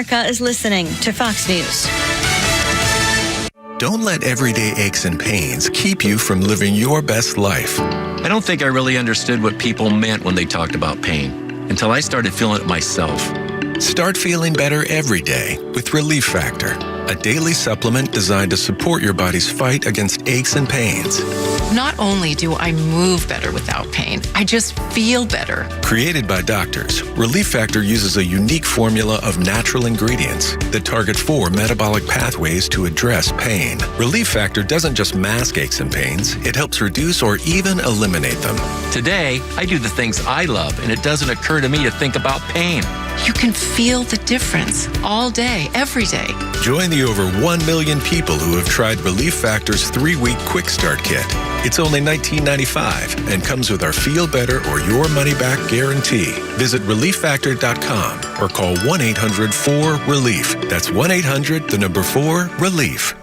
America is listening to Fox News. Don't let everyday aches and pains keep you from living your best life. I don't think I really understood what people meant when they talked about pain until I started feeling it myself. Start feeling better every day with Relief Factor, a daily supplement designed to support your body's fight against aches and pains. Not only do I move better without pain, I just feel better. Created by doctors, Relief Factor uses a unique formula of natural ingredients that target 4 metabolic pathways to address pain. Relief Factor doesn't just mask aches and pains, it helps reduce or even eliminate them. Today, I do the things I love, and it doesn't occur to me to think about pain. You can feel the difference all day, every day. Join the over 1 million people who have tried Relief Factor's 3-week Quick Start Kit. It's only $19.95 and comes with our Feel Better or Your Money Back guarantee. Visit ReliefFactor.com or call 1-800-4RELIEF. That's 1-800-4-RELIEF.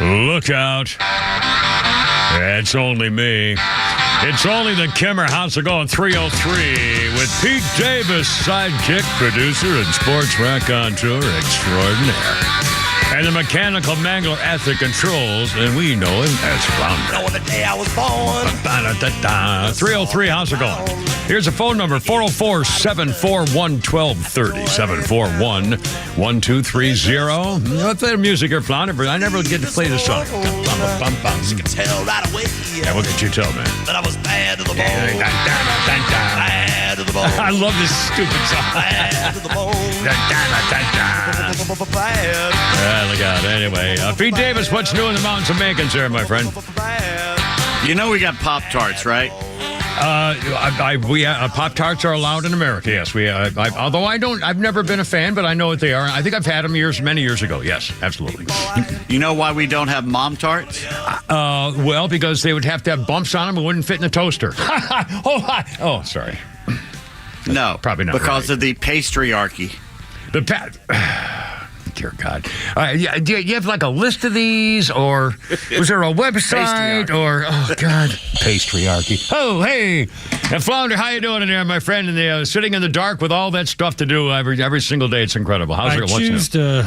Look out. It's only me. It's only the Kimmer. How's it going? 303 with Pete Davis, sidekick, producer, and sports raconteur extraordinaire. And the mechanical mangler at the controls, and we know him as Flounder. On the day I was born. 303, how's it going? Here's a phone number, 404-741-1230, 741-1230. Let's play the music here, Flounder, but I never get to play the song. You can tell right away. Yeah, what did you tell, man? That I was bad to the bone. Bad to the bone. I love this stupid song. Bad to the bone. Bad. Look out. Anyway, Pete Davis, what's new in the mountains of Macon, sir, my friend? You know we got Pop-Tarts, right? Pop-Tarts are allowed in America, yes. Although I've never been a fan, but I know what they are. I think I've had them many years ago. Yes, absolutely. You know why we don't have Mom-Tarts? Well, because they would have to have bumps on them and wouldn't fit in the toaster. Oh, sorry. No. Probably not. Because right. of the patriarchy. Dear God. Do you have like a list of these, or was there a website, or, oh, God. Patriarchy. Oh, hey. And Flounder, how you doing in there, my friend? And sitting in the dark with all that stuff to do every single day. It's incredible. I choose to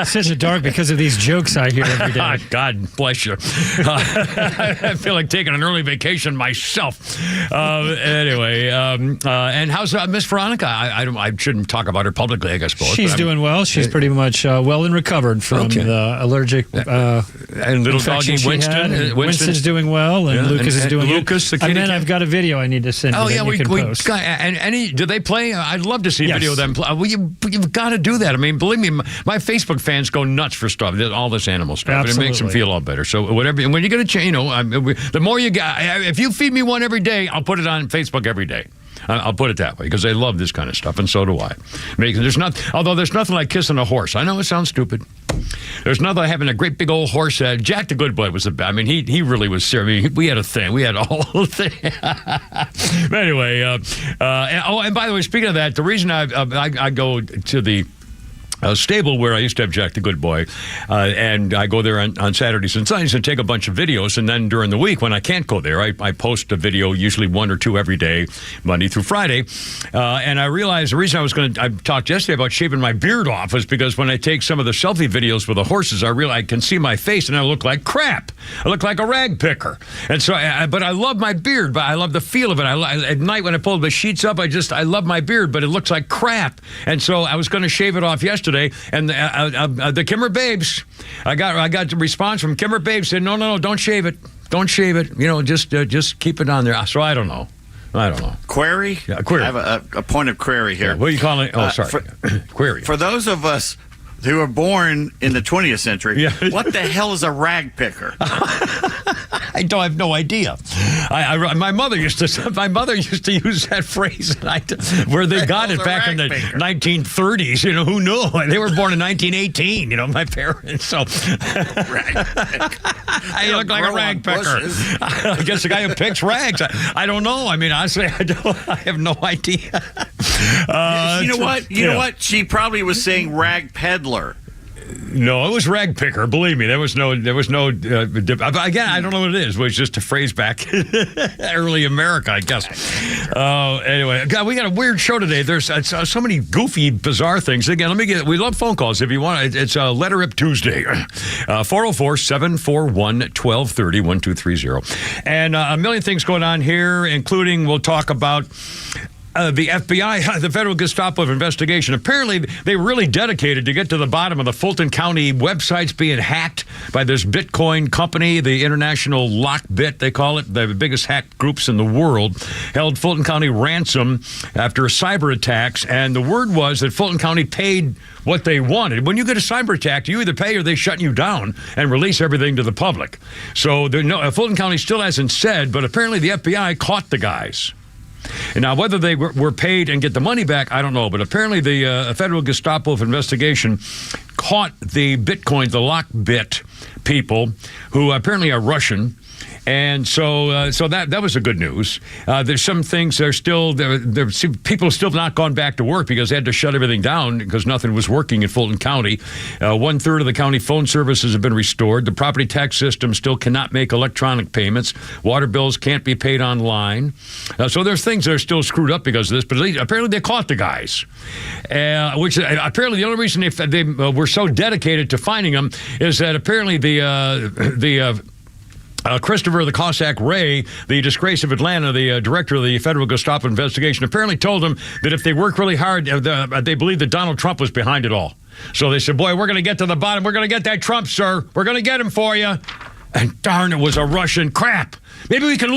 sit in the dark because of these jokes I hear every day. God bless you. I feel like taking an early vacation myself. Anyway, and how's Miss Veronica? I shouldn't talk about her publicly, I guess. She's doing well. She's pretty much well and recovered from the allergic and little doggy Winston. Winston's doing well, and Lucas is doing Lucas, good. And then I've got a video I need to send you. Oh, yeah, we can post. Do they play? I'd love to see a video of them play. Well, you've got to do that. I mean, believe me, my Facebook fans go nuts for stuff, all this animal stuff. Absolutely. And it makes them feel a lot better. So whatever, and when you get a chance, the more you got, if you feed me one every day, I'll put it on Facebook every day. I'll put it that way, because they love this kind of stuff, and so do I. Although there's nothing like kissing a horse. I know it sounds stupid. There's nothing like having a great big old horse. Jack the Good Boy was the best. I mean, he really was serious. I mean, we had a thing. We had a whole thing. But anyway, and by the way, speaking of that, the reason I go to the stable where I used to have Jack the Good Boy, and I go there on Saturdays and Sundays and take a bunch of videos, and then during the week when I can't go there, I post a video, usually 1 or 2 every day, Monday through Friday, and I realized the reason I talked yesterday about shaving my beard off was because when I take some of the selfie videos with the horses, I realize I can see my face and I look like crap. I look like a rag picker. And so, but I love my beard, but I love the feel of it. At night when I pull the sheets up, I love my beard, but it looks like crap. And so I was going to shave it off yesterday. And the Kimmer Babes, I got the response from Kimmer Babes said, no, don't shave it. Don't shave it. Just keep it on there. So I don't know. Query? Yeah, query. I have a point of query here. Yeah, what are you calling it? Oh, sorry. Query. For those of us who were born in the 20th century, what the hell is a rag picker? I have no idea. My mother used to use that phrase, where they got it back in the 1930s. Who knew? They were born in 1918. My parents. So I look like a rag picker. I guess the guy who picks rags. I don't know. I mean, honestly, I have no idea. You know what? She probably was saying rag peddler. No, it was rag picker. Believe me, there was no. Again, I don't know what it is. It was just a phrase back early America, I guess. Anyway, God, we got a weird show today. There's so many goofy, bizarre things. Again, we love phone calls if you want. It's a Letter Up Tuesday. 404-741-1230, 1230. And a million things going on here, including we'll talk about the FBI, the Federal Gestapo investigation. Apparently, they were really dedicated to get to the bottom of the Fulton County websites being hacked by this Bitcoin company, the International Lockbit, they call it, the biggest hack groups in the world, held Fulton County ransom after cyber attacks. And the word was that Fulton County paid what they wanted. When you get a cyber attack, you either pay or they shut you down and release everything to the public. So Fulton County still hasn't said, but apparently the FBI caught the guys. And now, whether they were paid and get the money back, I don't know. But apparently, the Federal Gestapo investigation caught the Bitcoin, the Lockbit people, who apparently are Russian. And so that was the good news. There's some things that are still people have still not gone back to work because they had to shut everything down because nothing was working in Fulton County. 1/3 of the county phone services have been restored. The property tax system still cannot make electronic payments. Water bills can't be paid online. So there's things that are still screwed up because of this. But apparently they caught the guys, which apparently the only reason they were so dedicated to finding them is that apparently Christopher the Cossack Ray, the disgrace of Atlanta, the director of the Federal Gestapo investigation, apparently told him that if they work really hard, they believe that Donald Trump was behind it all. So they said, boy, we're going to get to the bottom. We're going to get that Trump, sir. We're going to get him for you. And darn, it was a Russian crap. Maybe we can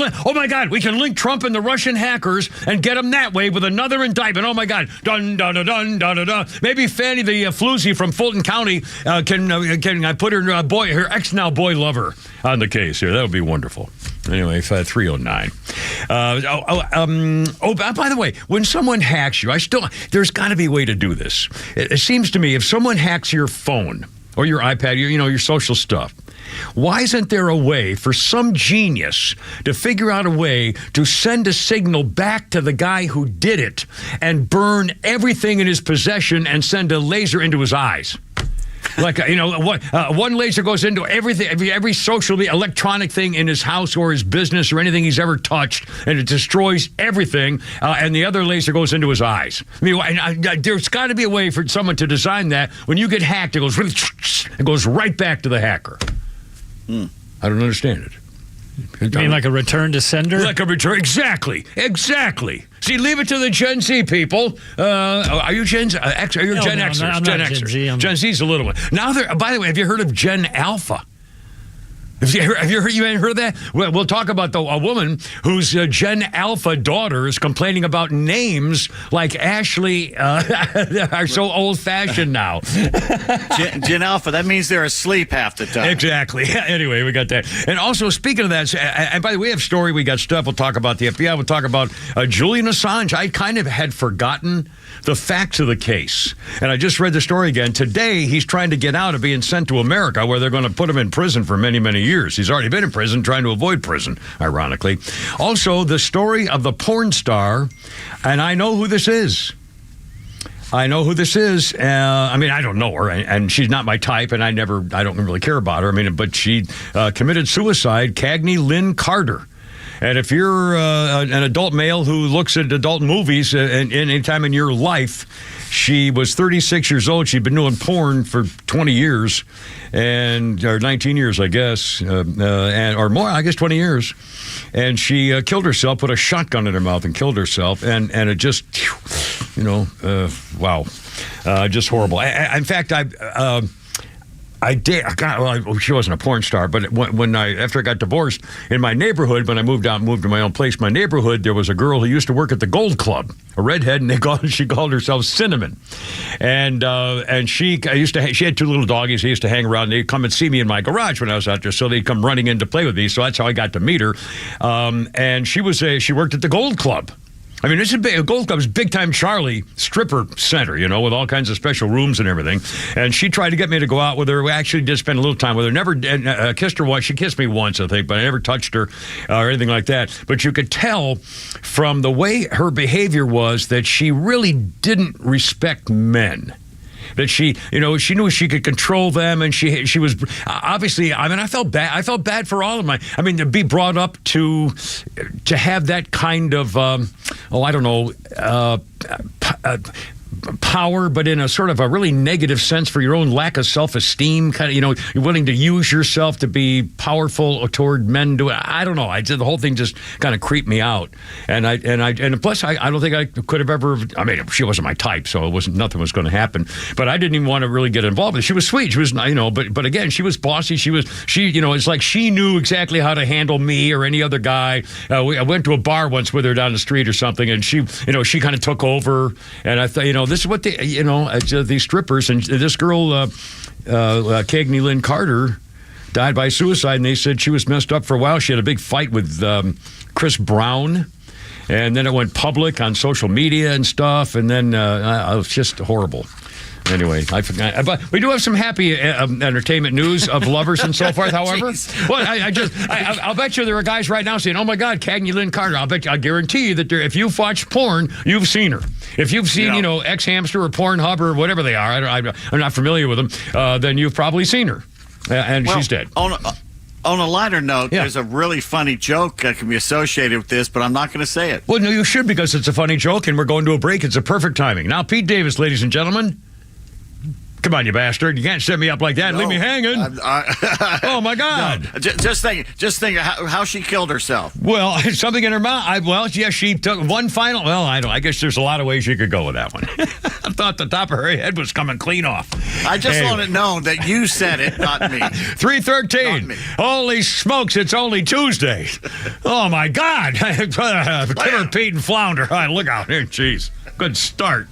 we can link Trump and the Russian hackers and get him that way with another indictment. Oh, my God. Dun, dun, dun, dun, dun, dun, dun. Maybe Fanny the floozy from Fulton County can put her ex-now boy lover on the case here. That would be wonderful. Anyway, 309. By the way, when someone hacks you, there's got to be a way to do this. It seems to me if someone hacks your phone or your iPad, your social stuff, why isn't there a way for some genius to figure out a way to send a signal back to the guy who did it and burn everything in his possession and send a laser into his eyes? Like, one laser goes into everything, every social electronic thing in his house or his business or anything he's ever touched, and it destroys everything, and the other laser goes into his eyes. There's got to be a way for someone to design that. When you get hacked, it goes right back to the hacker. I don't understand it. You mean like a return to sender? Like a return, exactly. See, leave it to the Gen Z people. Are you Gen Z? Are you Gen Xers? I'm not Gen Z. Gen Z's a little one. Now, by the way, have you heard of Gen Alpha? Have you heard of that? We'll talk about a woman whose Gen Alpha daughter is complaining about names like Ashley are so old-fashioned now. Gen Alpha, that means they're asleep half the time. Exactly. Anyway, we got that. And also, speaking of that, and by the way, we have story, we got stuff. We'll talk about the FBI. We'll talk about Julian Assange. I kind of had forgotten the facts of the case. And I just read the story again. Today, he's trying to get out of being sent to America, where they're going to put him in prison for many, many years. He's already been in prison, trying to avoid prison, ironically. Also, the story of the porn star, and I know who this is. I don't know her, and she's not my type, and I don't really care about her. But she committed suicide, Cagney Lynn Carter. And if you're an adult male who looks at adult movies any time in your life, she was 36 years old. She'd been doing porn for 20 years, or 19 years, I guess, or more, I guess 20 years. And she killed herself, put a shotgun in her mouth and killed herself. And it just, wow, just horrible. In fact, I did. She wasn't a porn star, but after I got divorced in my neighborhood, when I moved to my own place, my neighborhood, there was a girl who used to work at the Gold Club, a redhead, and she called herself Cinnamon, and she had two little doggies. They used to hang around. They'd come and see me in my garage when I was out there, so they'd come running in to play with me. So that's how I got to meet her. And she worked at the Gold Club. This is big. Gold Club's big time Charlie stripper center, with all kinds of special rooms and everything. And she tried to get me to go out with her. We actually did spend a little time with her. Never kissed her once. She kissed me once, I think, but I never touched her or anything like that. But you could tell from the way her behavior was that she really didn't respect men. that she knew she could control them, and she was obviously. I mean, I felt bad for all of my. I mean, to be brought up to have that kind of I don't know. Power, but in a sort of a really negative sense for your own lack of self-esteem. Kind of, you're willing to use yourself to be powerful toward men. I don't know. The whole thing just kind of creeped me out. And plus, I don't think I could have ever. I mean, she wasn't my type, so nothing was going to happen. But I didn't even want to really get involved with her. She was sweet. She was, but again, she was bossy. She it's like she knew exactly how to handle me or any other guy. I went to a bar once with her down the street or something, and she kind of took over. And I thought, this is what these strippers, and this girl, Cagney Lynn Carter, died by suicide, and they said she was messed up for a while. She had a big fight with Chris Brown, and then it went public on social media and stuff, and then it was just horrible. Anyway, I forgot. But we do have some happy entertainment news of lovers and so forth. However, I'll bet you there are guys right now saying, "Oh my God, Cagney Lynn Carter." I guarantee you that if you've watched porn, you've seen her. If you've seen, X Hamster or Pornhub or whatever they are, I'm not familiar with them. Then you've probably seen her, and she's dead. On a lighter note, there's a really funny joke that can be associated with this, but I'm not going to say it. Well, no, you should, because it's a funny joke, and we're going to a break. It's a perfect timing. Now, Pete Davis, ladies and gentlemen. Come on, you bastard. You can't set me up like that and leave me hanging. Oh, my God. No, just think how she killed herself. Well, something in her mouth. She took one final. Well, I guess there's a lot of ways you could go with that one. I thought the top of her head was coming clean off. I just want it known that you said it, not me. 3:13. Holy smokes, it's only Tuesday. Oh, my God. Killer Pete and Flounder. All right, look out here. Jeez. Good start.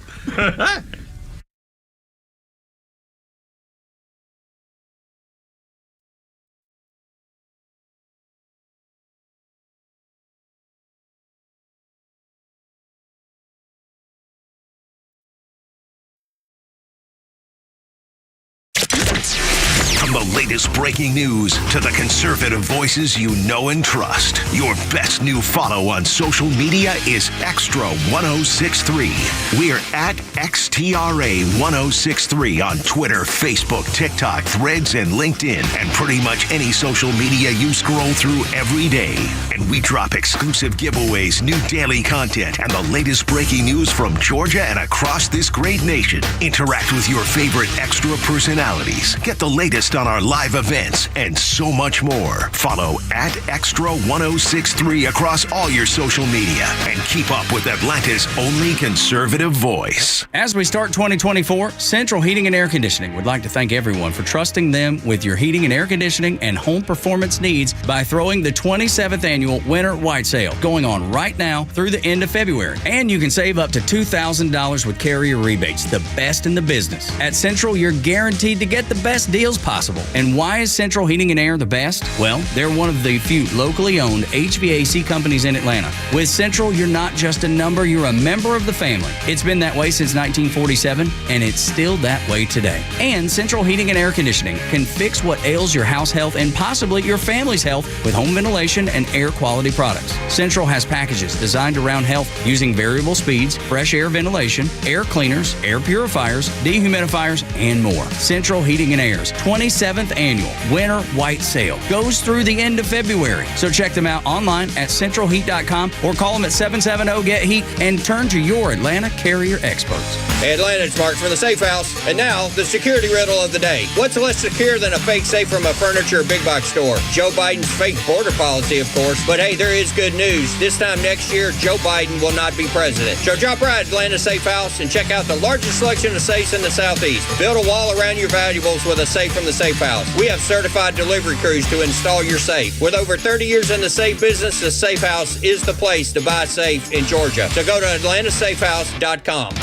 From the latest breaking news to the conservative voices you know and trust, your best new follow on social media is Extra 1063. We're at XTRA 1063 on Twitter, Facebook, TikTok, Threads, and LinkedIn, and pretty much any social media you scroll through every day. And we drop exclusive giveaways, new daily content, and the latest breaking news from Georgia and across this great nation. Interact with your favorite Extra personalities. Get the latest on our live events and so much more. Follow at Extra 1063 across all your social media and keep up with Atlanta's only conservative voice. As we start 2024, Central Heating and Air Conditioning would like to thank everyone for trusting them with your heating and air conditioning and home performance needs by throwing the 27th annual Winter White Sale going on right now through the end of February. And you can save up to $2,000 with carrier rebates, the best in the business. At Central, you're guaranteed to get the best deals possible. And why is Central Heating and Air the best? Well, they're one of the few locally owned HVAC companies in Atlanta. With Central, you're not just a number, you're a member of the family. It's been that way since 1947, and it's still that way today. And Central Heating and Air Conditioning can fix what ails your house health and possibly your family's health with home ventilation and air quality products. Central has packages designed around health using variable speeds, fresh air ventilation, air cleaners, air purifiers, dehumidifiers, and more. Central Heating and Air's 27th annual Winter White Sale goes through the end of February. So check them out online at centralheat.com or call them at 770-GET-HEAT and turn to your Atlanta carrier experts. Hey Atlanta, it's Mark from the Safe House. And now, the security riddle of the day. What's less secure than a fake safe from a furniture or big box store? Joe Biden's fake border policy, of course. But hey, there is good news. This time next year, Joe Biden will not be president. So drop right at Atlanta Safe House and check out the largest selection of safes in the Southeast. Build a wall around your valuables with a safe from the Safe House. We have certified delivery crews to install your safe. With over 30 years in the safe business, the Safe House is the place to buy safe in Georgia. So go to atlantasafehouse.com.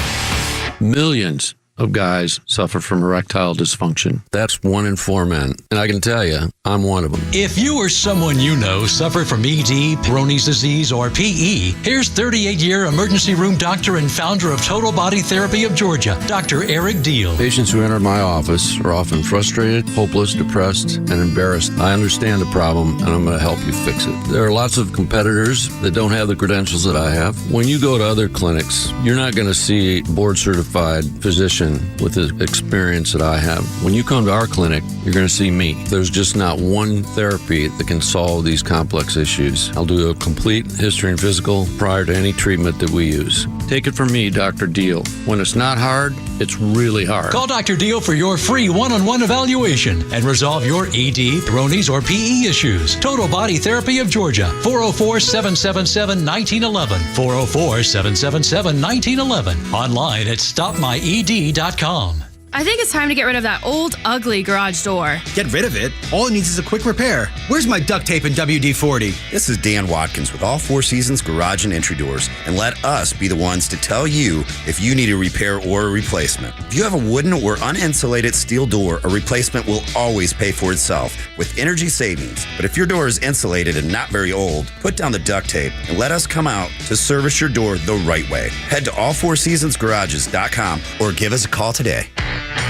Millions of guys suffer from erectile dysfunction. That's 1 in 4 men. And I can tell you, I'm one of them. If you or someone you know suffer from ED, Peyronie's disease, or PE, here's 38-year emergency room doctor and founder of Total Body Therapy of Georgia, Dr. Eric Deal. Patients who enter my office are often frustrated, hopeless, depressed, and embarrassed. I understand the problem, and I'm going to help you fix it. There are lots of competitors that don't have the credentials that I have. When you go to other clinics, you're not going to see a board-certified physician with the experience that I have. When you come to our clinic, you're going to see me. There's just not one therapy that can solve these complex issues. I'll do a complete history and physical prior to any treatment that we use. Take it from me, Dr. Deal. When it's not hard, it's really hard. Call Dr. Deal for your free one-on-one evaluation and resolve your ED, Peyronie's, or PE issues. Total Body Therapy of Georgia, 404-777-1911, 404-777-1911, online at stopmyed.com. I think it's time to get rid of that old, ugly garage door. Get rid of it? All it needs is a quick repair. Where's my duct tape and WD-40? This is Dan Watkins with All Four Seasons Garage and Entry Doors, and let us be the ones to tell you if you need a repair or a replacement. If you have a wooden or uninsulated steel door, a replacement will always pay for itself with energy savings. But if your door is insulated and not very old, put down the duct tape and let us come out to service your door the right way. Head to allfourseasonsgarages.com or give us a call today.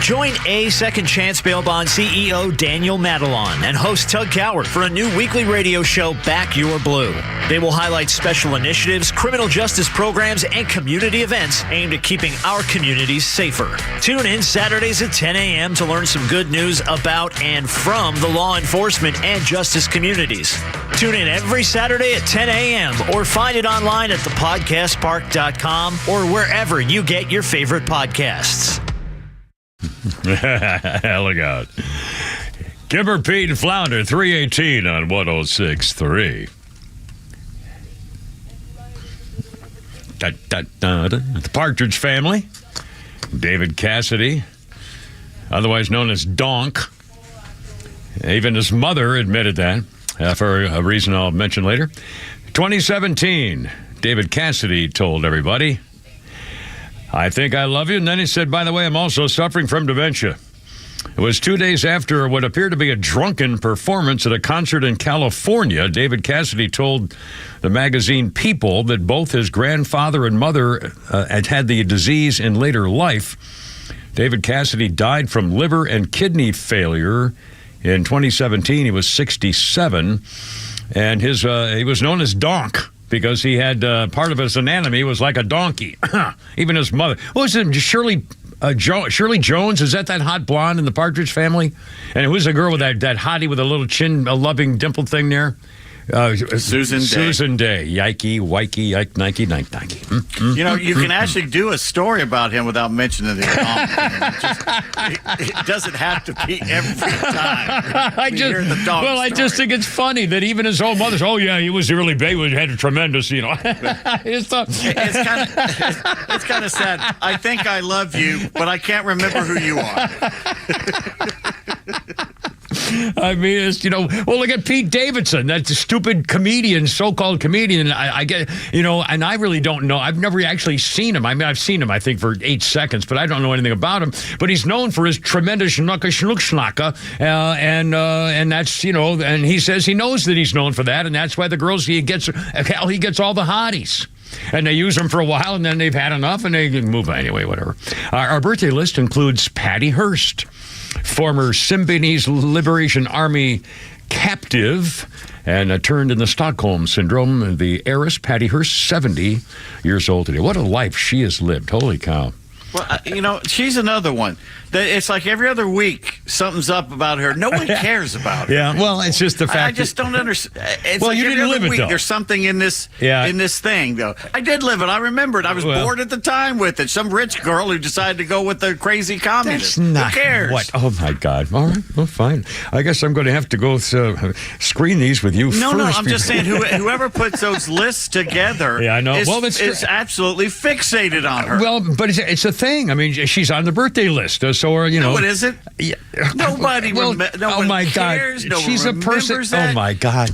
Join A Second Chance Bail Bond CEO Daniel Madelon and host Tug Coward for a new weekly radio show, Back Your Blue. They will highlight special initiatives, criminal justice programs, and community events aimed at keeping our communities safer. Tune in Saturdays at 10 a.m. to learn some good news about and from the law enforcement and justice communities. Tune in every Saturday at 10 a.m. or find it online at thepodcastpark.com or wherever you get your favorite podcasts. Look out. Kimber, Pete, and Flounder, 318 on 106.3. The Partridge Family. David Cassidy, otherwise known as Donk. Even his mother admitted that, for a reason I'll mention later. 2017, David Cassidy told everybody, "I think I love you." And then he said, "By the way, I'm also suffering from dementia." It was 2 days after what appeared to be a drunken performance at a concert in California. David Cassidy told the magazine People that both his grandfather and mother had the disease in later life. David Cassidy died from liver and kidney failure in 2017. He was 67, and he was known as Donk, because he had part of his anatomy was like a donkey. Even his mother. What was it, Shirley Jones? Is that hot blonde in the Partridge Family? And who's the girl with that hottie with a little chin, a loving dimple thing there? Susan Day. Susan Day. Yikey, wikey, yike, Nike, Nike. You know, you can actually do a story about him without mentioning the it doesn't have to be every time. I just think it's funny that even his own mother's, "Oh yeah, he was really big, he had a tremendous, it's kind of sad. I think I love you, but I can't remember who you are. I mean, it's, well, look at Pete Davidson, that stupid comedian, so-called comedian. I get, and I really don't know. I've never actually seen him. I mean, I've seen him, I think, for 8 seconds, but I don't know anything about him. But he's known for his tremendous schnucka, and that's, and he says he knows that he's known for that, and that's why the girls, he gets all the hotties. And they use them for a while, and then they've had enough, and they move on. Anyway, whatever. Our birthday list includes Patty Hearst, former Symbionese Liberation Army captive and turned in the Stockholm Syndrome. The heiress, Patty Hearst, 70 years old today. What a life she has lived. Holy cow. Well, she's another one. It's like every other week, something's up about her. No one cares about her. Yeah, well, it's just the fact. I just don't understand. It's well, like you every didn't other live week, it, though. There's something in this thing, though. I did live it. I remember it. I was bored at the time with it. Some rich girl who decided to go with the crazy communist. That's not Who cares? What? Oh, my God. All right. Well, fine. I guess I'm going to have to go screen these with you first. No, I'm just saying whoever puts those lists together I know. is absolutely fixated on her. Well, but it's a thing. I mean, she's on the birthday list. So are, No, it isn't. Yeah. Nobody. Well, no one cares. No she's one a person. remembers that. Oh my God.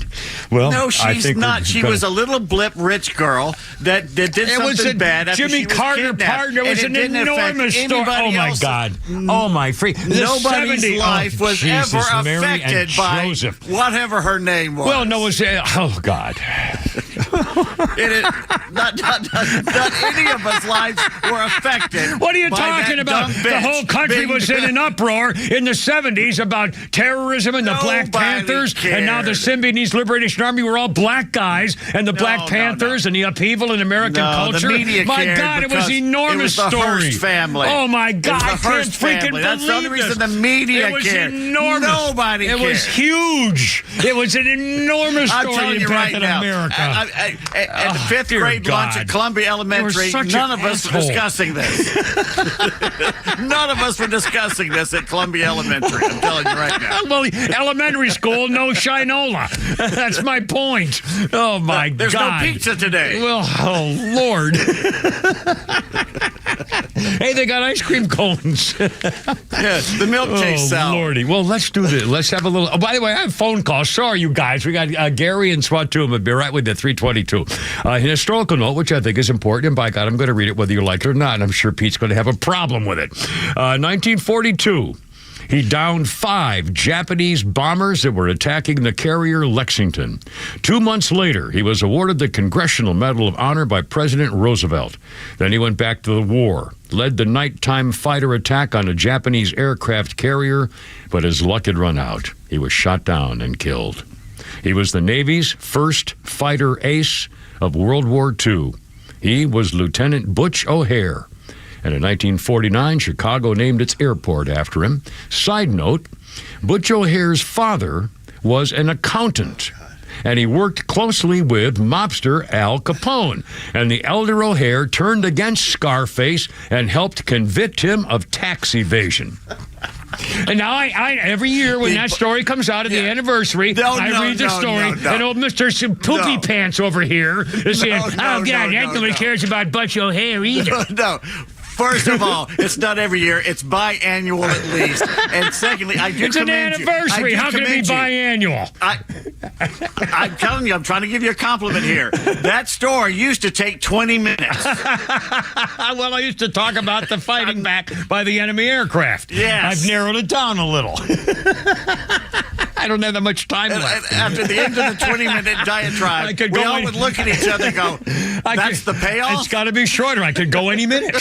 Well, no, I she's think not. She was a little blip rich girl that did something bad. After Jimmy she was Carter kidnapped, partner and was it an didn't affect enormous story. anybody Oh my else. God. Oh my freak. Nobody's 70 life was Jesus, ever Mary and affected by Joseph. whatever her name was. Well, no, it was. Oh God. Not any of us lives were affected. What are you by talking that about? dumb The bitch whole country being- was in an uproar in the 70s about terrorism and the Black Nobody Panthers. And now the cared. Symbionese Liberation Army were all black guys. And the Black Panthers and the upheaval in American culture. The media My cared God, it was because enormous it was the story. Hearst family. Oh, my It God. was the I can't Hearst freaking family. That's the only believe reason this. the media It was cared. enormous. Nobody It was cared. huge. It was an enormous I'm story telling you back right in now. America. At the fifth dear grade lunch God. at Columbia Elementary, such none an of us were asshole. discussing this. None of us were discussing this at Columbia Elementary. I'm telling you right now. Well, elementary school, no shinola. That's my point. Oh, my There's God. no pizza today. Well, oh, Lord. Hey, they got ice cream cones. The milk tastes sour. Lordy. Well, let's do this. Let's have a little. Oh, by the way, I have phone calls. Sorry, you guys. We got Gary and Swatoom. I'll be right with you at 322. An historical note, which I think is important, and by God, I'm going to read it whether you like it or not, and I'm sure Pete's going to have a problem with it. 1942. He downed 5 Japanese bombers that were attacking the carrier Lexington. 2 months later, he was awarded the Congressional Medal of Honor by President Roosevelt. Then he went back to the war, led the nighttime fighter attack on a Japanese aircraft carrier, but his luck had run out. He was shot down and killed. He was the Navy's first fighter ace of World War II. He was Lieutenant Butch O'Hare. And in 1949, Chicago named its airport after him. Side note, Butch O'Hare's father was an accountant, and he worked closely with mobster Al Capone. And the elder O'Hare turned against Scarface and helped convict him of tax evasion. And now I every year when that story comes out at the anniversary, I read the story, and old Mr. Poopy Pants over here is saying, God, nobody cares about Butch O'Hare either. No. First of all, it's not every year. It's biannual at least. And secondly, I do It's an commend you. anniversary. I do How can it be commend you. biannual? I'm telling you, I'm trying to give you a compliment here. That story used to take 20 minutes. Well, I used to talk about the fighting back by the enemy aircraft. Yes. I've narrowed it down a little. I don't have that much time left. After the end of the 20-minute diatribe, we all would look at each other and go, that's the payoff? It's got to be shorter. I could go any minute.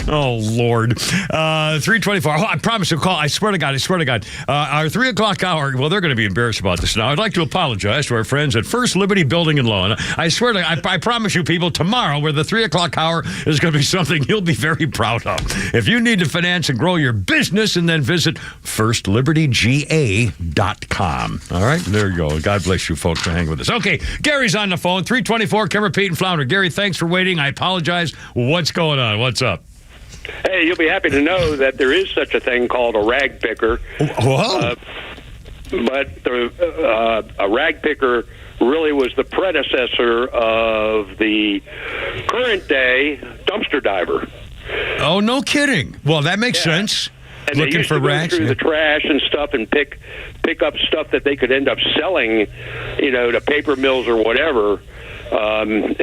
Oh, Lord. 324. Oh, I promise to call. I swear to God. Our 3 o'clock hour, well, they're going to be embarrassed about this now. I'd like to apologize to our friends at First Liberty Building and Law. And I swear to I promise you people, tomorrow, where the 3 o'clock hour is going to be something you'll be very proud of. If you need to finance and grow your business, and then visit firstlibertyga.com. All right? There you go. God bless you folks for hanging with us. Okay, Gary's on the phone. 324, Kimmer, Pete, and Flounder. Gary, thanks for waiting. I apologize. What's going on? What's up? Hey, you'll be happy to know that there is such a thing called a rag picker. Whoa. But a rag picker really was the predecessor of the current day dumpster diver. Oh, no kidding. Well, that makes sense. And Looking they used for to go rags through the trash and stuff and pick up stuff that they could end up selling, to paper mills or whatever. And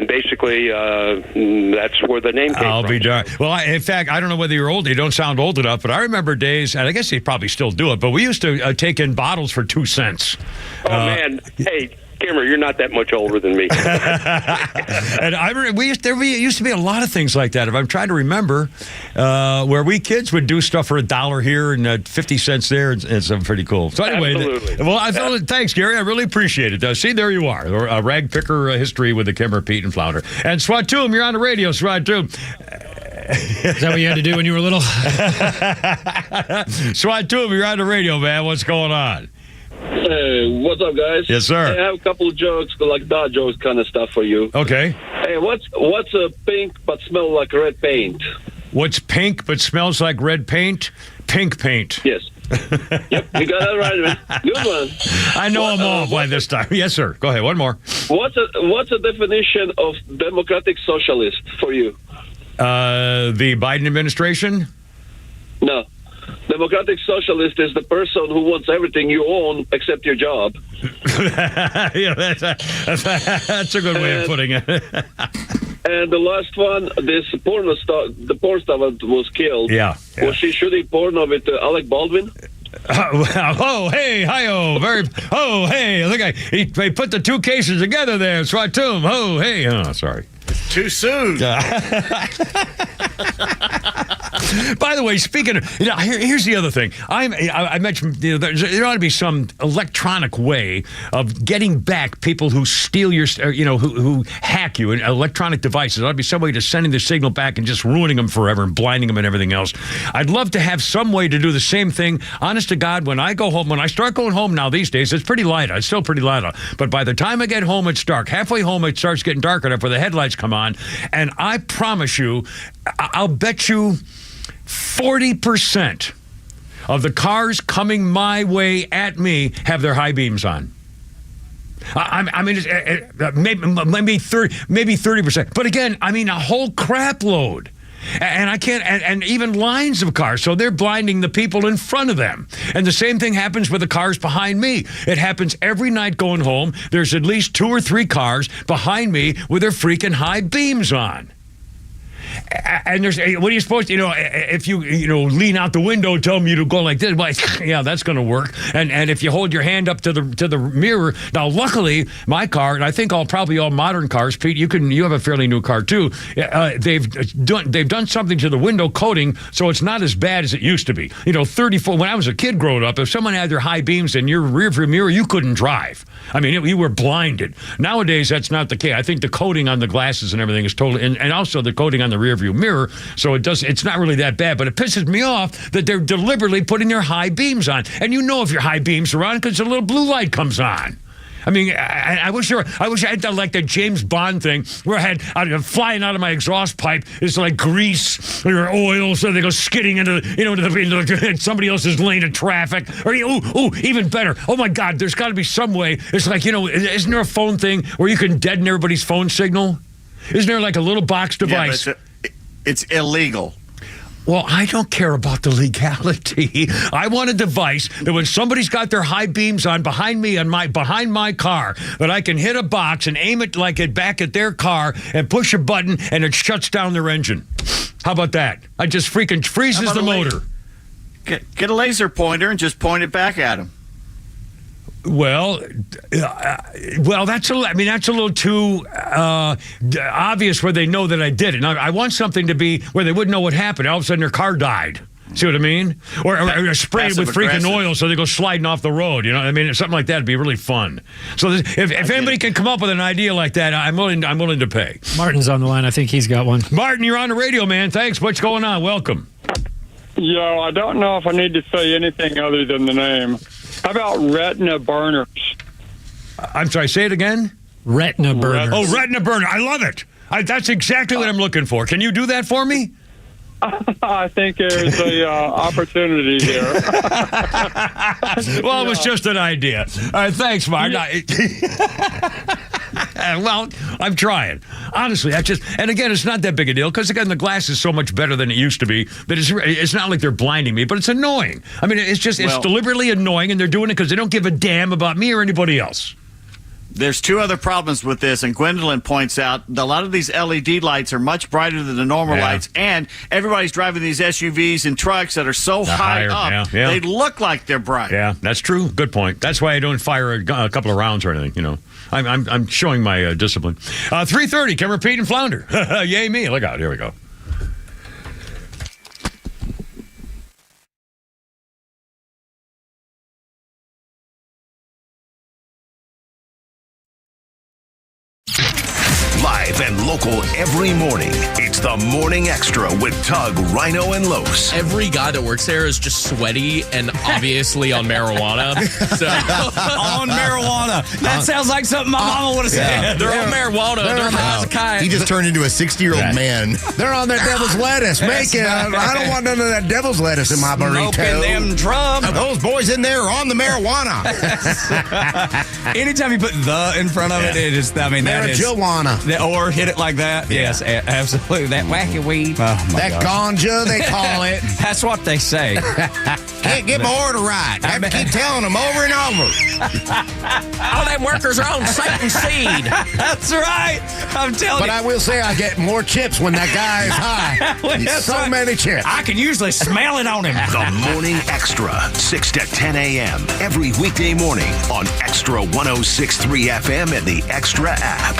basically, that's where the name came from. I'll be darned. Well, in fact, I don't know whether you're old. You don't sound old enough, but I remember days, and I guess they probably still do it, but we used to take in bottles for 2 cents. Oh, man. Hey, Kimmer, you're not that much older than me. And I remember there used to be a lot of things like that. If I'm trying to remember, where we kids would do stuff for $1 here and 50 cents there, and something pretty cool. So anyway, thanks, Gary. I really appreciate it. See, there you are, a rag picker history with the Kimmer, Pete, and Flounder. And Swatoom, you're on the radio, Swatoom. Is that what you had to do when you were little? Swatoom, you're on the radio, man. What's going on? Hey, what's up, guys? Yes, sir. Hey, I have a couple of jokes, like dad jokes kind of stuff for you. Okay. Hey, what's a pink but smell like red paint? What's pink but smells like red paint? Pink paint. Yes. Yep, you got that right, man. Good one. I know I'm all by this time. Yes, sir. Go ahead. One more. What's a definition of democratic socialist for you? The Biden administration? No. Democratic socialist is the person who wants everything you own except your job. Yeah, that's a good way of putting it. And the last one, this porno star, the porn star that was killed. Yeah. Was she shooting porno with Alec Baldwin? Oh, hey, hi-oh, oh, hey, look, he put the two cases together there, Swatum, oh, hey, oh, sorry. Too soon. By the way, speaking of, here's the other thing. I mentioned there ought to be some electronic way of getting back people who steal your, who hack you in electronic devices. There ought to be some way to sending the signal back and just ruining them forever and blinding them and everything else. I'd love to have some way to do the same thing. Honest to God, when I go home, when I start going home now these days, it's pretty light. It's still pretty light out. But by the time I get home, it's dark. Halfway home, it starts getting dark enough where the headlights come on. And I promise you, I'll bet you 40% of the cars coming my way at me have their high beams on. I mean, maybe 30%. But again, I mean, a whole crap load. And I can't, and even lines of cars. So they're blinding the people in front of them. And the same thing happens with the cars behind me. It happens every night going home. There's at least 2 or 3 cars behind me with their freaking high beams on. And there's, what are you supposed to, if you lean out the window, tell them you to go like this, well, yeah, that's going to work. And if you hold your hand up to the mirror, now luckily my car, and I think probably all modern cars, Pete, you have a fairly new car too. They've done something to the window coating, so it's not as bad as it used to be. 34. When I was a kid growing up, if someone had their high beams in your rearview mirror, you couldn't drive. I mean, you were blinded. Nowadays, that's not the case. I think the coating on the glasses and everything is totally, and also the coating on the rearview mirror, so it's not really that bad, but it pisses me off that they're deliberately putting their high beams on. And if your high beams are on because a little blue light comes on. I mean, I wish I had like that James Bond thing where I had flying out of my exhaust pipe is like grease or oil, so they go skidding into somebody else's lane of traffic. Or even better. Oh my God, there's got to be some way. It's like isn't there a phone thing where you can deaden everybody's phone signal? Isn't there like a little box device? Yeah, it's illegal. Well, I don't care about the legality. I want a device that when somebody's got their high beams on behind me and behind my car, that I can hit a box and aim it back at their car and push a button and it shuts down their engine. How about that? I just freaking freezes the motor. Get a laser pointer and just point it back at them. Well, that's a little too obvious where they know that I did it. Now, I want something to be where they wouldn't know what happened. All of a sudden, their car died. See what I mean? Or sprayed with freaking oil so they go sliding off the road. You know what I mean? Something like that would be really fun. So if anybody can come up with an idea like that, I'm willing to pay. Martin's on the line. I think he's got one. Martin, you're on the radio, man. Thanks. What's going on? Welcome. Yo, I don't know if I need to say anything other than the name. How about retina burners? I'm sorry, say it again? Retina burners. Oh, retina burner. I love it. That's exactly what I'm looking for. Can you do that for me? I think there's a opportunity here. Well, it was just an idea. All right, thanks, Mark. Well, I'm trying. Honestly, and again, it's not that big a deal because, again, the glass is so much better than it used to be that it's not like they're blinding me, but it's annoying. I mean, it's deliberately annoying, and they're doing it because they don't give a damn about me or anybody else. There's 2 other problems with this, and Gwendolyn points out that a lot of these LED lights are much brighter than the normal lights, and everybody's driving these SUVs and trucks that are so high up, they look like they're bright. Yeah, that's true. Good point. That's why I don't fire a couple of rounds or anything, I'm showing my discipline. 3:30, can repeat and flounder. Yay me. Look out. Here we go. Live and local local every morning. It's the Morning Extra with Tug, Rhino, and Los. Every guy that works there is just sweaty and obviously on marijuana. So. On marijuana. That sounds like something my mama would have said. They're on marijuana. They're high as a kite. He just turned into a 60-year-old man. They're on that devil's lettuce. I don't want none of that devil's lettuce in my burrito. Smoking them drums. Those boys in there are on the marijuana. Anytime you put the in front of it, it is, I mean, that is. Marijuana. Or hit it like that. Yeah. Yes, absolutely. That wacky weed. Oh, that ganja, they call it. That's what they say. Can't get my order right. I have to keep telling them over and over. All them workers are on Satan seed. That's right. I'm telling you. But I will say I get more chips when that guy is high. So many chips. I can usually smell it on him. The Morning Extra, 6 to 10 a.m. every weekday morning on Extra 106.3 FM and the Extra app.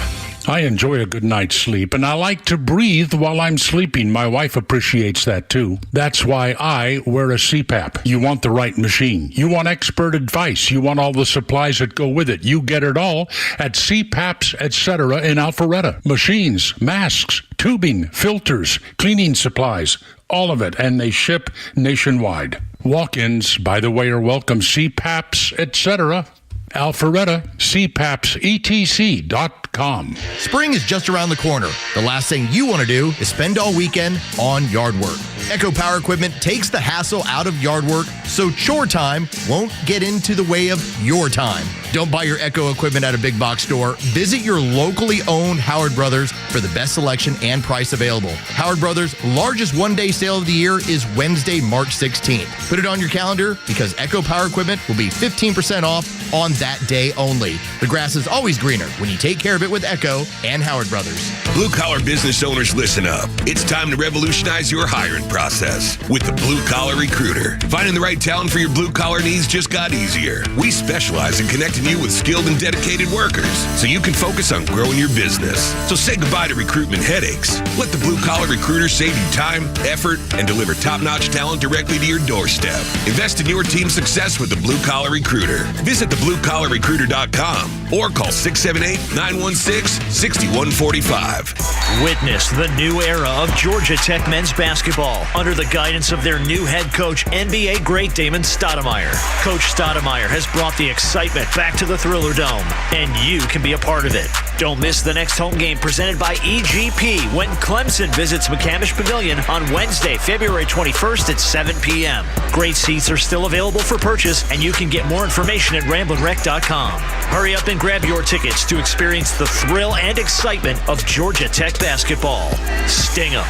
I enjoy a good night's sleep, and I like to breathe while I'm sleeping. My wife appreciates that, too. That's why I wear a CPAP. You want the right machine. You want expert advice. You want all the supplies that go with it. You get it all at CPAPs, etc. in Alpharetta. Machines, masks, tubing, filters, cleaning supplies, all of it, and they ship nationwide. Walk-ins, by the way, are welcome. CPAPs, etc. Alpharetta, CPAPSETC.com. Spring is just around the corner. The last thing you want to do is spend all weekend on yard work. Echo Power Equipment takes the hassle out of yard work so chore time won't get into the way of your time. Don't buy your Echo equipment at a big box store. Visit your locally owned Howard Brothers for the best selection and price available. Howard Brothers' largest one-day sale of the year is Wednesday, March 16th. Put it on your calendar because Echo Power Equipment will be 15% off on that day only. The grass is always greener when you take care of it with Echo and Howard Brothers. Blue-collar business owners, listen up. It's time to revolutionize your hiring process with the Blue Collar Recruiter. Finding the right talent for your blue-collar needs just got easier. We specialize in connecting you with skilled and dedicated workers so you can focus on growing your business. So say goodbye to recruitment headaches. Let the Blue Collar Recruiter save you time, effort, and deliver top-notch talent directly to your doorstep. Invest in your team's success with the Blue Collar Recruiter. Visit thebluecollarrecruiter.com or call 678-916-6145. Witness the new era of Georgia Tech men's basketball under the guidance of their new head coach, NBA great Damon Stoudemire. Coach Stoudemire has brought the excitement back to the Thriller Dome, and you can be a part of it. Don't miss the next home game presented by EGP when Clemson visits McCamish Pavilion on Wednesday, February 21st at 7 p.m. Great seats are still available for purchase, and you can get more information at ramblinrec.com. Hurry up and grab your tickets to experience the thrill and excitement of Georgia Tech basketball. Sting 'em.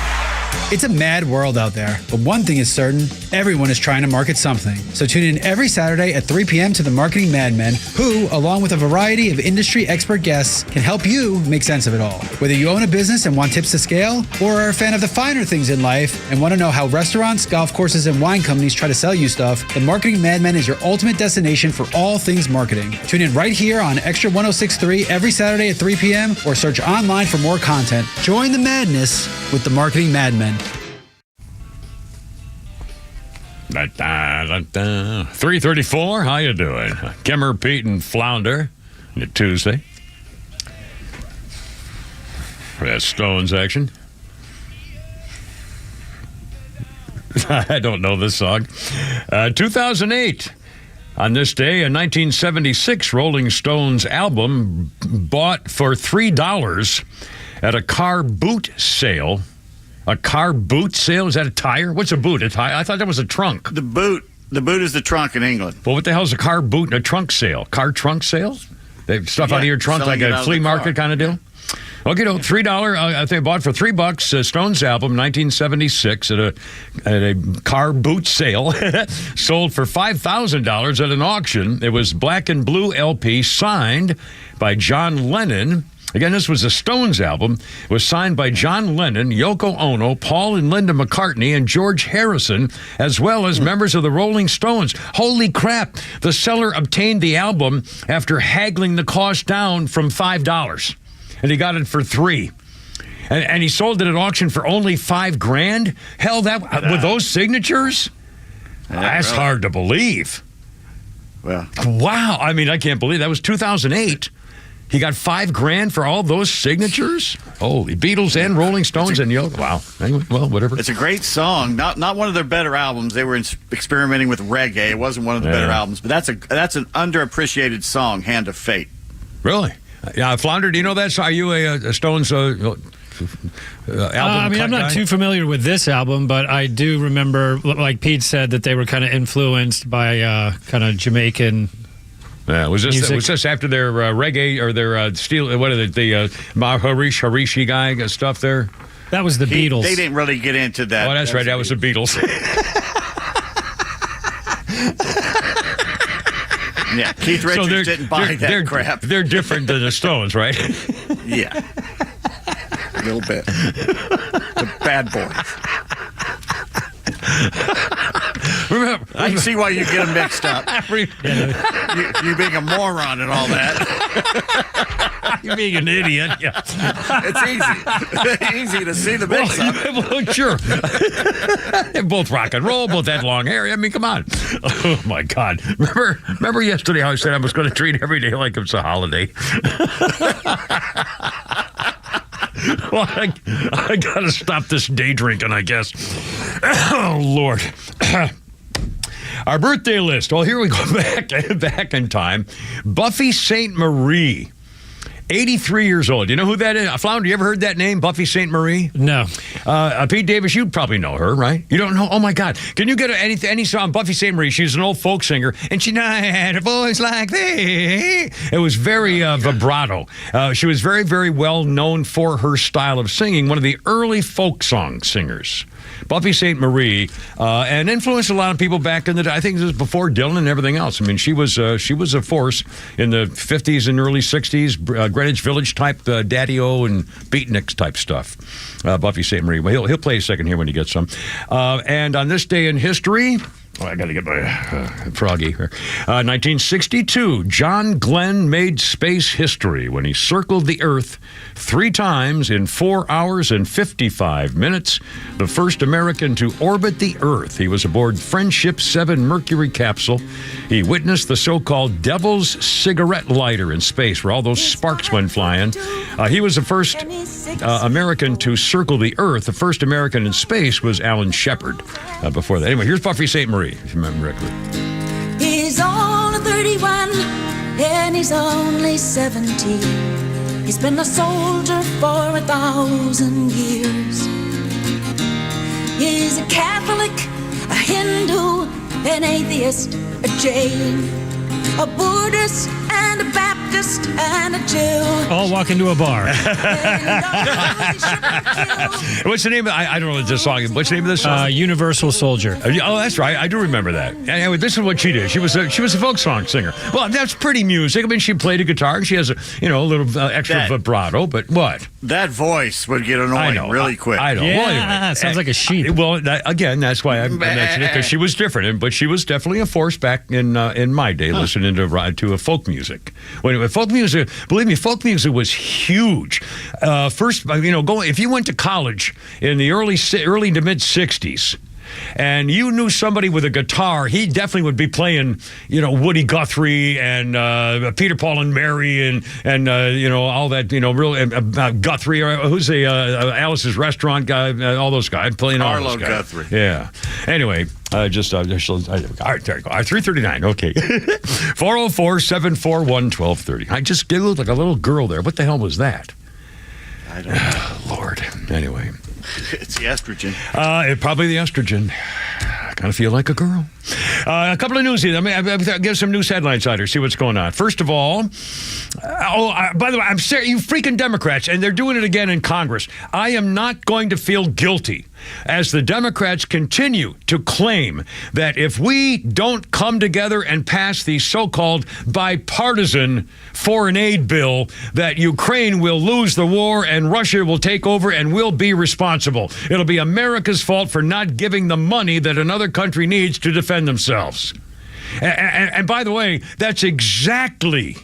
It's a mad world out there, but one thing is certain, everyone is trying to market something. So tune in every Saturday at 3 p.m. to the Marketing Madmen, who, along with a variety of industry expert guests, can help you make sense of it all. Whether you own a business and want tips to scale, or are a fan of the finer things in life and want to know how restaurants, golf courses, and wine companies try to sell you stuff, the Marketing Madmen is your ultimate destination for all things marketing. Tune in right here on Extra 106.3 every Saturday at 3 p.m. or search online for more content. Join the madness with the Marketing Madmen. 3:34. How you doing? Kimmer, Pete, and Flounder. Tuesday. That Stones action. I don't know this song. 2008. On this day, a 1976 Rolling Stones album bought for $3 at a car boot sale. A car boot sale? Is that a tire? What's a boot? A tire? I thought that was a trunk. The boot is the trunk in England. Well, what the hell is a car boot and a trunk sale? Car trunk sale? They have stuff out of your trunk like a flea market kind of deal? Okay, no, $3. They bought for $3. Stones album, 1976, at a car boot sale, sold for $5,000 at an auction. It was black and blue LP signed by John Lennon. Again, this was a Stones album. It was signed by John Lennon, Yoko Ono, Paul and Linda McCartney, and George Harrison, as well as members of the Rolling Stones. Holy crap! The seller obtained the album after haggling the cost down from $5. And he got it for $3. And he sold it at auction for only $5,000? Hell, with those signatures? That's really hard to believe. Well, wow. I mean, I can't believe that was 2008. He got $5,000 for all those signatures. Holy Beatles and Rolling Stones and Yoko. Wow. Anyway, well, whatever. It's a great song. Not one of their better albums. They were experimenting with reggae. It wasn't one of the better albums, but that's an underappreciated song. Hand of Fate. Really? Yeah, Flounder. Do you know that? Are you a Stones? Album I'm not too familiar with this album, but I do remember, like Pete said, that they were kind of influenced by kind of Jamaican. Yeah, was this after their reggae or their steel? What are the Harishi guy stuff there? That was the Beatles. They didn't really get into that. Oh, that's right. That was the Beatles. Yeah, Keith Richards didn't buy that crap. They're different than the Stones, right? Yeah, a little bit. The Bad Boys. Remember, I can see why you get them mixed up. You being a moron and all that. You being an idiot. Yeah. It's easy to see the mix up. Well, sure. They're both rock and roll, both had long hair. I mean, come on. Oh, my God. Remember yesterday how I said I was going to treat every day like it's a holiday? Well, I got to stop this day drinking, I guess. Oh, Lord. Our birthday list. Well, here we go back in time. Buffy St. Marie, 83 years old. You know who that is? Flounder, you ever heard that name, Buffy St. Marie? No. Pete Davis, you probably know her, right? You don't know? Oh, my God. Can you get any song? Buffy St. Marie, she's an old folk singer, and she had a voice like this. It was very vibrato. She was very, very well known for her style of singing, one of the early folk song singers. Buffy St. Marie, and influenced a lot of people back in the day. I think this was before Dylan and everything else. I mean, she was a force in the 50s and early 60s, Greenwich Village type, Daddy-O and Beatniks type stuff. Buffy St. Marie. Well, he'll play a second here when he gets some. And on this day in history... Oh, I got to get my froggy here. 1962, John Glenn made space history when he circled the Earth 3 times in 4 hours and 55 minutes, the first American to orbit the Earth. He was aboard Friendship 7 Mercury capsule. He witnessed the so-called Devil's Cigarette lighter in space, where all those sparks went flying. He was the first American to circle the Earth. The first American in space was Alan Shepard before that. Anyway, here's Buffy St. Marie, if you remember correctly. He's only 31 and he's only 70. He's been a soldier for 1,000 years. He's a Catholic, a Hindu, an atheist, a Jain, a Buddhist, and a Baptist, and a Jew. All walk into a bar. What's the name of I don't know this song. What's the name of this song? Universal Soldier. Oh, that's right. I do remember that. Anyway, this is what she did. She was a folk song singer. Well, that's pretty music. I mean, she played a guitar and she has a little extra vibrato. But what? That voice would get annoying really quick. I know. Yeah, well, anyway, sounds like a sheep. Well, again, that's why I mentioned it, because she was different. But she was definitely a force back in my day, listening to a folk music. Well, anyway, folk music. Believe me, folk music was huge. First, if you went to college in the early to mid '60s, and you knew somebody with a guitar, he definitely would be playing, Woody Guthrie and Peter, Paul and Mary and all that, real Guthrie, or who's the Alice's Restaurant guy, all those guys playing all those guys. Guthrie. Yeah. Anyway, all right, there you go. All right, 339. Okay. 404-741-1230. I just giggled like a little girl there. What the hell was that? I don't know. Lord. Anyway. It's the estrogen. Probably the estrogen. I kind of feel like a girl. A couple of news. I mean, I'll give some news headlines out here. See what's going on. First of all, by the way, I'm serious. You freaking Democrats, and they're doing it again in Congress. I am not going to feel guilty as the Democrats continue to claim that if we don't come together and pass the so-called bipartisan foreign aid bill, that Ukraine will lose the war and Russia will take over and we'll be responsible. It'll be America's fault for not giving the money that another country needs to defend themselves. And by the way, that's exactly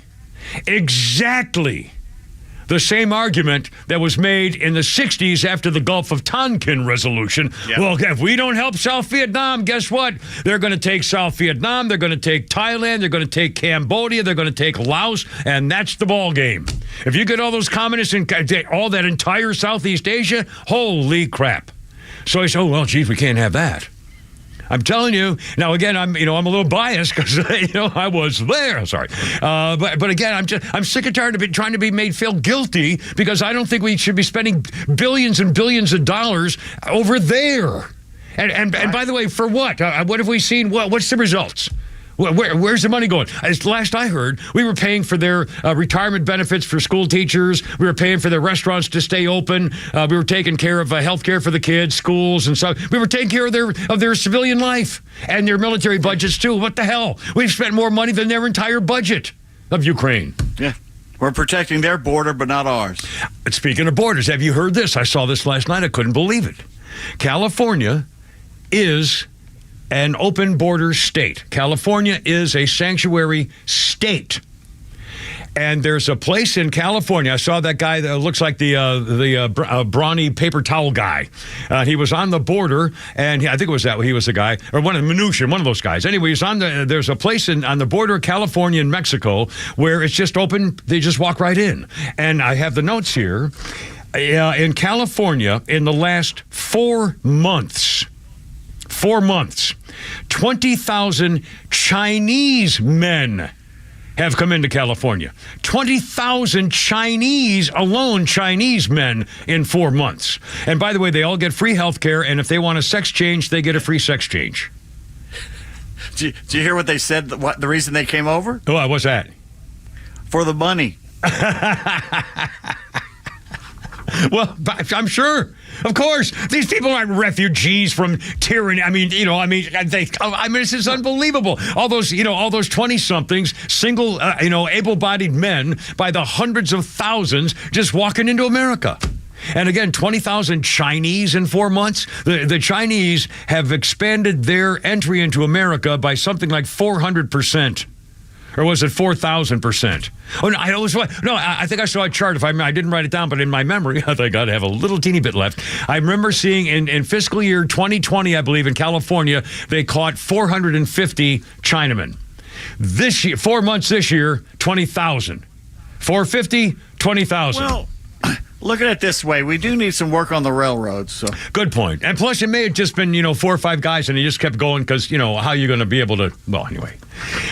the same argument that was made in the 60s after the Gulf of Tonkin resolution. Yep. Well, if we don't help South Vietnam, guess what? They're going to take South Vietnam, they're going to take Thailand, they're going to take Cambodia, they're going to take Laos, and that's the ball game. If you get all those communists in all that entire Southeast Asia, holy crap. So I said, oh, well, geez, we can't have that. I'm telling you. Now, again, I'm a little biased because I was there. Sorry, but again, I'm sick and tired of trying to be made feel guilty because I don't think we should be spending billions and billions of dollars over there. And by the way, for what? What have we seen? What's the results? Where's the money going? As last I heard, we were paying for their retirement benefits for school teachers. We were paying for their restaurants to stay open. We were taking care of health care for the kids, schools, and so we were taking care of their civilian life and their military budgets too. What the hell? We've spent more money than their entire budget of Ukraine. Yeah. We're protecting their border, but not ours. Speaking of borders, have you heard this? I saw this last night. I couldn't believe it. California is an open border state. California is a sanctuary state. And there's a place in California. I saw that guy that looks like the brawny paper towel guy. He was on the border, and I think it was he was the guy, or one of those guys. Anyway, he's there's a place on the border of California and Mexico where it's just open. They just walk right in. And I have the notes here. In California, in the last 4 months, 20,000 Chinese men have come into California. 20,000 Chinese men in 4 months. And by the way, they all get free health care, and if they want a sex change, they get a free sex change. Did you hear what they said, what the reason they came over? Oh, what's that? For the money. Well, I'm sure. Of course, these people aren't refugees from tyranny. This is unbelievable. All those 20-somethings, single, able-bodied men by the hundreds of thousands just walking into America. And again, 20,000 Chinese in 4 months. The Chinese have expanded their entry into America by something like 400%. Or was it 4,000%? Oh, no, I think I saw a chart. I didn't write it down, but in my memory, I think I'd have a little teeny bit left. I remember seeing in fiscal year 2020, I believe, in California, they caught 450 Chinamen. This year, 4 months this year, 20,000. 450, 20,000. Well, look at it this way. We do need some work on the railroads. So. Good point. And plus, it may have just been, 4 or 5 guys, and he just kept going because, how are you going to be able to... Well, anyway,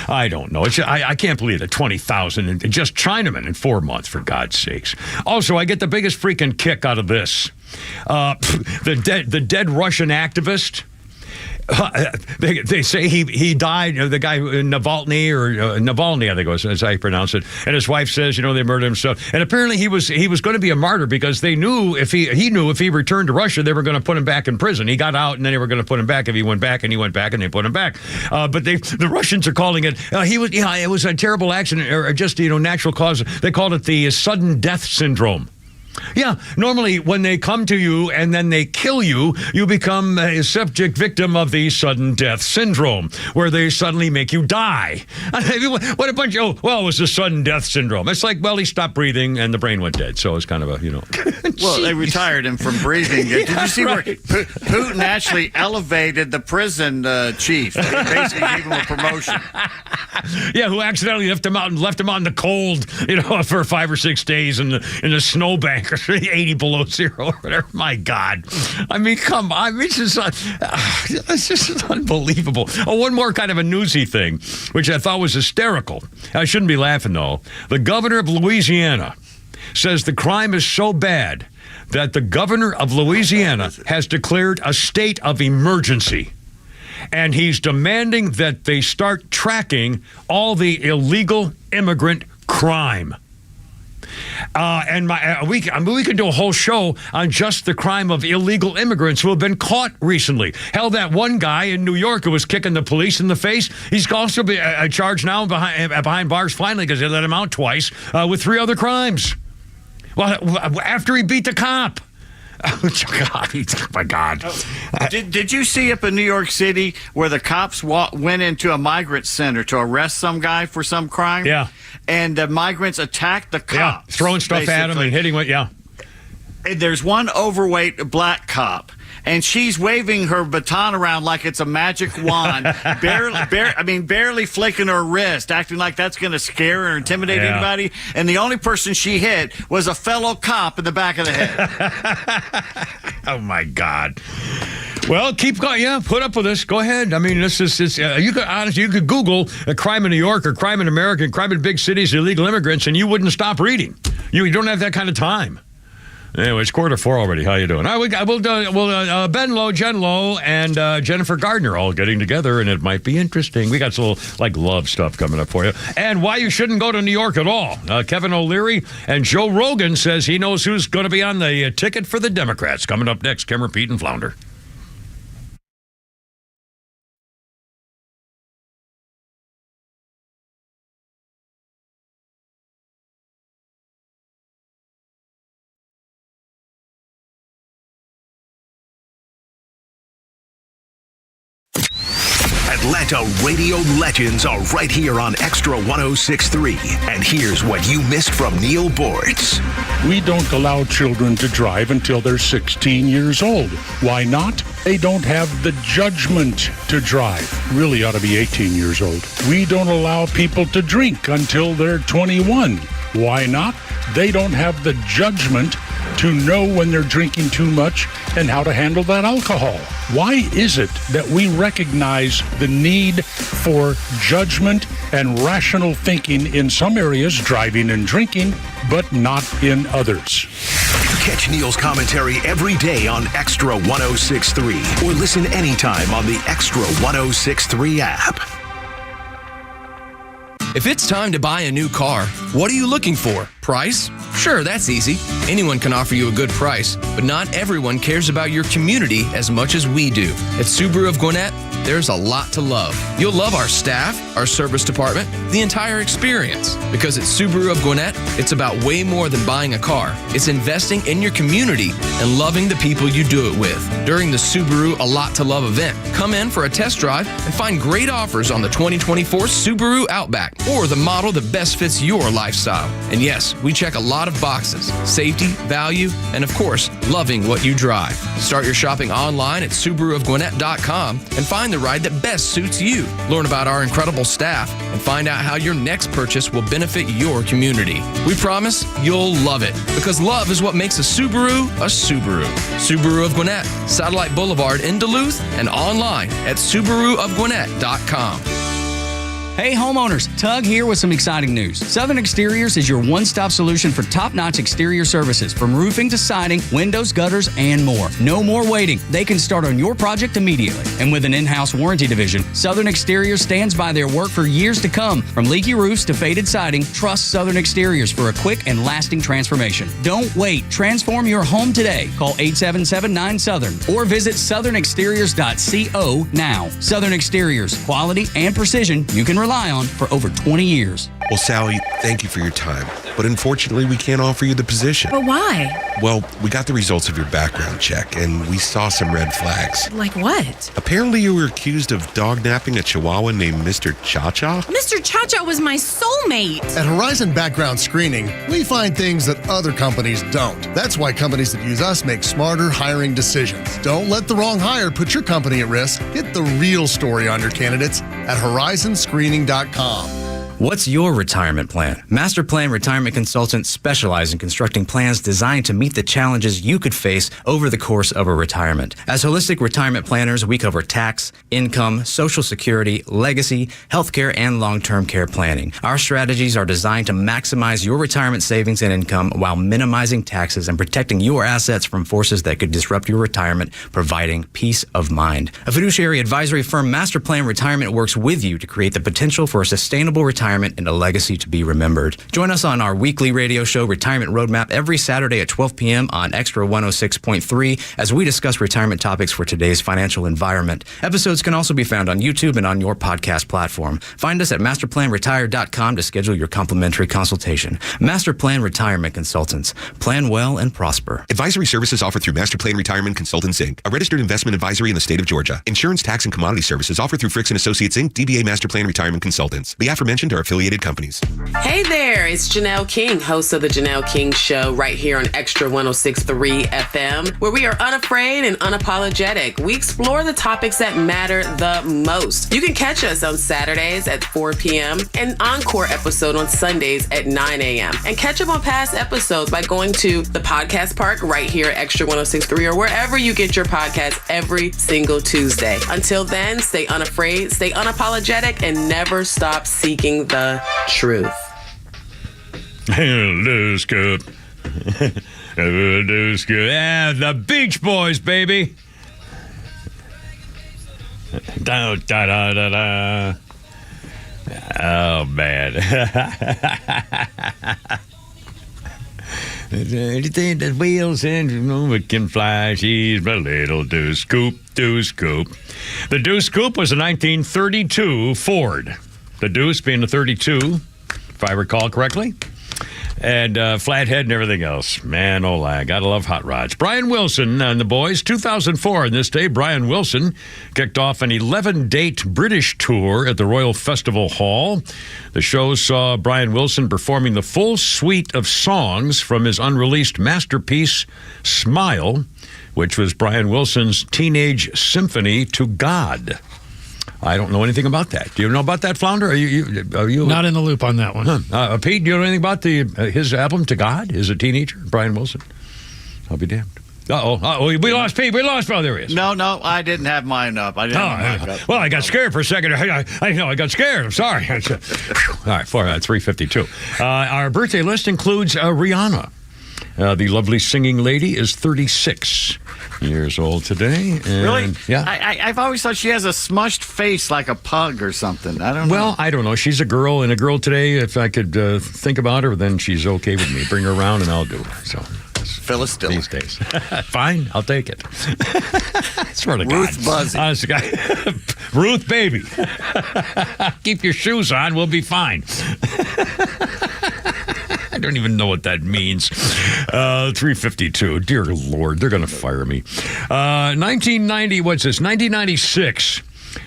I don't know. I can't believe that 20,000 and just Chinamen in 4 months, for God's sakes. Also, I get the biggest freaking kick out of this. The dead Russian activist... They say he died. The guy Navalny, I think it was, as I pronounce it. And his wife says, they murdered him. So, and apparently he was going to be a martyr because they knew if he returned to Russia, they were going to put him back in prison. He got out, and then they were going to put him back if he went back, and he went back, and they put him back. But the Russians are calling it. It was a terrible accident or just natural cause. They called it the sudden death syndrome. Yeah, normally when they come to you and then they kill you, you become a subject victim of the sudden death syndrome, where they suddenly make you die. What a bunch of, it was the sudden death syndrome. It's like, he stopped breathing and the brain went dead. So it's kind of a, Well, they retired him from breathing. Did you see where Putin actually elevated the prison chief? He basically gave him a promotion. Yeah, who accidentally left him out in the cold, for 5 or 6 days in the snowbank. 80 below zero or whatever. My God. Come on. It's just unbelievable. Oh, one more kind of a newsy thing, which I thought was hysterical. I shouldn't be laughing, though. The governor of Louisiana says the crime is so bad that the governor of Louisiana has declared a state of emergency. And he's demanding that they start tracking all the illegal immigrant crime. We could do a whole show on just the crime of illegal immigrants who have been caught recently. Hell, that one guy in New York who was kicking the police in the face, he's also charged now behind bars finally because they let him out twice with 3 other crimes. Well, after he beat the cop. Oh, my God. Did you see up in New York City where the cops went into a migrant center to arrest some guy for some crime? Yeah. And the migrants attacked the cops. Yeah, throwing stuff at him and hitting with, And there's one overweight black cop, and she's waving her baton around like it's a magic wand, barely flicking her wrist, acting like that's going to scare or intimidate anybody. And the only person she hit was a fellow cop in the back of the head. Oh, my God. Well, keep going. Yeah, put up with this. Go ahead. I mean, this is you could Google a crime in New York or crime in America, crime in big cities, illegal immigrants, and you wouldn't stop reading. You don't have that kind of time. Anyway, it's 3:45 already. How you doing? All right, Ben Lowe, Jen Lowe, and Jennifer Gardner all getting together, and it might be interesting. We got some love stuff coming up for you, and why you shouldn't go to New York at all. Kevin O'Leary and Joe Rogan says he knows who's going to be on the ticket for the Democrats. Coming up next, Cameron, Pete, and Flounder. Atlanta radio legends are right here on Extra 106.3. And here's what you missed from Neil Bortz. We don't allow children to drive until they're 16 years old. Why not? They don't have the judgment to drive. Really ought to be 18 years old. We don't allow people to drink until they're 21. Why not? They don't have the judgment to know when they're drinking too much and how to handle that alcohol. Why is it that we recognize the need for judgment and rational thinking in some areas, driving and drinking, but not in others? Catch Neil's commentary every day on Extra 106.3 or listen anytime on the Extra 106.3 app. If it's time to buy a new car, what are you looking for? Price? Sure, that's easy. Anyone can offer you a good price, but not everyone cares about your community as much as we do. At Subaru of Gwinnett, there's a lot to love. You'll love our staff, our service department, the entire experience. Because at Subaru of Gwinnett, it's about way more than buying a car. It's investing in your community and loving the people you do it with. During the Subaru A Lot to Love event, come in for a test drive and find great offers on the 2024 Subaru Outback or the model that best fits your lifestyle. And yes, we check a lot of boxes: safety, value, and of course, loving what you drive. Start your shopping online at SubaruofGwinnett.com and find the ride that best suits you. Learn about our incredible staff and find out how your next purchase will benefit your community. We promise you'll love it, because love is what makes a Subaru a Subaru. Subaru of Gwinnett, Satellite Boulevard in Duluth, and online at SubaruofGwinnett.com. Hey homeowners, Tug here with some exciting news. Southern Exteriors is your one-stop solution for top-notch exterior services, from roofing to siding, windows, gutters, and more. No more waiting. They can start on your project immediately. And with an in-house warranty division, Southern Exteriors stands by their work for years to come. From leaky roofs to faded siding, trust Southern Exteriors for a quick and lasting transformation. Don't wait. Transform your home today. Call 877-9-SOUTHERN or visit southernexteriors.co now. Southern Exteriors, quality and precision you can rely on for over 20 years. Well, Sally, thank you for your time, but unfortunately we can't offer you the position. But why? Well, we got the results of your background check, and we saw some red flags. Like what? Apparently you were accused of dog-napping a chihuahua named Mr. Cha-Cha. Mr. Cha-Cha was my soulmate. At Horizon Background Screening, we find things that other companies don't. That's why companies that use us make smarter hiring decisions. Don't let the wrong hire put your company at risk. Get the real story on your candidates at horizonscreening.com. What's your retirement plan? Master Plan Retirement Consultants specialize in constructing plans designed to meet the challenges you could face over the course of a retirement. As holistic retirement planners, we cover tax, income, Social Security, legacy, healthcare, and long-term care planning. Our strategies are designed to maximize your retirement savings and income while minimizing taxes and protecting your assets from forces that could disrupt your retirement, providing peace of mind. A fiduciary advisory firm, Master Plan Retirement, works with you to create the potential for a sustainable retirement retirement and a legacy to be remembered. Join us on our weekly radio show, Retirement Roadmap, every Saturday at 12 p.m. on Extra 106.3 as we discuss retirement topics for today's financial environment. Episodes can also be found on YouTube and on your podcast platform. Find us at masterplanretire.com to schedule your complimentary consultation. Master Plan Retirement Consultants. Plan well and prosper. Advisory services offered through Master Plan Retirement Consultants, Inc., a registered investment advisory in the state of Georgia. Insurance, tax, and commodity services offered through Fricks & Associates, Inc., DBA Master Plan Retirement Consultants. The aforementioned are affiliated companies. Hey there, it's Janelle King, host of The Janelle King Show, right here on Extra 106.3 FM, where we are unafraid and unapologetic. We explore the topics that matter the most. You can catch us on Saturdays at 4 p.m. and encore episode on Sundays at 9 a.m. And catch up on past episodes by going to the podcast park right here at Extra 106.3 or wherever you get your podcast every single Tuesday. Until then, stay unafraid, stay unapologetic, and never stop seeking the truth. Do scoop. Do scoop. Yeah, the Beach Boys, baby. Da, da, da, da, da. Oh, man. Anything that wheels and it can fly, she's my little do scoop, do scoop. The do scoop was a 1932 Ford. The Deuce being the 32, if I recall correctly. And flathead and everything else. Man, oh, I gotta love hot rods. Brian Wilson and the boys, 2004. On this day, Brian Wilson kicked off an 11-date British tour at the Royal Festival Hall. The show saw Brian Wilson performing the full suite of songs from his unreleased masterpiece, Smile, which was Brian Wilson's teenage symphony to God. I don't know anything about that. Do you know about that, Flounder? Are you not in the loop on that one? Pete, do you know anything about his album To God? As a teenager, Brian Wilson. I'll be damned. We lost Pete. We lost. Oh, there he is. No, I didn't have mine up. I Well, I got scared for a second. I got scared. I'm sorry. All right, 352. Our birthday list includes Rihanna. The lovely singing lady is 36 years old today. And, really? Yeah. I've always thought she has a smushed face like a pug or something. I don't know. Well, I don't know. She's a girl, and a girl today, if I could think about her, then she's okay with me. Bring her around, and I'll do it. So, Phyllis Diller. These days. Fine, I'll take it. Swear to Ruth God. Buzzy. Ruth, baby. Keep your shoes on. We'll be fine. I don't even know what that means. 352. Dear Lord, they're going to fire me. 1990, what's this? 1996.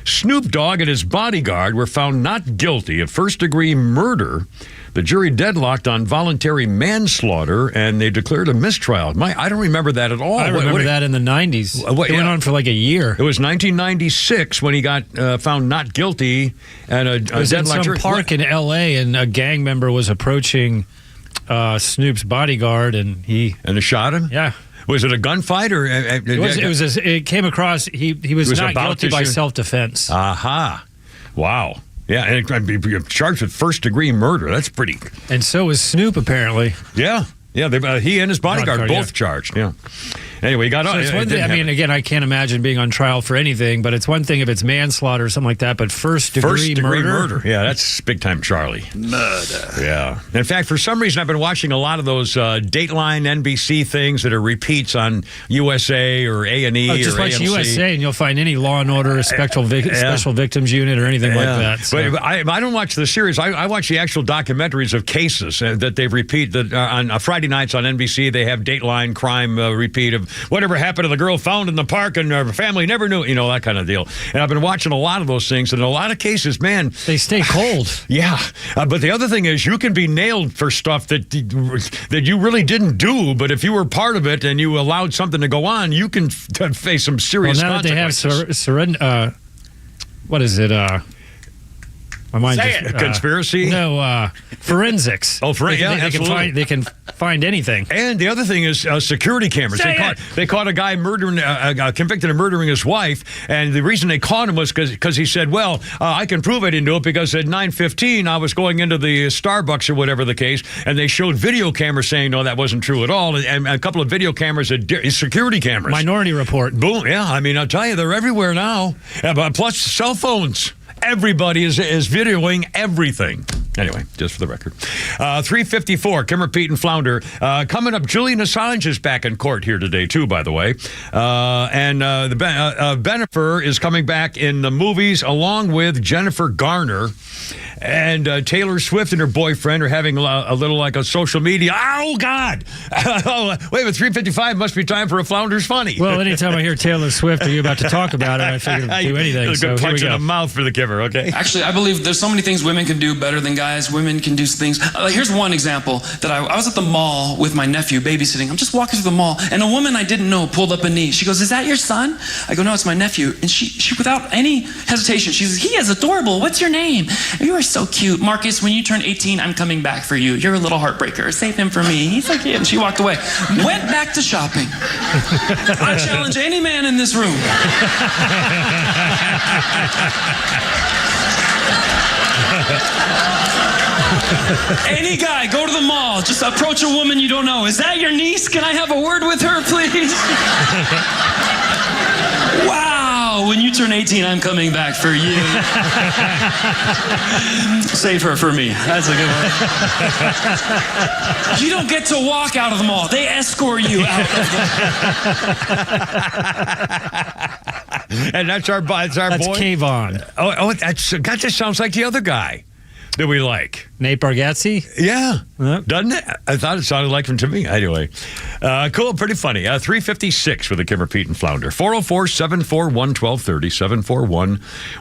Snoop Dogg and his bodyguard were found not guilty of first-degree murder. The jury deadlocked on voluntary manslaughter, and they declared a mistrial. I don't remember that at all. I remember that in the 90s. It went on for like a year. It was 1996 when he got found not guilty. And it was in some park in L.A., and a gang member was approaching Snoop's bodyguard, and he shot him? Yeah. Was it a gunfight or? It came across. He was not guilty by self-defense. Aha! Wow. Yeah, and you're charged with first-degree murder. That's pretty. And so is Snoop, apparently. Yeah. He and his bodyguard both charged. Yeah. Anyway, he got on. So it's one thing. I mean, again, I can't imagine being on trial for anything, but it's one thing if it's manslaughter or something like that. But first-degree murder. Yeah, that's big-time Charlie. Murder. Yeah. In fact, for some reason, I've been watching a lot of those Dateline NBC things that are repeats on USA or A&E or just watch AMC. USA, and you'll find any Law and Order, Special Victims Unit, or anything like that. So. But I don't watch the series. I watch the actual documentaries of cases that they repeat. That on Friday nights on NBC, they have Dateline crime repeat of whatever happened to the girl found in the park and her family never knew, that kind of deal. And I've been watching a lot of those things, and in a lot of cases, man, they stay cold. Yeah, but the other thing is you can be nailed for stuff that you really didn't do, but if you were part of it and you allowed something to go on, you can face some serious consequences. Now that they have what is it? My mind Say it. Conspiracy? No, forensics. Oh, absolutely. They can find anything. And the other thing is security cameras. They caught a guy convicted of murdering his wife, and the reason they caught him was because he said, well, I can prove I didn't do it because at 9:15 I was going into the Starbucks or whatever the case, and they showed video cameras saying, no, that wasn't true at all, and a couple of video cameras, security cameras. Minority Report. Boom. Yeah, I mean, I'll tell you, they're everywhere now. Plus cell phones. Everybody is videoing everything. Anyway, just for the record. 354, Kimmer, Pete, and Flounder. Coming up, Julian Assange is back in court here today, too, by the way. Bennifer is coming back in the movies along with Jennifer Garner. And Taylor Swift and her boyfriend are having a little like a social media. Oh, God. Wait a minute, 355 must be time for a Flounder's Funny. Well, anytime I hear Taylor Swift or you about to talk about it, I figure to do anything. A good punch in the mouth for the Kimmer, okay? Actually, I believe there's so many things women can do better than guys. Women can do things. Here's one example that I was at the mall with my nephew babysitting. I'm just walking through the mall, and a woman I didn't know pulled up a knee. She goes, "Is that your son?" I go, "No, it's my nephew." And she without any hesitation, she says, "He is adorable. What's your name?" "You are so cute. Marcus, when you turn 18, I'm coming back for you. You're a little heartbreaker. Save him for me. He's so cute." And she walked away. Went back to shopping. I challenge any man in this room. Any guy, go to the mall, just approach a woman you don't know. "Is that your niece? Can I have a word with her, please?" "Wow, when you turn 18, I'm coming back for you." Save her for me. That's a good one. You don't get to walk out of the mall. They escort you out of the And that's our boy. That's Kayvon. That just sounds like the other guy that we like. Nate Bargatze? Yeah. Doesn't it? I thought it sounded like him to me. Anyway. Cool. Pretty funny. 356 for the Kimmer, Pete, and Flounder. 404-741-1230.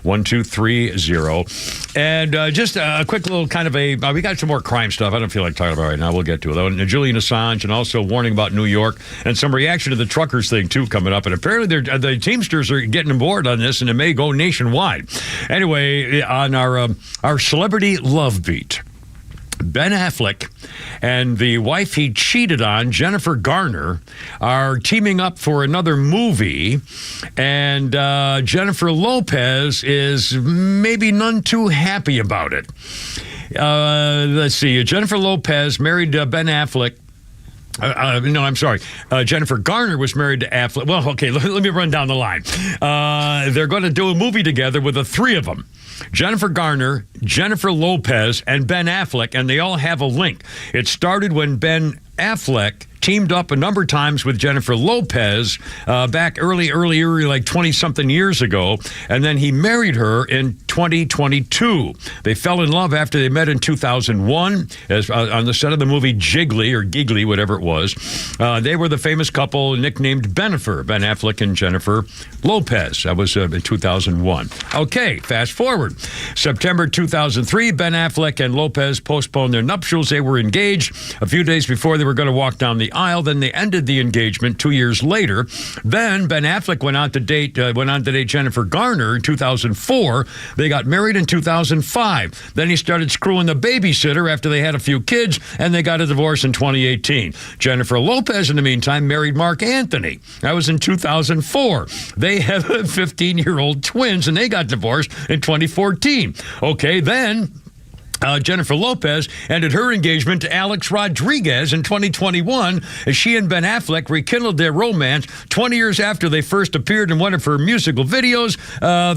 741-1230. And just a quick little kind of we got some more crime stuff I don't feel like talking about right now. We'll get to it, though. And Julian Assange, and also warning about New York, and some reaction to the truckers thing, too, coming up. And apparently the Teamsters are getting on board on this, and it may go nationwide. Anyway, on our celebrity love beat, Ben Affleck and the wife he cheated on, Jennifer Garner, are teaming up for another movie. And Jennifer Lopez is maybe none too happy about it. Let's see. Jennifer Lopez married Ben Affleck. No, I'm sorry. Jennifer Garner was married to Affleck. Well, okay, let me run down the line. They're going to do a movie together with the three of them. Jennifer Garner, Jennifer Lopez, and Ben Affleck, and they all have a link. It started when Ben Affleck teamed up a number of times with Jennifer Lopez back early, like 20-something years ago, and then he married her in 2022. They fell in love after they met in 2001 on the set of the movie Jiggly, or Giggly, whatever it was. They were the famous couple nicknamed Bennifer, Ben Affleck and Jennifer Lopez. That was in 2001. Okay, fast forward. September 2003, Ben Affleck and Lopez postponed their nuptials. They were engaged a few days before they were going to walk down the aisle. Then they ended the engagement 2 years later. Then Ben Affleck went on to date Jennifer Garner in 2004. They got married in 2005. Then he started screwing the babysitter after they had a few kids, and they got a divorce in 2018. Jennifer Lopez, in the meantime, married Mark Anthony. That was in 2004. They have 15-year-old twins, and they got divorced in 2014. Okay, then Jennifer Lopez ended her engagement to Alex Rodriguez in 2021 as she and Ben Affleck rekindled their romance 20 years after they first appeared in one of her musical videos.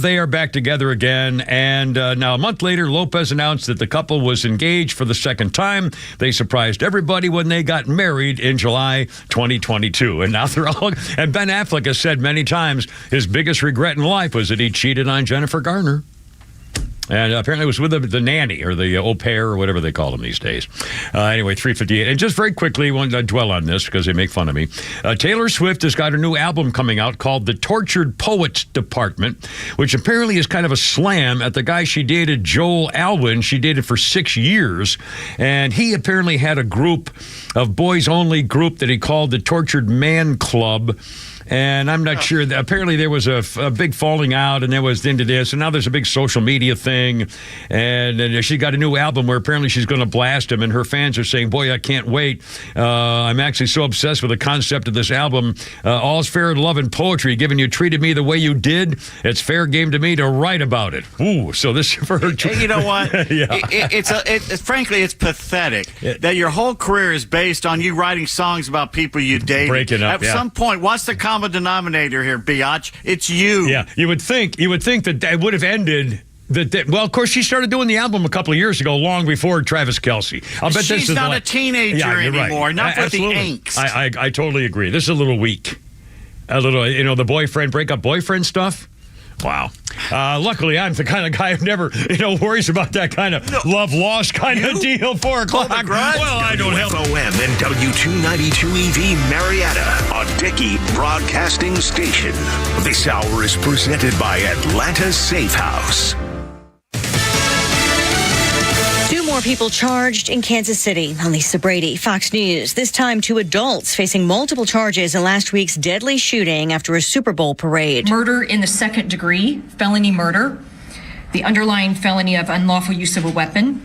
They are back together again, and now a month later, Lopez announced that the couple was engaged for the second time. They surprised everybody when they got married in July 2022, and now they're all... And Ben Affleck has said many times his biggest regret in life was that he cheated on Jennifer Garner. And apparently it was with the nanny or the au pair or whatever they call them these days. Anyway, 358. And just very quickly, I want to dwell on this because they make fun of me. Taylor Swift has got a new album coming out called The Tortured Poets Department, which apparently is kind of a slam at the guy she dated, Joel Alwyn. She dated for 6 years. And he apparently had a group of boys-only group that he called the Tortured Man Club. And I'm not sure. Apparently, there was a big falling out, and there was into this, and now there's a big social media thing. And she got a new album where apparently she's going to blast him, and her fans are saying, "Boy, I can't wait. I'm actually so obsessed with the concept of this album. All's fair in love and poetry. Given you treated me the way you did, it's fair game to me to write about it." Ooh, so this for her. You know what? Yeah. Frankly, it's pathetic that your whole career is based on you writing songs about people you dated. Breaking up. At some point, what's the common denominator here, biatch? It's you. Yeah, you would think that it would have ended Well, of course, she started doing the album a couple of years ago, long before Travis Kelce. I'll bet She's not a teenager anymore. Right. Not with the angst. I totally agree. This is a little weak. A little, the breakup boyfriend stuff. Wow. Luckily, I'm the kind of guy who never, worries about that kind of love lost kind of deal. 4 o'clock. Well, I don't have WFOM and W292EV Marietta, a Dickey broadcasting station. This hour is presented by Atlanta's Safe House. 2 more people charged in Kansas City. I'm Lisa Brady, Fox News. This time 2 adults facing multiple charges in last week's deadly shooting after a Super Bowl parade. Murder in the 2nd degree, felony murder, the underlying felony of unlawful use of a weapon.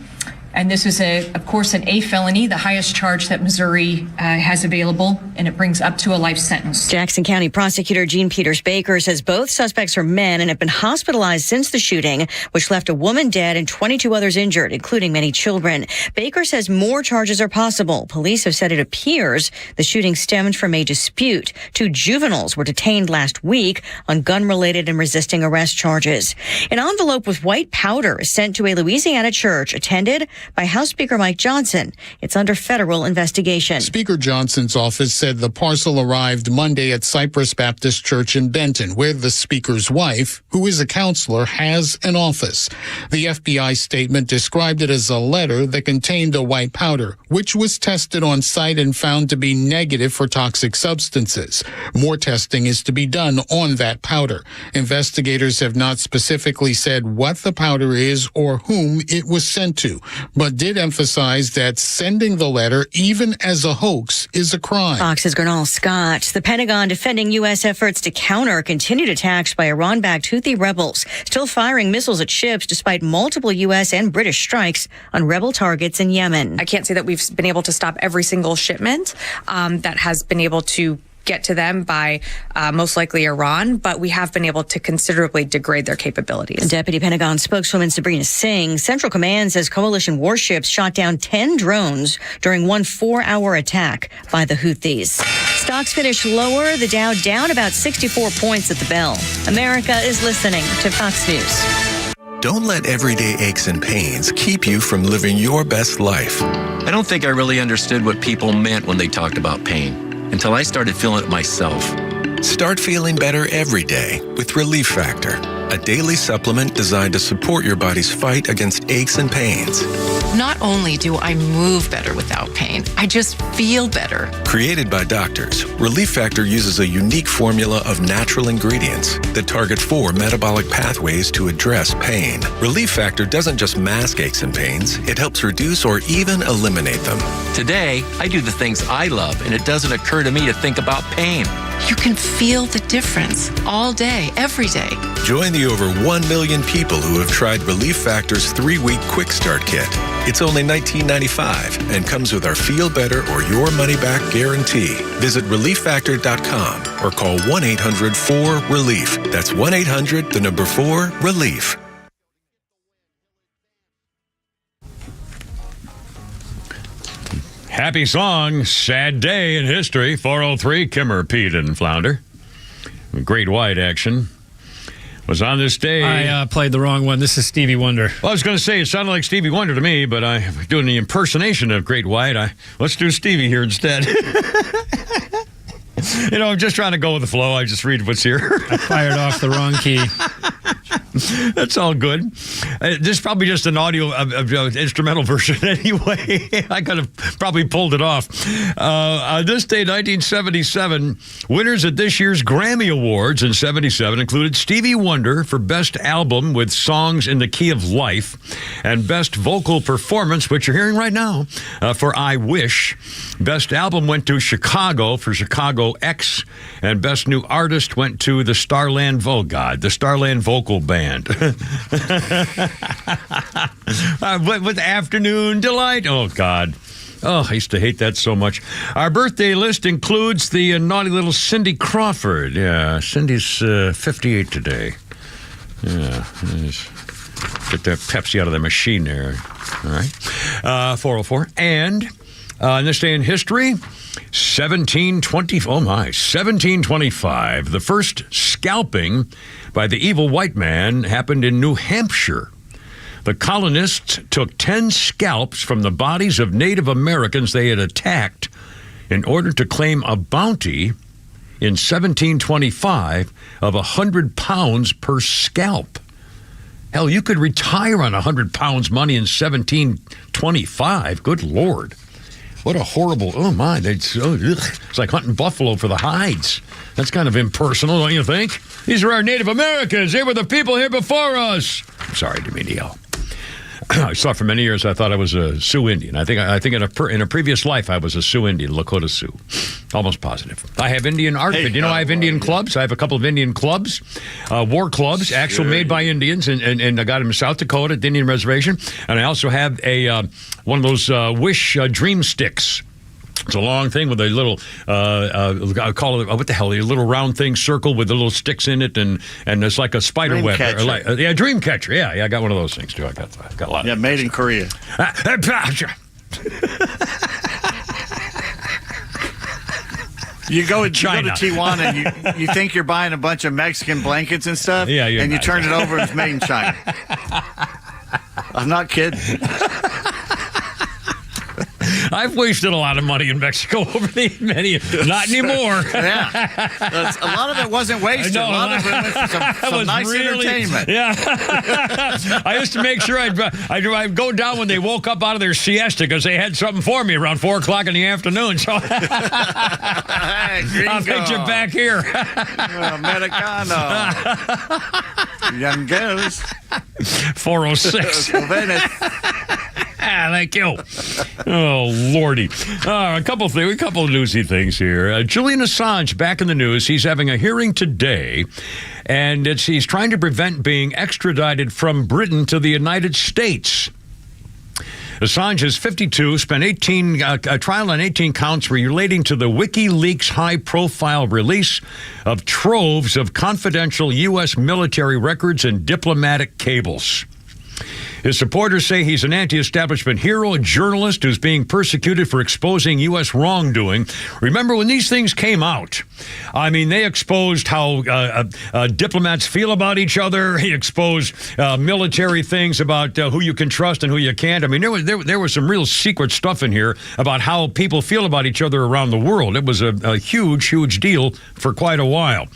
And this is, of course, an A felony, the highest charge that Missouri has available, and it brings up to a life sentence. Jackson County Prosecutor Gene Peters Baker says both suspects are men and have been hospitalized since the shooting, which left a woman dead and 22 others injured, including many children. Baker says more charges are possible. Police have said it appears the shooting stemmed from a dispute. 2 juveniles were detained last week on gun-related and resisting arrest charges. An envelope with white powder is sent to a Louisiana church attended by House Speaker Mike Johnson. It's under federal investigation. Speaker Johnson's office said the parcel arrived Monday at Cypress Baptist Church in Benton, where the Speaker's wife, who is a counselor, has an office. The FBI statement described it as a letter that contained a white powder, which was tested on site and found to be negative for toxic substances. More testing is to be done on that powder. Investigators have not specifically said what the powder is or whom it was sent to, but did emphasize that sending the letter, even as a hoax, is a crime. Fox's Gernal Scott. The Pentagon defending U.S. efforts to counter continued attacks by Iran-backed Houthi rebels, still firing missiles at ships despite multiple U.S. and British strikes on rebel targets in Yemen. I can't say that we've been able to stop every single shipment that has been able to get to them by most likely Iran, but we have been able to considerably degrade their capabilities. Deputy Pentagon spokeswoman Sabrina Singh, Central Command says coalition warships shot down 10 drones during one 4-hour attack by the Houthis. Stocks finished lower, the Dow down about 64 points at the bell. America is listening to Fox News. Don't let everyday aches and pains keep you from living your best life. I don't think I really understood what people meant when they talked about pain until I started feeling it myself. Start feeling better every day with Relief Factor, a daily supplement designed to support your body's fight against aches and pains. Not only do I move better without pain, I just feel better. Created by doctors, Relief Factor uses a unique formula of natural ingredients that target 4 metabolic pathways to address pain. Relief Factor doesn't just mask aches and pains, it helps reduce or even eliminate them. Today, I do the things I love, and it doesn't occur to me to think about pain. You can feel the difference all day, every day. Join the over 1 million people who have tried Relief Factor's 3-week Quick Start Kit. It's only $19.95 and comes with our Feel Better or Your Money Back guarantee. Visit ReliefFactor.com or call 1-800-4-RELIEF. That's 1-800-4-RELIEF. Happy song, sad day in history. 403, Kimmer, Pete, and Flounder. Great white action was on this day. I played the wrong one. This is Stevie Wonder. Well, I was going to say it sounded like Stevie Wonder to me, but I'm doing the impersonation of Great White. Let's do Stevie here instead. I'm just trying to go with the flow. I just read what's here. I fired off the wrong key. That's all good. This is probably just an audio instrumental version anyway. I could have probably pulled it off. On this day, 1977, winners at this year's Grammy Awards in 77 included Stevie Wonder for Best Album with Songs in the Key of Life and Best Vocal Performance, which you're hearing right now, for I Wish. Best Album went to Chicago for Chicago X, and Best New Artist went to the Starland Vocal Band. With Afternoon Delight. Oh, God. Oh, I used to hate that so much. Our birthday list includes the naughty little Cindy Crawford. Yeah, Cindy's 58 today. Yeah, get that Pepsi out of the machine there. All right. 404. And on this day in history, 1725. The first scalping by the evil white man happened in New Hampshire. The colonists took 10 scalps from the bodies of Native Americans they had attacked in order to claim a bounty in 1725 of 100 pounds per scalp. Hell, you could retire on 100 pounds money in 1725. Good Lord. What a horrible, oh my, it's like hunting buffalo for the hides. That's kind of impersonal, don't you think? These are our Native Americans. They were the people here before us. Sorry, didn't mean to yell. I saw for many years I thought I was a Sioux Indian. I think in a previous life I was a Sioux Indian, Lakota Sioux. Almost positive. I have Indian art. I have Indian clubs. I have a couple of Indian clubs, war clubs, actual made by Indians, and I got them in South Dakota at the Indian Reservation. And I also have a one of those wish dream sticks. It's a long thing with a little, I call it, what the hell, a little round thing, circle with the little sticks in it, and it's like a spider web. Yeah, dream catcher. Yeah, I got one of those things, too. I got a lot of Yeah, made in Korea. You go to Tijuana and you think you're buying a bunch of Mexican blankets and stuff, and you turn it over and it's made in China. I'm not kidding. I've wasted a lot of money in Mexico over the many. Not anymore. Yeah, a lot of it wasn't wasted. A lot of it was some nice entertainment. Yeah, I used to make sure I'd go down when they woke up out of their siesta because they had something for me around 4:00 in the afternoon. So I'll get you back here. Americano. Young girls. 406. Thank you. Oh, Lordy. A couple of newsy things here. Julian Assange back in the news. He's having a hearing today, and he's trying to prevent being extradited from Britain to the United States. Assange is 52, spent a trial on 18 counts relating to the WikiLeaks high-profile release of troves of confidential U.S. military records and diplomatic cables. His supporters say he's an anti-establishment hero, a journalist who's being persecuted for exposing U.S. wrongdoing. Remember when these things came out? I mean, they exposed how diplomats feel about each other. He exposed military things about who you can trust and who you can't. I mean, there was some real secret stuff in here about how people feel about each other around the world. It was a huge, huge deal for quite a while.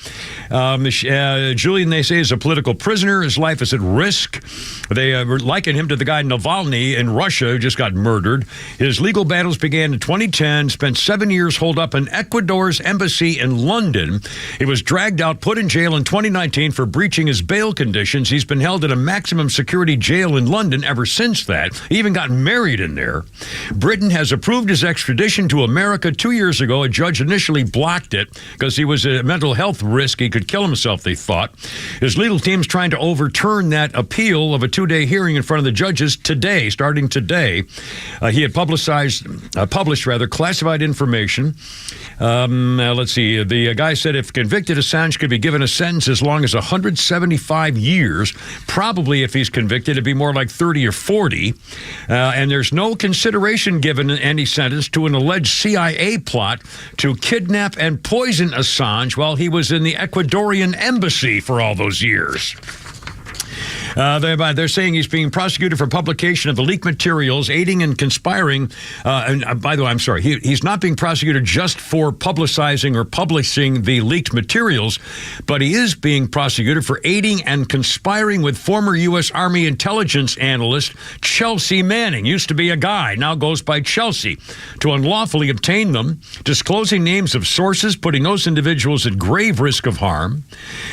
Julian, they say, is a political prisoner. His life is at risk. They liken him to the guy Navalny in Russia who just got murdered. His legal battles began in 2010, spent 7 years holed up in Ecuador's embassy in London. He was dragged out, put in jail in 2019 for breaching his bail conditions. He's been held at a maximum security jail in London ever since that. He even got married in there. Britain has approved his extradition to America 2 years ago. A judge initially blocked it because he was a mental health risk. He could kill himself, they thought. His legal team's trying to overturn that appeal of a 2-day hearing in front of the judges today, starting today. He had published classified information. Let's see. The guy said if convicted, Assange could be given a sentence as long as 175 years. Probably if he's convicted, it'd be more like 30 or 40. And there's no consideration given in any sentence to an alleged CIA plot to kidnap and poison Assange while he was in the Ecuadorian embassy for all those years. They're saying he's being prosecuted for publication of the leaked materials, aiding and conspiring. And by the way, I'm sorry, he's not being prosecuted just for publicizing or publishing the leaked materials, but he is being prosecuted for aiding and conspiring with former U.S. Army intelligence analyst Chelsea Manning. Used to be a guy, now goes by Chelsea, to unlawfully obtain them, disclosing names of sources, putting those individuals at grave risk of harm.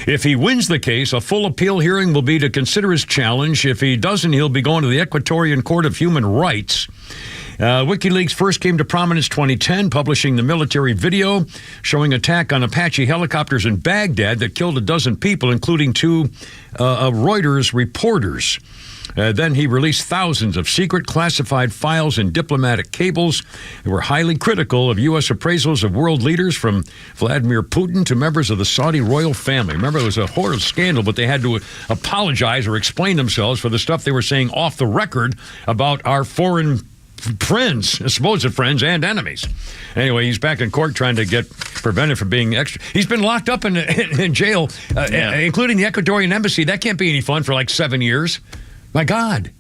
If he wins the case, a full appeal hearing will be to consider his challenge. If he doesn't, he'll be going to the Ecuadorian Court of Human Rights. WikiLeaks first came to prominence 2010, publishing the military video showing attack on Apache helicopters in Baghdad that killed a dozen people, including 2 Reuters reporters. Then he released thousands of secret classified files and diplomatic cables that were highly critical of U.S. appraisals of world leaders, from Vladimir Putin to members of the Saudi royal family. Remember, it was a horrible scandal, but they had to apologize or explain themselves for the stuff they were saying off the record about our foreign friends, supposed friends and enemies. Anyway, he's back in court trying to get prevented from being extra. He's been locked up in jail, including the Ecuadorian embassy. That can't be any fun for like 7 years. My God.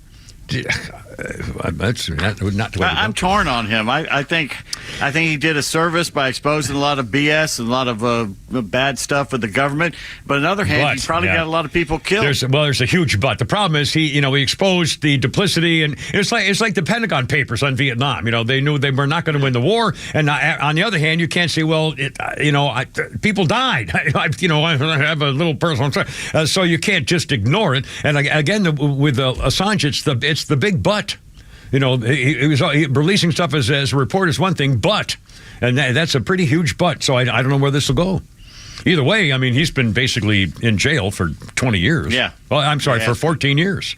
That's not. I'm torn on him. I think he did a service by exposing a lot of BS and a lot of bad stuff with the government. But on the other hand, he probably got a lot of people killed. There's a huge but. The problem is he exposed the duplicity, and it's like the Pentagon Papers on Vietnam. They knew they were not going to win the war, and on the other hand, you can't say, well, people died. I have a little personal, so you can't just ignore it. And again, with Assange, it's the big but. He was releasing stuff as a report is one thing, but, and that's a pretty huge but. So I don't know where this will go. Either way, I mean, he's been basically in jail for 20 years. Yeah. Well, I'm sorry, for 14 years.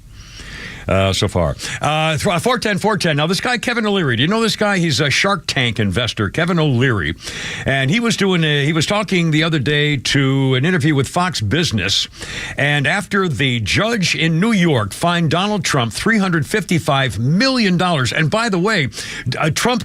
So far. 410. Now, this guy, Kevin O'Leary, do you know this guy? He's a Shark Tank investor, Kevin O'Leary. And he was talking the other day to an interview with Fox Business. And after the judge in New York fined Donald Trump $355 million. And by the way, Trump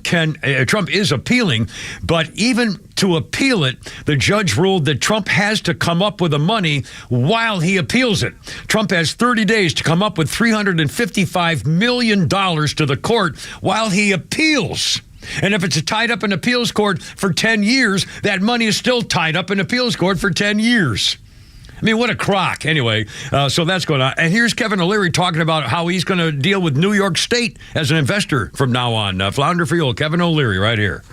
is appealing, but even to appeal it, the judge ruled that Trump has to come up with the money while he appeals it. Trump has 30 days to come up with $355 million to the court while he appeals. And if it's tied up in appeals court for 10 years, that money is still tied up in appeals court for 10 years. I mean, what a crock. Anyway, so that's going on. And here's Kevin O'Leary talking about how he's going to deal with New York State as an investor from now on. Flounder for you, Kevin O'Leary right here.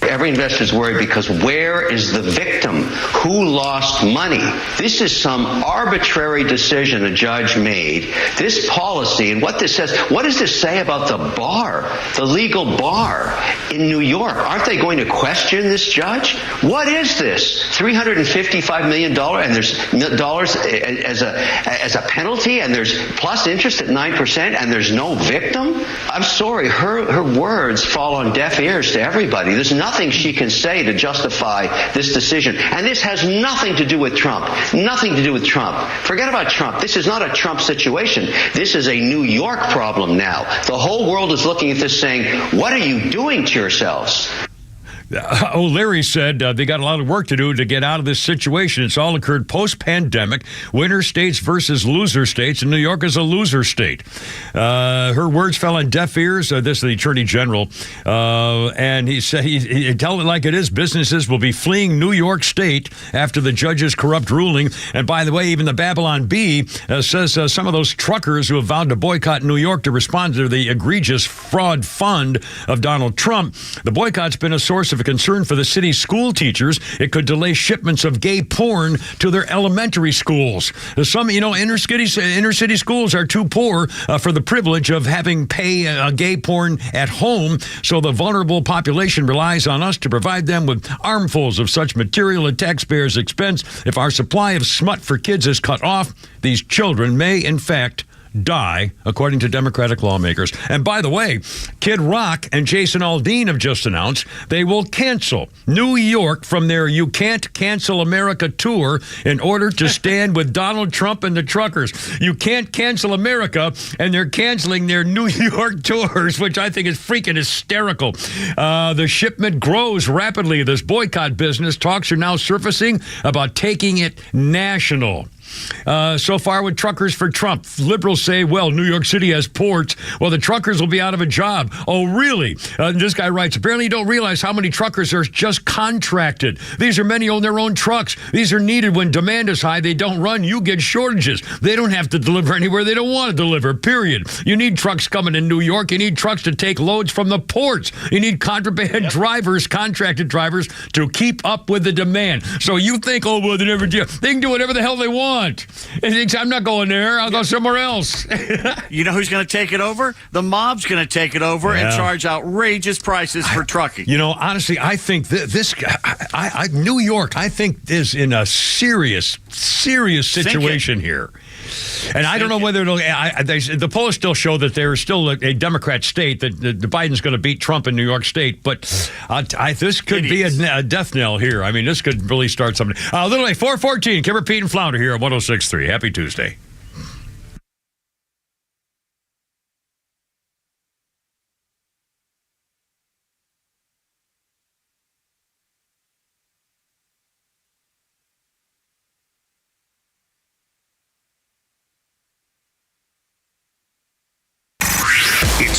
Every investor is worried because where is the victim? Who lost money? This is some arbitrary decision a judge made. This policy and what this says, what does this say about the bar, the legal bar in New York? Aren't they going to question this judge? What is this? $355 million and there's dollars as a penalty and there's plus interest at 9% and there's no victim? I'm sorry, her words fall on deaf ears to everybody. There's nothing she can say to justify this decision. And this has nothing to do with Trump. Nothing to do with Trump. Forget about Trump. This is not a Trump situation. This is a New York problem now. The whole world is looking at this saying, what are you doing to yourselves? O'Leary said they got a lot of work to do to get out of this situation. It's all occurred post-pandemic. Winner states versus loser states, and New York is a loser state. Her words fell on deaf ears. This is the Attorney General. And he said, he tell it like it is, businesses will be fleeing New York State after the judge's corrupt ruling. And by the way, even the Babylon Bee says some of those truckers who have vowed to boycott New York to respond to the egregious fraud fund of Donald Trump. The boycott's been a source of concern for the city's school teachers. It could delay shipments of gay porn to their elementary schools. Some, inner city schools are too poor for the privilege of having pay gay porn at home. So the vulnerable population relies on us to provide them with armfuls of such material at taxpayers' expense. If our supply of smut for kids is cut off, these children may, in fact, die, according to Democratic lawmakers. And by the way, Kid Rock and Jason Aldean have just announced they will cancel New York from their You Can't Cancel America tour in order to stand with Donald Trump and the truckers. You can't cancel America, and they're canceling their New York tours, which I think is freaking hysterical. The shipment grows rapidly. This boycott business talks are now surfacing about taking it national. So far with truckers for Trump, liberals say, well, New York City has ports. Well, the truckers will be out of a job. Oh, really? This guy writes, apparently you don't realize how many truckers are just contracted. These are many own their own trucks. These are needed when demand is high. They don't run. You get shortages. They don't have to deliver anywhere they don't want to deliver, period. You need trucks coming in New York. You need trucks to take loads from the ports. You need contraband drivers, contracted drivers, to keep up with the demand. So you think, oh, well, they never do. They can do whatever the hell they want. He thinks, I'm not going there. I'll go somewhere else. You know who's going to take it over? The mob's going to take it over and charge outrageous prices for trucking. Honestly, I think this New York, I think, is in a serious situation here. And I don't know whether the polls still show that there's still a Democrat state, that Biden's going to beat Trump in New York State. But this could be a death knell here. I mean, this could really start something. Literally, 414, Kimber, Pete, and Flounder here at 106.3. Happy Tuesday.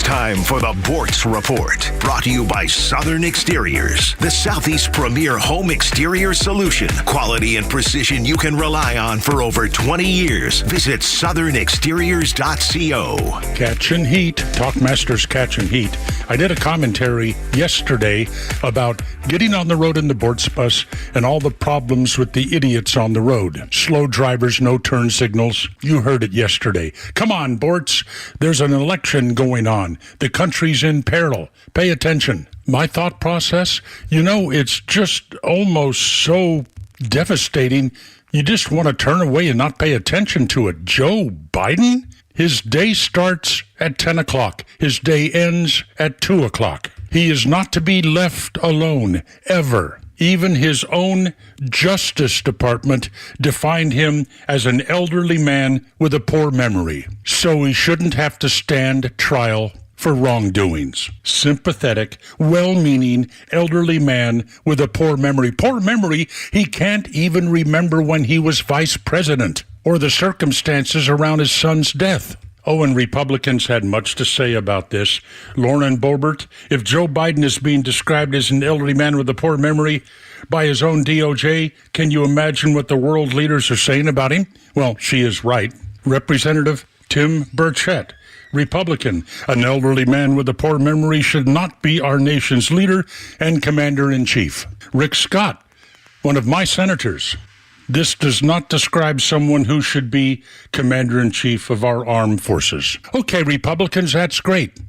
time for the Bortz Report, brought to you by Southern Exteriors, the Southeast premier home exterior solution. Quality and precision you can rely on for over 20 years. Visit southernexteriors.co. Catching heat. Talkmaster's catching heat. I did a commentary yesterday about getting on the road in the Bortz bus and all the problems with the idiots on the road. Slow drivers, no turn signals. You heard it yesterday. Come on, Bortz. There's an election going on. The country's in peril. Pay attention. My thought process, it's just almost so devastating. You just want to turn away and not pay attention to it. Joe Biden? His day starts at 10 o'clock. His day ends at 2 o'clock. He is not to be left alone, ever. Even his own Justice Department defined him as an elderly man with a poor memory. So he shouldn't have to stand trial for wrongdoings. Sympathetic, well-meaning, elderly man with a poor memory. Poor memory, he can't even remember when he was vice president or the circumstances around his son's death. Oh, and Republicans had much to say about this. Lauren Boebert, if Joe Biden is being described as an elderly man with a poor memory by his own DOJ, can you imagine what the world leaders are saying about him? Well, she is right. Representative Tim Burchett, Republican, an elderly man with a poor memory should not be our nation's leader and commander-in-chief. Rick Scott, one of my senators. This does not describe someone who should be commander-in-chief of our armed forces. Okay, Republicans, that's great.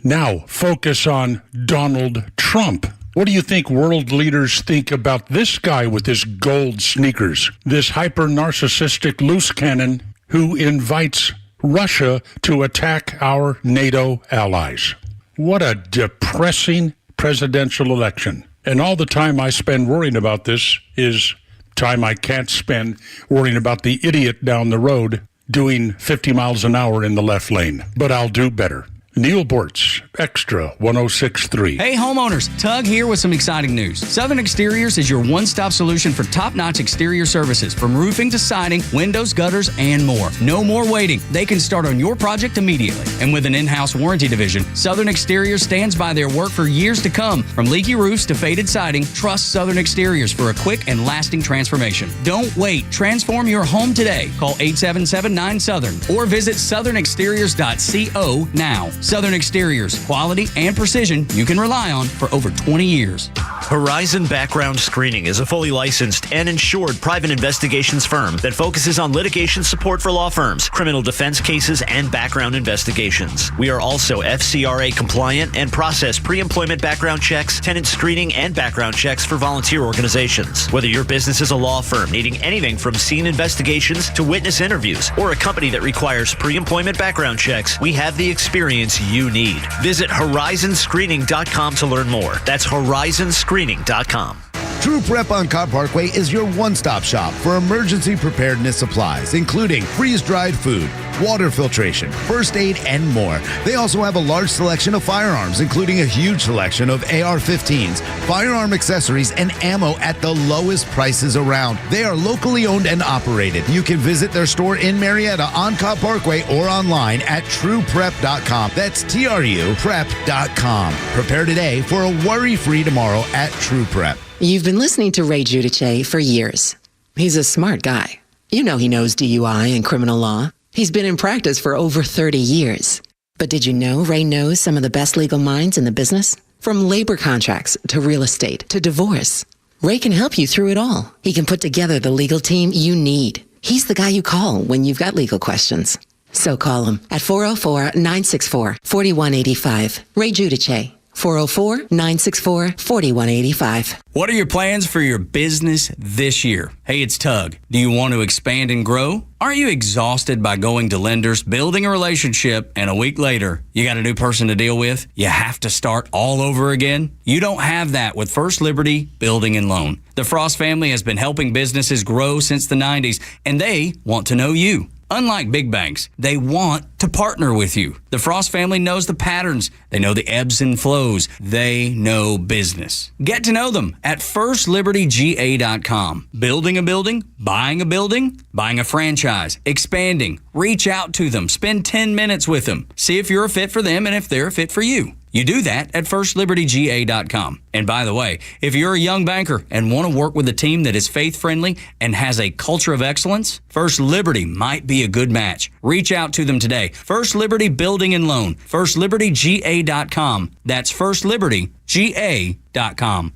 Now, focus on Donald Trump. What do you think world leaders think about this guy with his gold sneakers? This hyper-narcissistic loose cannon who invites Russia to attack our NATO allies. What a depressing presidential election. And all the time I spend worrying about this is time I can't spend worrying about the idiot down the road doing 50 miles an hour in the left lane. But I'll do better. Neil Bortz, Extra 106.3. Hey homeowners, Tug here with some exciting news. Southern Exteriors is your one-stop solution for top-notch exterior services, from roofing to siding, windows, gutters, and more. No more waiting. They can start on your project immediately. And with an in-house warranty division, Southern Exteriors stands by their work for years to come. From leaky roofs to faded siding, trust Southern Exteriors for a quick and lasting transformation. Don't wait. Transform your home today. Call 877-9-SOUTHERN or visit southernexteriors.co now. Southern Exteriors, quality and precision you can rely on for over 20 years. Horizon Background Screening is a fully licensed and insured private investigations firm that focuses on litigation support for law firms, criminal defense cases, and background investigations. We are also FCRA compliant and process pre-employment background checks, tenant screening, and background checks for volunteer organizations. Whether your business is a law firm needing anything from scene investigations to witness interviews, or a company that requires pre-employment background checks, we have the experience you need. Visit horizonscreening.com to learn more. That's horizonscreening.com. True Prep on Cobb Parkway is your one-stop shop for emergency preparedness supplies, including freeze-dried food, water filtration, first aid, and more. They also have a large selection of firearms, including a huge selection of AR-15s, firearm accessories, and ammo at the lowest prices around. They are locally owned and operated. You can visit their store in Marietta on Cobb Parkway or online at trueprep.com. That's TRUprep.com. Prepare today for a worry-free tomorrow at True Prep. You've been listening to Ray Giudice for years. He's a smart guy. You know he knows DUI and criminal law. He's been in practice for over 30 years. But did you know Ray knows some of the best legal minds in the business? From labor contracts to real estate to divorce. Ray can help you through it all. He can put together the legal team you need. He's the guy you call when you've got legal questions. So call him at 404-964-4185. Ray Giudice. 404-964-4185. What are your plans for your business this year? Hey, it's Tug. Do you want to expand and grow? Aren't you exhausted by going to lenders, building a relationship, and a week later, you got a new person to deal with? You have to start all over again? You don't have that with First Liberty Building and Loan. The Frost family has been helping businesses grow since the 90s, and they want to know you. Unlike big banks, they want to partner with you. The Frost family knows the patterns. They know the ebbs and flows. They know business. Get to know them at FirstLibertyGA.com. Building a building, buying a franchise, expanding. Reach out to them. Spend 10 minutes with them. See if you're a fit for them and if they're a fit for you. You do that at FirstLibertyGA.com. And by the way, if you're a young banker and want to work with a team that is faith-friendly and has a culture of excellence, First Liberty might be a good match. Reach out to them today. First Liberty Building and Loan. FirstLibertyGA.com. That's FirstLibertyGA.com.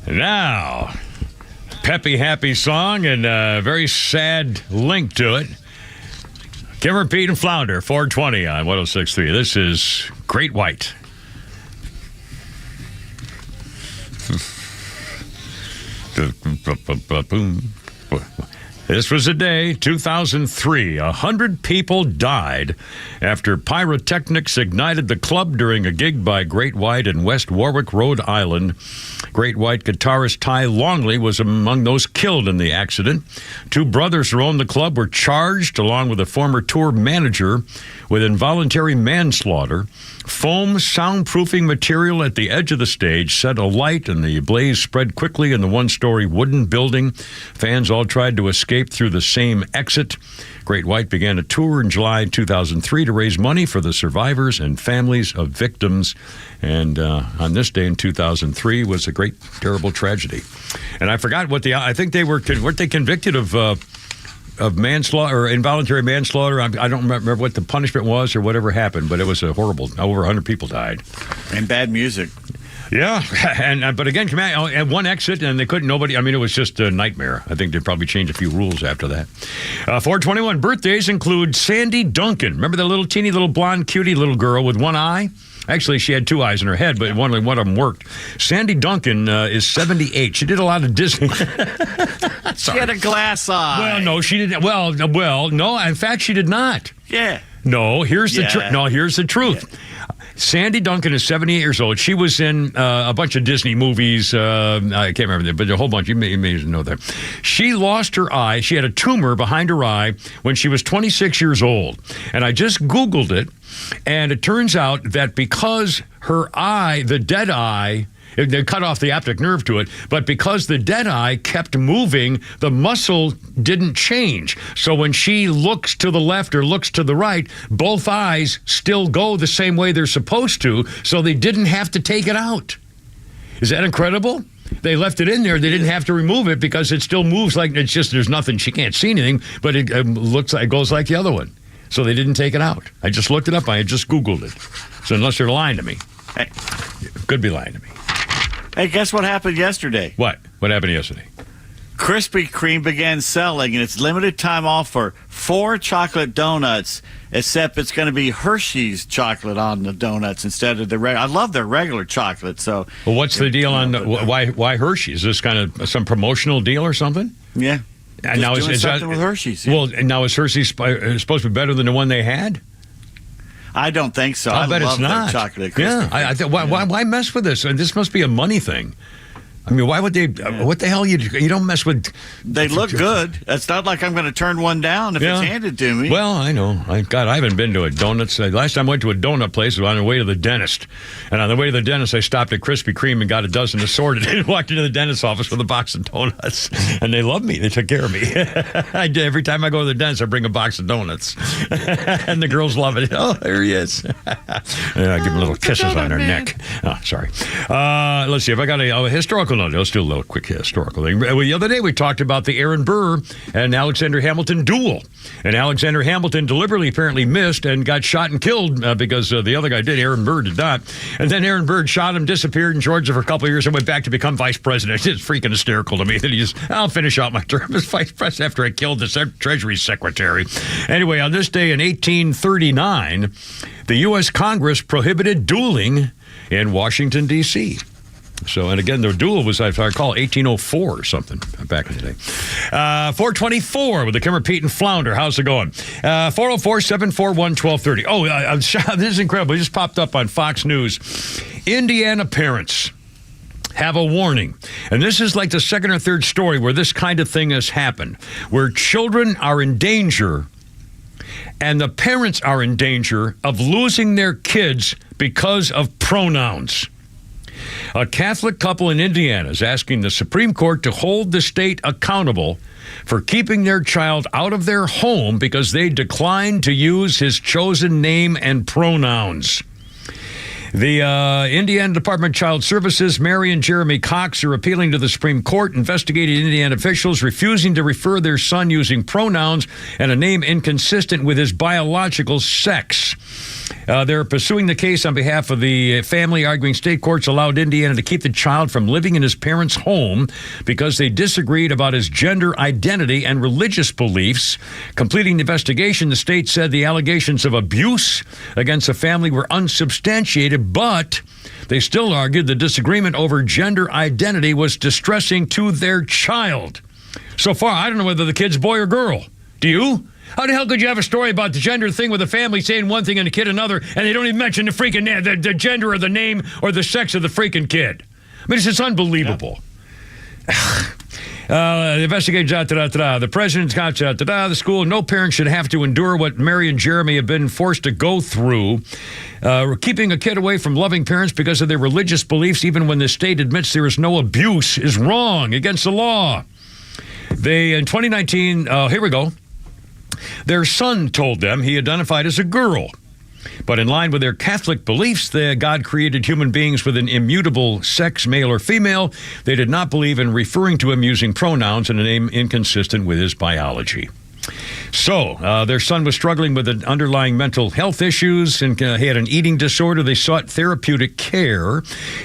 Now, peppy, happy song and a very sad link to it. Kimmer, Pete, and Flounder, 420 on 106.3. This is Great White. This was a day, 2003. 100 people died after pyrotechnics ignited the club during a gig by Great White in West Warwick, Rhode Island. Great White guitarist Ty Longley was among those killed in the accident. 2 brothers who owned the club were charged, along with a former tour manager, with involuntary manslaughter. Foam soundproofing material at the edge of the stage set alight, and the blaze spread quickly in the one-story wooden building. Fans all tried to escape through the same exit. Great White began a tour in July 2003 to raise money for the survivors and families of victims. And on this day in 2003 was a great, terrible tragedy. And I forgot I think they weren't they convicted of manslaughter or involuntary manslaughter? I don't remember what the punishment was or whatever happened, but it was a horrible. Over 100 people died. And bad music. Yeah, but again, at one exit, and they couldn't. Nobody. I mean, it was just a nightmare. I think they probably changed a few rules after that. 421 birthdays include Sandy Duncan. Remember the little teeny little blonde cutie little girl with one eye? Actually, she had 2 eyes in her head, but one of them worked. Sandy Duncan is 78. She did a lot of Disney. She had a glass eye. Well, no, she didn't. Well, no. In fact, she did not. Yeah. No, here's the truth. Yeah. Sandy Duncan is 78 years old. She was in a bunch of Disney movies. I can't remember, but a whole bunch. You may know that. She lost her eye. She had a tumor behind her eye when she was 26 years old. And I just Googled it, and it turns out that because her eye, the dead eye, they cut off the optic nerve to it, but because the dead eye kept moving, the muscle didn't change. So when she looks to the left or looks to the right, both eyes still go the same way they're supposed to, so they didn't have to take it out. Is that incredible? They left it in there. They didn't have to remove it because it still moves like it's just, there's nothing. She can't see anything, but it looks like it goes like the other one. So they didn't take it out. I just looked it up. I just Googled it. So unless they're lying to me, could be lying to me. Hey, guess what happened yesterday? What? What happened yesterday? Krispy Kreme began selling, and it's limited time offer, 4 chocolate donuts, except it's going to be Hershey's chocolate on the donuts instead of the regular. I love their regular chocolate. So, well, what's the deal on why Hershey's? Is this kind of some promotional deal or something? Yeah. And now is something with Hershey's. Yeah. Well, now is Hershey's supposed to be better than the one they had? I don't think so. I bet love it's not. Their chocolate. Yeah, why mess with this? This must be a money thing. I mean, why would they? Yeah. What the hell? You don't mess with. They look good. It's not like I'm going to turn one down if it's handed to me. Well, I know. I haven't been to a donuts. Last time I went to a donut place was on the way to the dentist, and on the way to the dentist, I stopped at Krispy Kreme and got a dozen assorted, and walked into the dentist's office with a box of donuts, and they love me. They took care of me. Every time I go to the dentist, I bring a box of donuts, and the girls love it. Oh, there he is. I give them little kisses on their neck. Oh, sorry. Let's see if I got a historical. No, let's do a little quick historical thing. The other day we talked about the Aaron Burr and Alexander Hamilton duel. And Alexander Hamilton deliberately apparently missed and got shot and killed because the other guy did. Aaron Burr did not. And then Aaron Burr shot him, disappeared in Georgia for a couple of years, and went back to become vice president. It's freaking hysterical to me that I'll finish out my term as vice president after I killed the Treasury Secretary. Anyway, on this day in 1839, the U.S. Congress prohibited dueling in Washington, D.C. So, and again, the duel was, if I recall, 1804 or something back in the day. 424 with the Kimmer, Pete, and Flounder. How's it going? 404-741-1230. Oh, this is incredible. It just popped up on Fox News. Indiana parents have a warning. And this is like the second or third story where this kind of thing has happened, where children are in danger and the parents are in danger of losing their kids because of pronouns. A Catholic couple in Indiana is asking the Supreme Court to hold the state accountable for keeping their child out of their home because they declined to use his chosen name and pronouns. The Indiana Department of Child Services, Mary and Jeremy Cox, are appealing to the Supreme Court, investigating Indiana officials refusing to refer their son using pronouns and a name inconsistent with his biological sex. They're pursuing the case on behalf of the family, arguing state courts allowed Indiana to keep the child from living in his parents' home because they disagreed about his gender identity and religious beliefs. Completing the investigation, the state said the allegations of abuse against the family were unsubstantiated, but they still argued the disagreement over gender identity was distressing to their child. So far, I don't know whether the kid's boy or girl. Do you? How the hell could you have a story about the gender thing with a family saying one thing and a kid another, and they don't even mention the freaking the gender or the name or the sex of the freaking kid? I mean, it's just unbelievable. The investigation's the president's got the school. No parent should have to endure what Mary and Jeremy have been forced to go through. Keeping a kid away from loving parents because of their religious beliefs, even when the state admits there is no abuse, is wrong, against the law. They, in 2019, here we go. Their son told them he identified as a girl. But in line with their Catholic beliefs that God created human beings with an immutable sex, male or female, they did not believe in referring to him using pronouns and a name inconsistent with his biology. So, their son was struggling with underlying mental health issues and he had an eating disorder. They sought therapeutic care.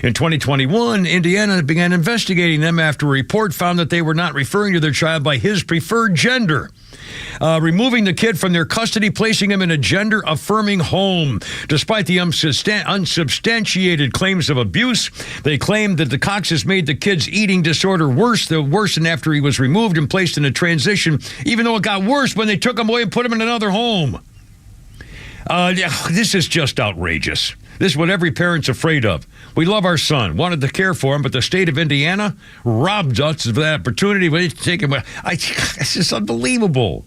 In 2021, Indiana began investigating them after a report found that they were not referring to their child by his preferred gender. Removing the kid from their custody, placing him in a gender-affirming home. Despite the unsubstantiated claims of abuse, they claimed that the Coxes made the kid's eating disorder worse than after he was removed and placed in a transition, even though it got worse when they took him away and put him in another home. This is just outrageous. This is what every parent's afraid of. We love our son, wanted to care for him, but the state of Indiana robbed us of that opportunity. We take him. It's just unbelievable.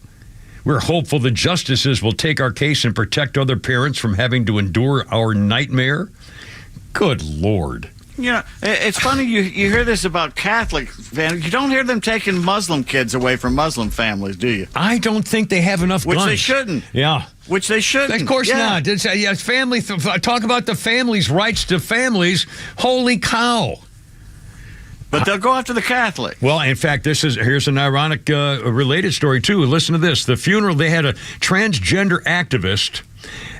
We're hopeful the justices will take our case and protect other parents from having to endure our nightmare. Good Lord. You know, it's funny you hear this about Catholic families. You don't hear them taking Muslim kids away from Muslim families, do you? I don't think they have enough guns. Which they shouldn't. Yeah. Which they shouldn't. Of course not. It's, family. Talk about the family's rights to families. Holy cow. But they'll go after the Catholic. Well, in fact, here's an ironic related story, too. Listen to this. The funeral, they had a transgender activist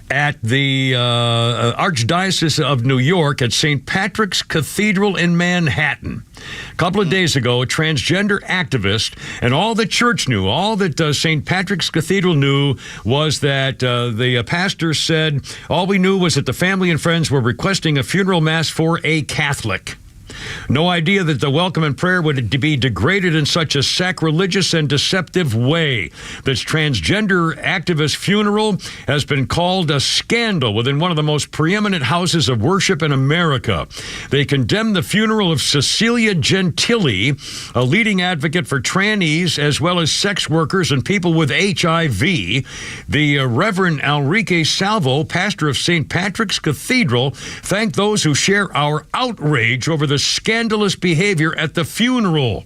at the Archdiocese of New York at St. Patrick's Cathedral in Manhattan. A couple of days ago, a transgender activist, and all the church knew, all that St. Patrick's Cathedral knew was that the pastor said, all we knew was that the family and friends were requesting a funeral mass for a Catholic. No idea that the welcome and prayer would be degraded in such a sacrilegious and deceptive way. This transgender activist funeral has been called a scandal within one of the most preeminent houses of worship in America. They condemned the funeral of Cecilia Gentili, a leading advocate for trannies as well as sex workers and people with HIV. The Reverend Enrique Salvo, pastor of St. Patrick's Cathedral, thanked those who share our outrage over the scandalous behavior at the funeral.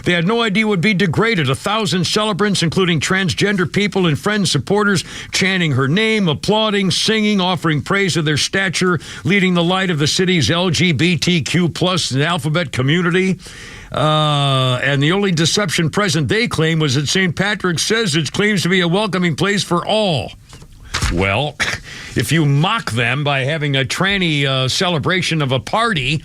They had no idea it would be degraded. 1,000 celebrants, including transgender people and friends, supporters, chanting her name, applauding, singing, offering praise of their stature, leading the light of the city's LGBTQ plus alphabet community. And the only deception present, they claim, was that St. Patrick's says it claims to be a welcoming place for all. Well, if you mock them by having a tranny celebration of a party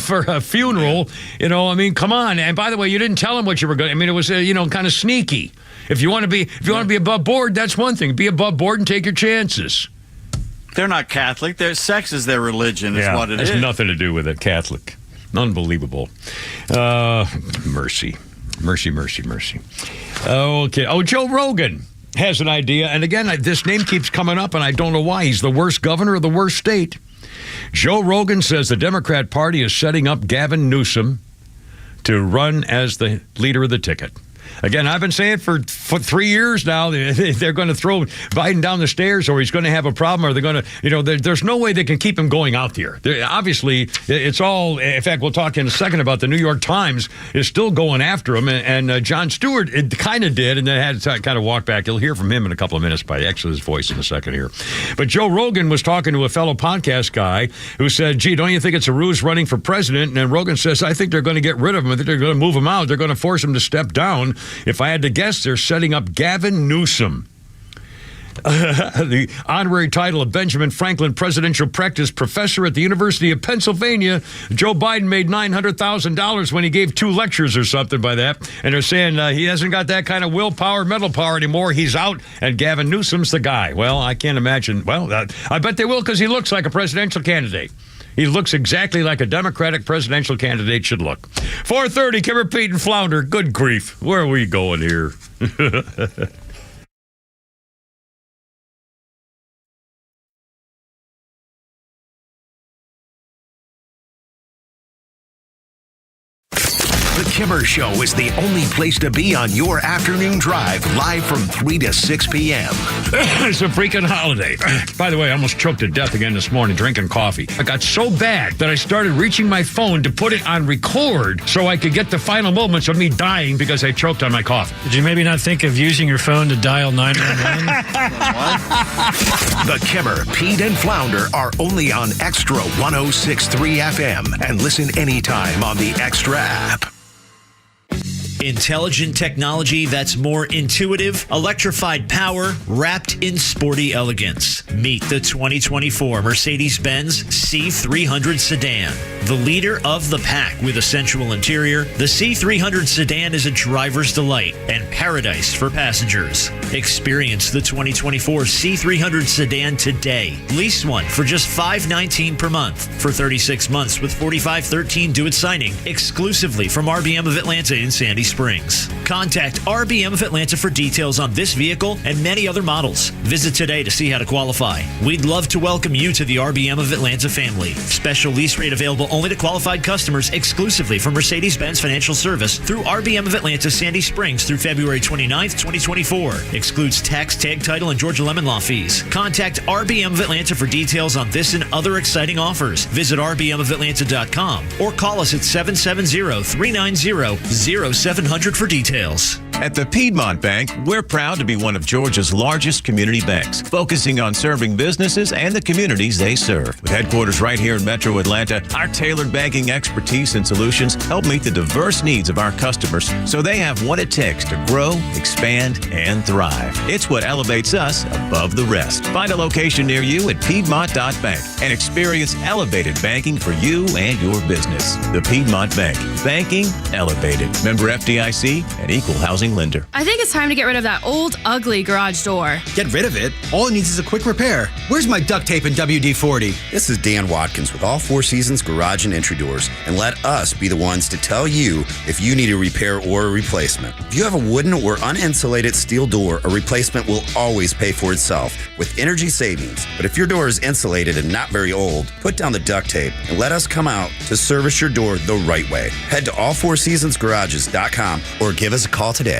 for a funeral, I mean, come on. And by the way, you didn't tell them what you were going to. I mean, it was, kind of sneaky. If you want to be above board, that's one thing. Be above board and take your chances. They're not Catholic. Their sex is their religion, is what it is. It has nothing to do with it. Catholic. Unbelievable. Mercy. Okay. Oh, Joe Rogan has an idea. And again, this name keeps coming up, and I don't know why. He's the worst governor of the worst state. Joe Rogan says the Democrat Party is setting up Gavin Newsom to run as the leader of the ticket. Again, I've been saying for 3 years now, they're going to throw Biden down the stairs, or he's going to have a problem, or they're going to, there's no way they can keep him going out there. Obviously, it's all, in fact, we'll talk in a second about the New York Times is still going after him, and Jon Stewart kind of did, and then had to kind of walk back. You'll hear from him in a couple of minutes by actually his voice in a second here. But Joe Rogan was talking to a fellow podcast guy who said, gee, don't you think it's a ruse running for president? And then Rogan says, I think they're going to get rid of him. I think they're going to move him out. They're going to force him to step down. If I had to guess, they're setting up Gavin Newsom. The honorary title of Benjamin Franklin Presidential Practice Professor at the University of Pennsylvania. Joe Biden made $900,000 when he gave 2 lectures or something by that. And they're saying he hasn't got that kind of willpower, mental power anymore. He's out, and Gavin Newsom's the guy. Well, I can't imagine. Well, I bet they will, because he looks like a presidential candidate. He looks exactly like a Democratic presidential candidate should look. 4:30, Kimmer, Pete, and Flounder. Good grief. Where are we going here? The Kimmer Show is the only place to be on your afternoon drive, live from 3 to 6 p.m. It's a freaking holiday. By the way, I almost choked to death again this morning drinking coffee. I got so bad that I started reaching my phone to put it on record so I could get the final moments of me dying because I choked on my coffee. Did you maybe not think of using your phone to dial 911? The Kimmer, Pete, and Flounder are only on Extra 106.3 FM and listen anytime on the Extra app. Intelligent technology that's more intuitive, electrified power wrapped in sporty elegance. Meet the 2024 Mercedes-Benz C300 sedan. The leader of the pack with a sensual interior, the C300 sedan is a driver's delight and paradise for passengers. Experience the 2024 C300 sedan today. Lease one for just $519 per month for 36 months with $45.13 due at signing, exclusively from RBM of Atlanta in Sandy Springs. Contact RBM of Atlanta for details on this vehicle and many other models. Visit today to see how to qualify. We'd love to welcome you to the RBM of Atlanta family. Special lease rate available only to qualified customers exclusively from Mercedes-Benz Financial Service through RBM of Atlanta Sandy Springs through February 29th, 2024. Excludes tax, tag, title, and Georgia lemon law fees. Contact RBM of Atlanta for details on this and other exciting offers. Visit rbmofatlanta.com or call us at 770-390-0700 for details. At the Piedmont Bank, we're proud to be one of Georgia's largest community banks, focusing on serving businesses and the communities they serve. With headquarters right here in Metro Atlanta, our tailored banking expertise and solutions help meet the diverse needs of our customers so they have what it takes to grow, expand, and thrive. It's what elevates us above the rest. Find a location near you at Piedmont.bank and experience elevated banking for you and your business. The Piedmont Bank. Banking elevated. Member FDIC and equal housing lender. I think it's time to get rid of that old, ugly garage door. Get rid of it? All it needs is a quick repair. Where's my duct tape and WD-40? This is Dan Watkins with All Four Seasons Garage and Entry Doors, and let us be the ones to tell you if you need a repair or a replacement. If you have a wooden or uninsulated steel door, a replacement will always pay for itself with energy savings. But if your door is insulated and not very old, put down the duct tape and let us come out to service your door the right way. Head to allfourseasonsgarages.com or give us a call today.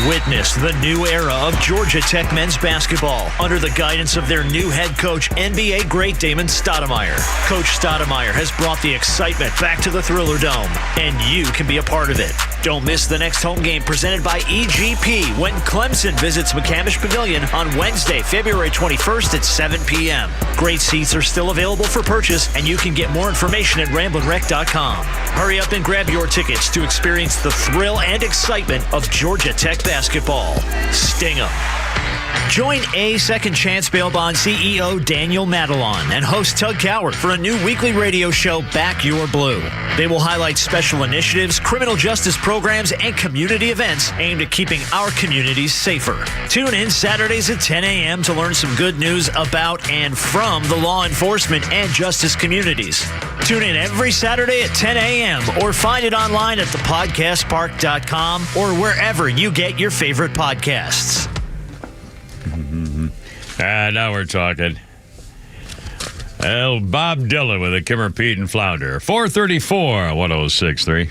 Witness the new era of Georgia Tech men's basketball under the guidance of their new head coach, NBA great Damon Stoudemire. Coach Stoudemire has brought the excitement back to the Thriller Dome, and you can be a part of it. Don't miss the next home game presented by EGP when Clemson visits McCamish Pavilion on Wednesday, February 21st at 7 p.m. Great seats are still available for purchase, and you can get more information at ramblinwreck.com. Hurry up and grab your tickets to experience the thrill and excitement of Georgia Tech basketball. Sting 'em. Join A Second Chance Bail Bond CEO Daniel Madelon and host Tug Coward for a new weekly radio show, Back Your Blue. They will highlight special initiatives, criminal justice programs, and community events aimed at keeping our communities safer. Tune in Saturdays at 10 a.m. to learn some good news about and from the law enforcement and justice communities. Tune in every Saturday at 10 a.m. or find it online at thepodcastpark.com or wherever you get your favorite podcasts. Now we're talking. Well, Bob Dylan with a Kimmer, Pete, and Flounder. 434, 106.3.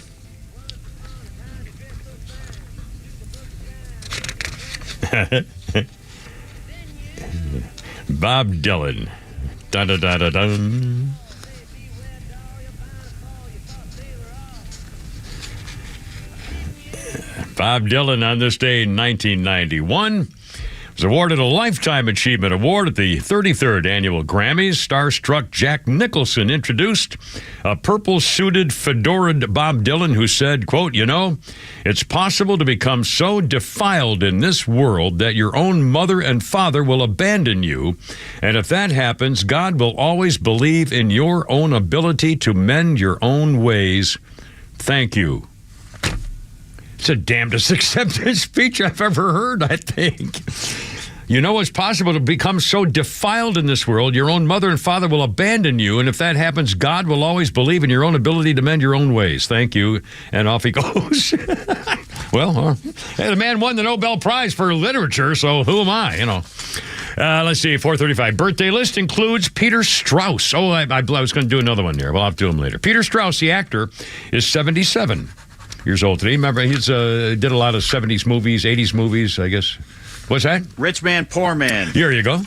Bob Dylan. Dun-dun-dun-dun-dun. Bob Dylan on this day in 1991 was awarded a Lifetime Achievement Award at the 33rd Annual Grammys. Starstruck Jack Nicholson introduced a purple-suited, fedoraed Bob Dylan who said, quote, "You know, it's possible to become so defiled in this world that your own mother and father will abandon you. And if that happens, God will always believe in your own ability to mend your own ways. Thank you." It's the damnedest acceptance speech I've ever heard, I think. You know, it's possible to become so defiled in this world, your own mother and father will abandon you. And if that happens, God will always believe in your own ability to mend your own ways. Thank you. And off he goes. Well, hey, the man won the Nobel Prize for Literature, so who am I, you know? Let's see, 435. Birthday list includes Peter Strauss. Oh, I was going to do another one there. We'll have to do him later. Peter Strauss, the actor, is 77 years old today. Remember, he's did a lot of 70s movies, 80s movies, I guess. What's that? Rich Man, Poor Man. Here you go.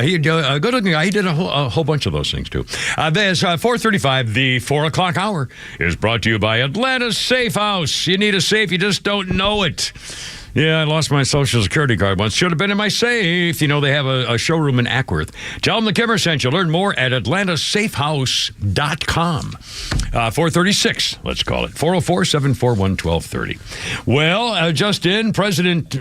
He good-looking guy. He did a whole bunch of those things, too. There's 435. The 4 o'clock hour is brought to you by Atlanta's Safe House. You need a safe, you just don't know it. Yeah, I lost my Social Security card once. Should have been in my safe. You know, they have a showroom in Ackworth. Tell them the Kimmer sent you. Learn more at atlantasafehouse.com. 436, let's call it. 404-741-1230. Well, just in, President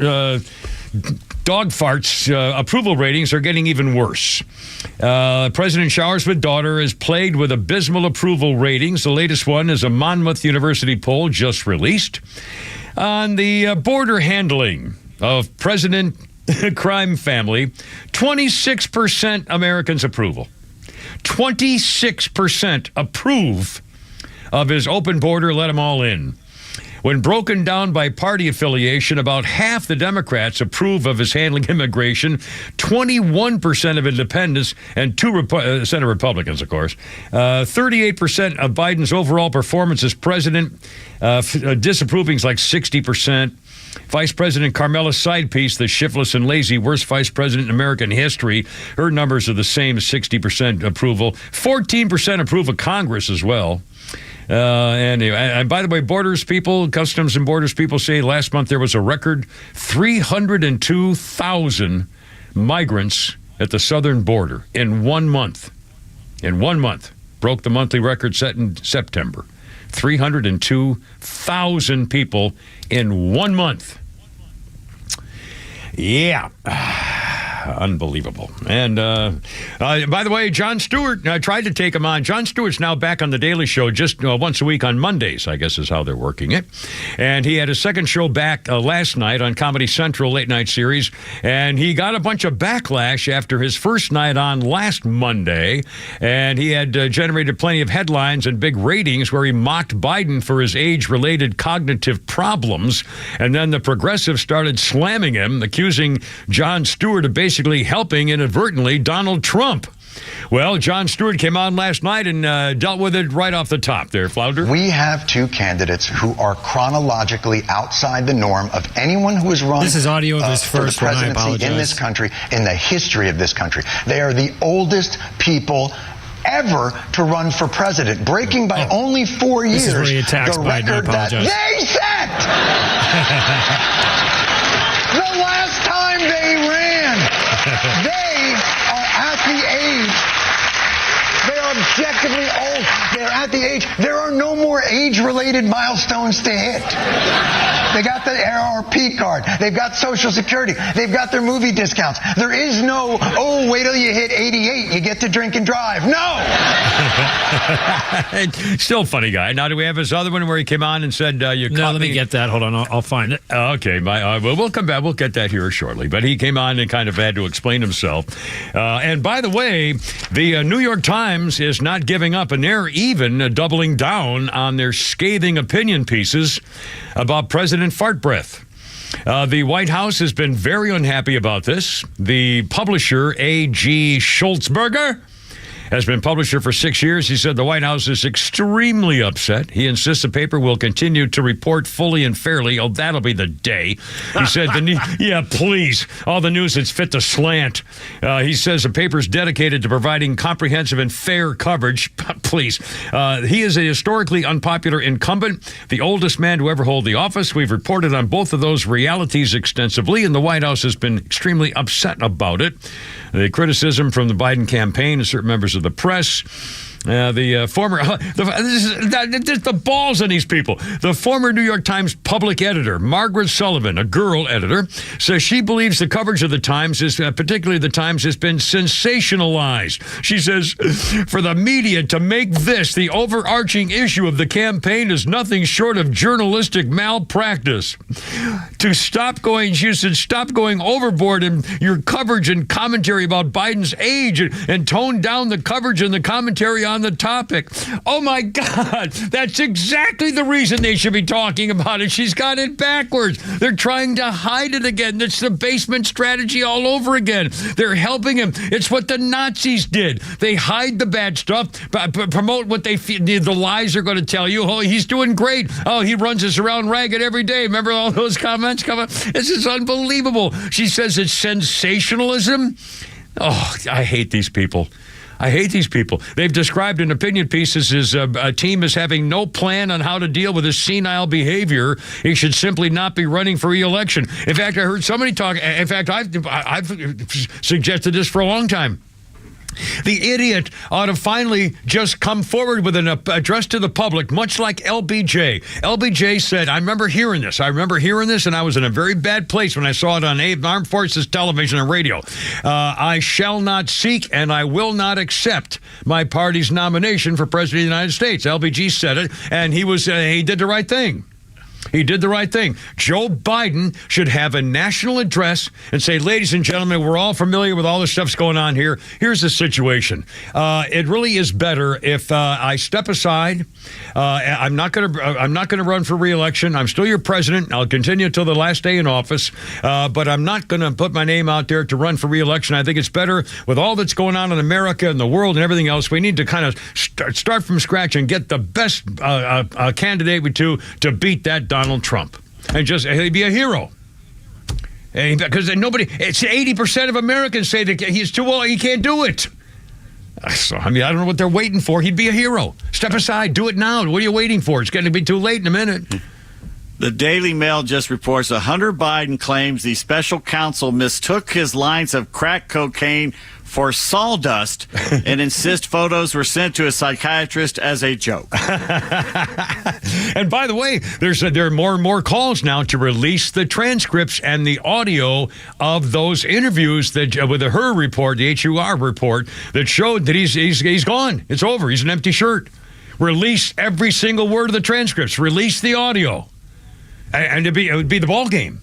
Dog Fart's approval ratings are getting even worse. President showers with daughter is plagued with abysmal approval ratings. The latest one is a Monmouth University poll just released on the border handling of President crime family. 26% Americans approval. 26% approve of his open border, let them all in. When broken down by party affiliation, about half the Democrats approve of his handling immigration, 21% of independents, and 2% of Republicans, of course. 38% of Biden's overall performance as president. Disapproving is like 60%. Vice President Carmela's side piece, the shiftless and lazy worst vice president in American history, her numbers are the same, 60% approval. 14% approve of Congress as well. Anyway, and by the way, Customs and Borders people say last month there was a record 302,000 migrants at the southern border in 1 month. In 1 month. Broke the monthly record set in September. 302,000 people in 1 month. Yeah. Unbelievable. And by the way, Jon Stewart, I tried to take him on. Jon Stewart's now back on The Daily Show just once a week on Mondays, I guess is how they're working it. And he had his second show back last night on Comedy Central late night series. And he got a bunch of backlash after his first night on last Monday. And he had generated plenty of headlines and big ratings where he mocked Biden for his age-related cognitive problems. And then the progressives started slamming him, accusing Jon Stewart of basically helping inadvertently Donald Trump. Well, Jon Stewart came on last night and dealt with it right off the top there, Flounder. We have two candidates who are chronologically outside the norm of anyone who has run this is audio of his first for the presidency in this country, in the history of this country. They are the oldest people ever to run for president, breaking by only 4 years this is where he attacks the Biden. record that they set. The last time they ran, they are at the age. They are objectively old. They're at the age. There are no more age-related milestones to hit. They got the AARP card. They've got Social Security. They've got their movie discounts. There is no, oh, wait till you hit 88, you get to drink and drive. No! Still funny guy. Now, do we have his other one where he came on and said, you No, let me get that. Hold on. I'll find it. Okay. We'll come back. We'll get that here shortly. But he came on and kind of had to explain himself. And by the way, the New York Times is not giving up, and they're even doubling down on their scathing opinion pieces about President Fart Breath. The White House has been very unhappy about this. The publisher, A.G. Schultzberger, has been publisher for 6 years. He said the White House is extremely upset. He insists the paper will continue to report fully and fairly. Oh, that'll be the day. He said, yeah, please. All the news that's fit to slant. He says the paper is dedicated to providing comprehensive and fair coverage. Please. He is a historically unpopular incumbent, the oldest man to ever hold the office. We've reported on both of those realities extensively, and the White House has been extremely upset about it. The criticism from the Biden campaign and certain members of the press. The balls on these people. The former New York Times public editor, Margaret Sullivan, a girl editor, says she believes the coverage of the Times, particularly the Times, has been sensationalized. She says, for the media to make this the overarching issue of the campaign is nothing short of journalistic malpractice. To stop going, she said, stop going overboard in your coverage and commentary about Biden's age and tone down the coverage and the commentary on the topic. Oh my God, that's exactly the reason they should be talking about it. She's got it backwards. They're trying to hide it again. It's the basement strategy all over again. They're helping him. It's what the Nazis did. They hide the bad stuff, promote what they feel, the lies are going to tell you. Oh, he's doing great. Oh, he runs us around ragged every day. Remember all those comments come up? This is unbelievable. She says it's sensationalism. Oh, I hate these people. I hate these people. They've described an opinion piece as his team as having no plan on how to deal with his senile behavior. He should simply not be running for re-election. In fact, I heard somebody talk. In fact, I've suggested this for a long time. The idiot ought to finally just come forward with an address to the public, much like LBJ. LBJ said, I remember hearing this, and I was in a very bad place when I saw it on Armed Forces television and radio. I shall not seek and I will not accept my party's nomination for President of the United States. LBJ said it, and he did the right thing. He did the right thing. Joe Biden should have a national address and say, ladies and gentlemen, we're all familiar with all the stuff's going on here. Here's the situation. It really is better if I step aside. I'm not going to run for re-election. I'm still your president. I'll continue until the last day in office. But I'm not going to put my name out there to run for re-election. I think it's better with all that's going on in America and the world and everything else. We need to kind of start from scratch and get the best candidate to beat that Donald Trump, and just he'd be a hero. Because it's 80% of Americans say that he's too old, he can't do it. So, I don't know what they're waiting for. He'd be a hero. Step aside, do it now. What are you waiting for? It's going to be too late in a minute. The Daily Mail just reports that Hunter Biden claims the special counsel mistook his lines of crack cocaine for sawdust and insists photos were sent to a psychiatrist as a joke. And by the way, there are more and more calls now to release the transcripts and the audio of those interviews that with the HUR report, the HUR report, that showed that he's gone. It's over. He's an empty shirt. Release every single word of the transcripts. Release the audio. And it would be the ball game.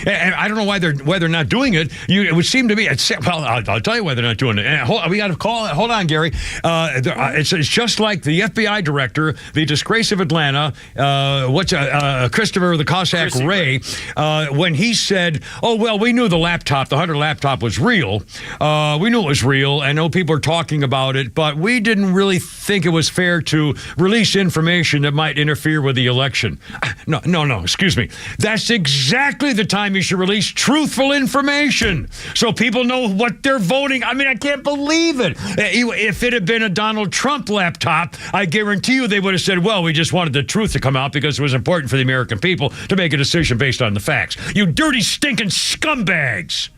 And I don't know why they're not doing it. It would seem to me. Well, I'll tell you why they're not doing it. We got to call. Hold on, Gary. It's just like the FBI director, the disgrace of Atlanta. Christopher the Cossack Ray, when he said, "Oh well, we knew the Hunter laptop was real. We knew it was real. I know people are talking about it, but we didn't really think it was fair to release information that might interfere with the election." No. Excuse me. That's exactly the time you should release truthful information so people know what they're voting. I can't believe it. If it had been a Donald Trump laptop, I guarantee you they would have said, well, we just wanted the truth to come out because it was important for the American people to make a decision based on the facts. You dirty, stinking scumbags.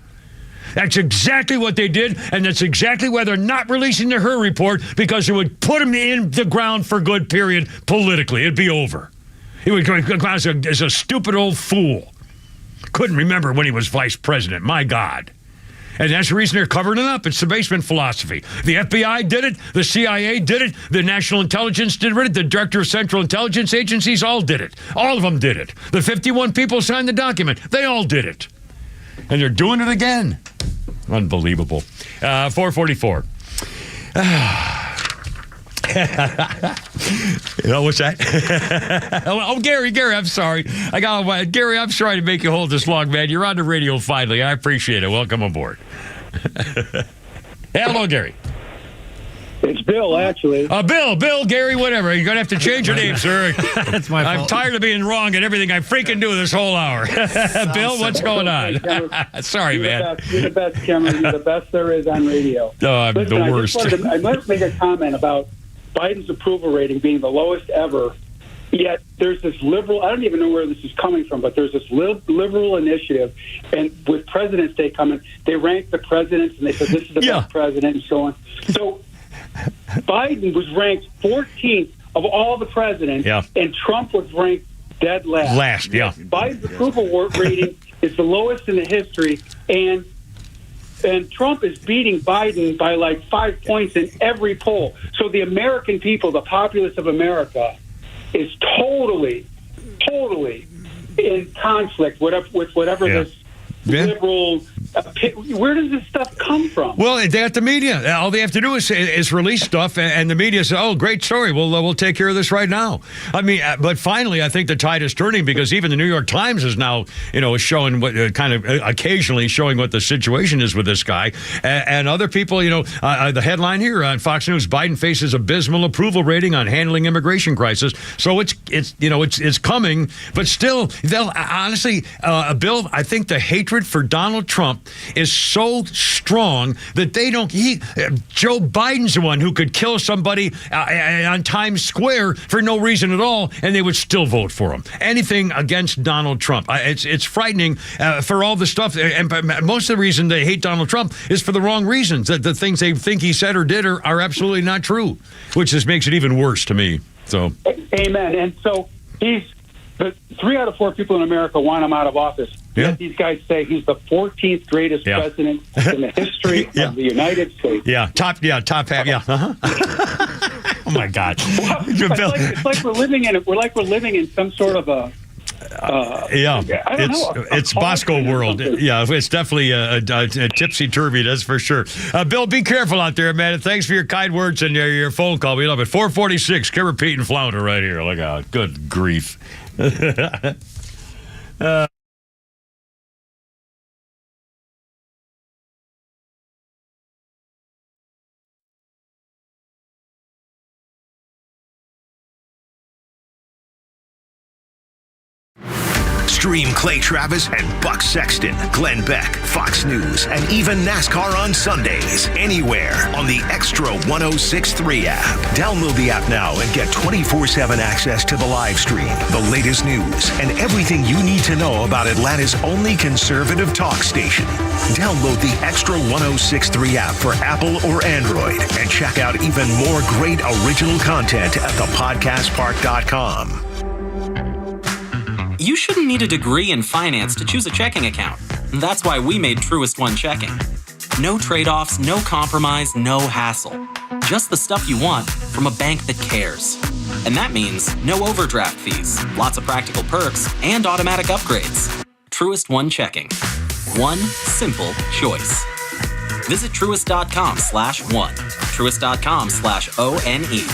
That's exactly what they did, and that's exactly why they're not releasing the HUR report, because it would put them in the ground for good, period, politically. It'd be over. He would go as a stupid old fool. Couldn't remember when he was vice president. My God. And that's the reason they're covering it up. It's the basement philosophy. The FBI did it. The CIA did it. The National Intelligence did it. The Director of Central Intelligence Agencies all did it. All of them did it. The 51 people signed the document. They all did it. And they're doing it again. Unbelievable. 444. What's that? Oh, Gary, I'm sorry. Gary, I'm sorry to make you hold this long, man. You're on the radio finally. I appreciate it. Welcome aboard. Hello, Gary. It's Bill, actually. Bill, Gary, whatever. You're going to have to change your name, sir. That's my fault. I'm tired of being wrong at everything I freaking do this whole hour. Bill, what's going on? Sorry, man. You're the best, Cameron. You're the best there is on radio. No, I'm the worst. I must make a comment about Biden's approval rating being the lowest ever. Yet there's this liberal, I don't even know where this is coming from, but there's this liberal initiative. And with President's Day coming, they ranked the presidents and they said this is the best president and so on. So Biden was ranked 14th of all the presidents, and Trump was ranked dead last. Biden's approval rating is the lowest in the history, and Trump is beating Biden by like 5 points in every poll. So the American people, the populace of America, is totally in conflict with whatever this liberal. Where does this stuff come from? Well, they got the media. All they have to do is release stuff, and the media says, "Oh, great story. We'll take care of this right now." I mean, but finally, I think the tide is turning because even the New York Times is now, showing what occasionally showing what the situation is with this guy, and other people. The headline here on Fox News: Biden faces abysmal approval rating on handling immigration crisis. So it's coming, but still, they'll honestly, Bill, I think the hatred for Donald Trump is so strong that they don't. Joe Biden's the one who could kill somebody on Times Square for no reason at all, and they would still vote for him. Anything against Donald Trump, it's frightening for all the stuff. And most of the reason they hate Donald Trump is for the wrong reasons. That the things they think he said or did are absolutely not true, which just makes it even worse to me. So, amen. And so the 3 out of 4 people in America want him out of office. Yeah. Yet these guys say he's the 14th greatest president in the history of the United States. Top half. Oh my God! Well, it's like we're living in some sort of a. I don't know. It's Bosco world. Yeah, it's definitely a tipsy turvy. That's for sure. Bill, be careful out there, man. And thanks for your kind words and your phone call. We love it. 446. Kimmer, Pete, and Flounder right here. Look out! Good grief. Stream Clay Travis and Buck Sexton, Glenn Beck, Fox News, and even NASCAR on Sundays. Anywhere on the Extra 106.3 app. Download the app now and get 24/7 access to the live stream, the latest news, and everything you need to know about Atlanta's only conservative talk station. Download the Extra 106.3 app for Apple or Android and check out even more great original content at thepodcastpark.com. You shouldn't need a degree in finance to choose a checking account. That's why we made Truist One Checking. No trade-offs, no compromise, no hassle. Just the stuff you want from a bank that cares. And that means no overdraft fees, lots of practical perks, and automatic upgrades. Truist One Checking. One simple choice. Visit truist.com/one. Truist.com/ONE.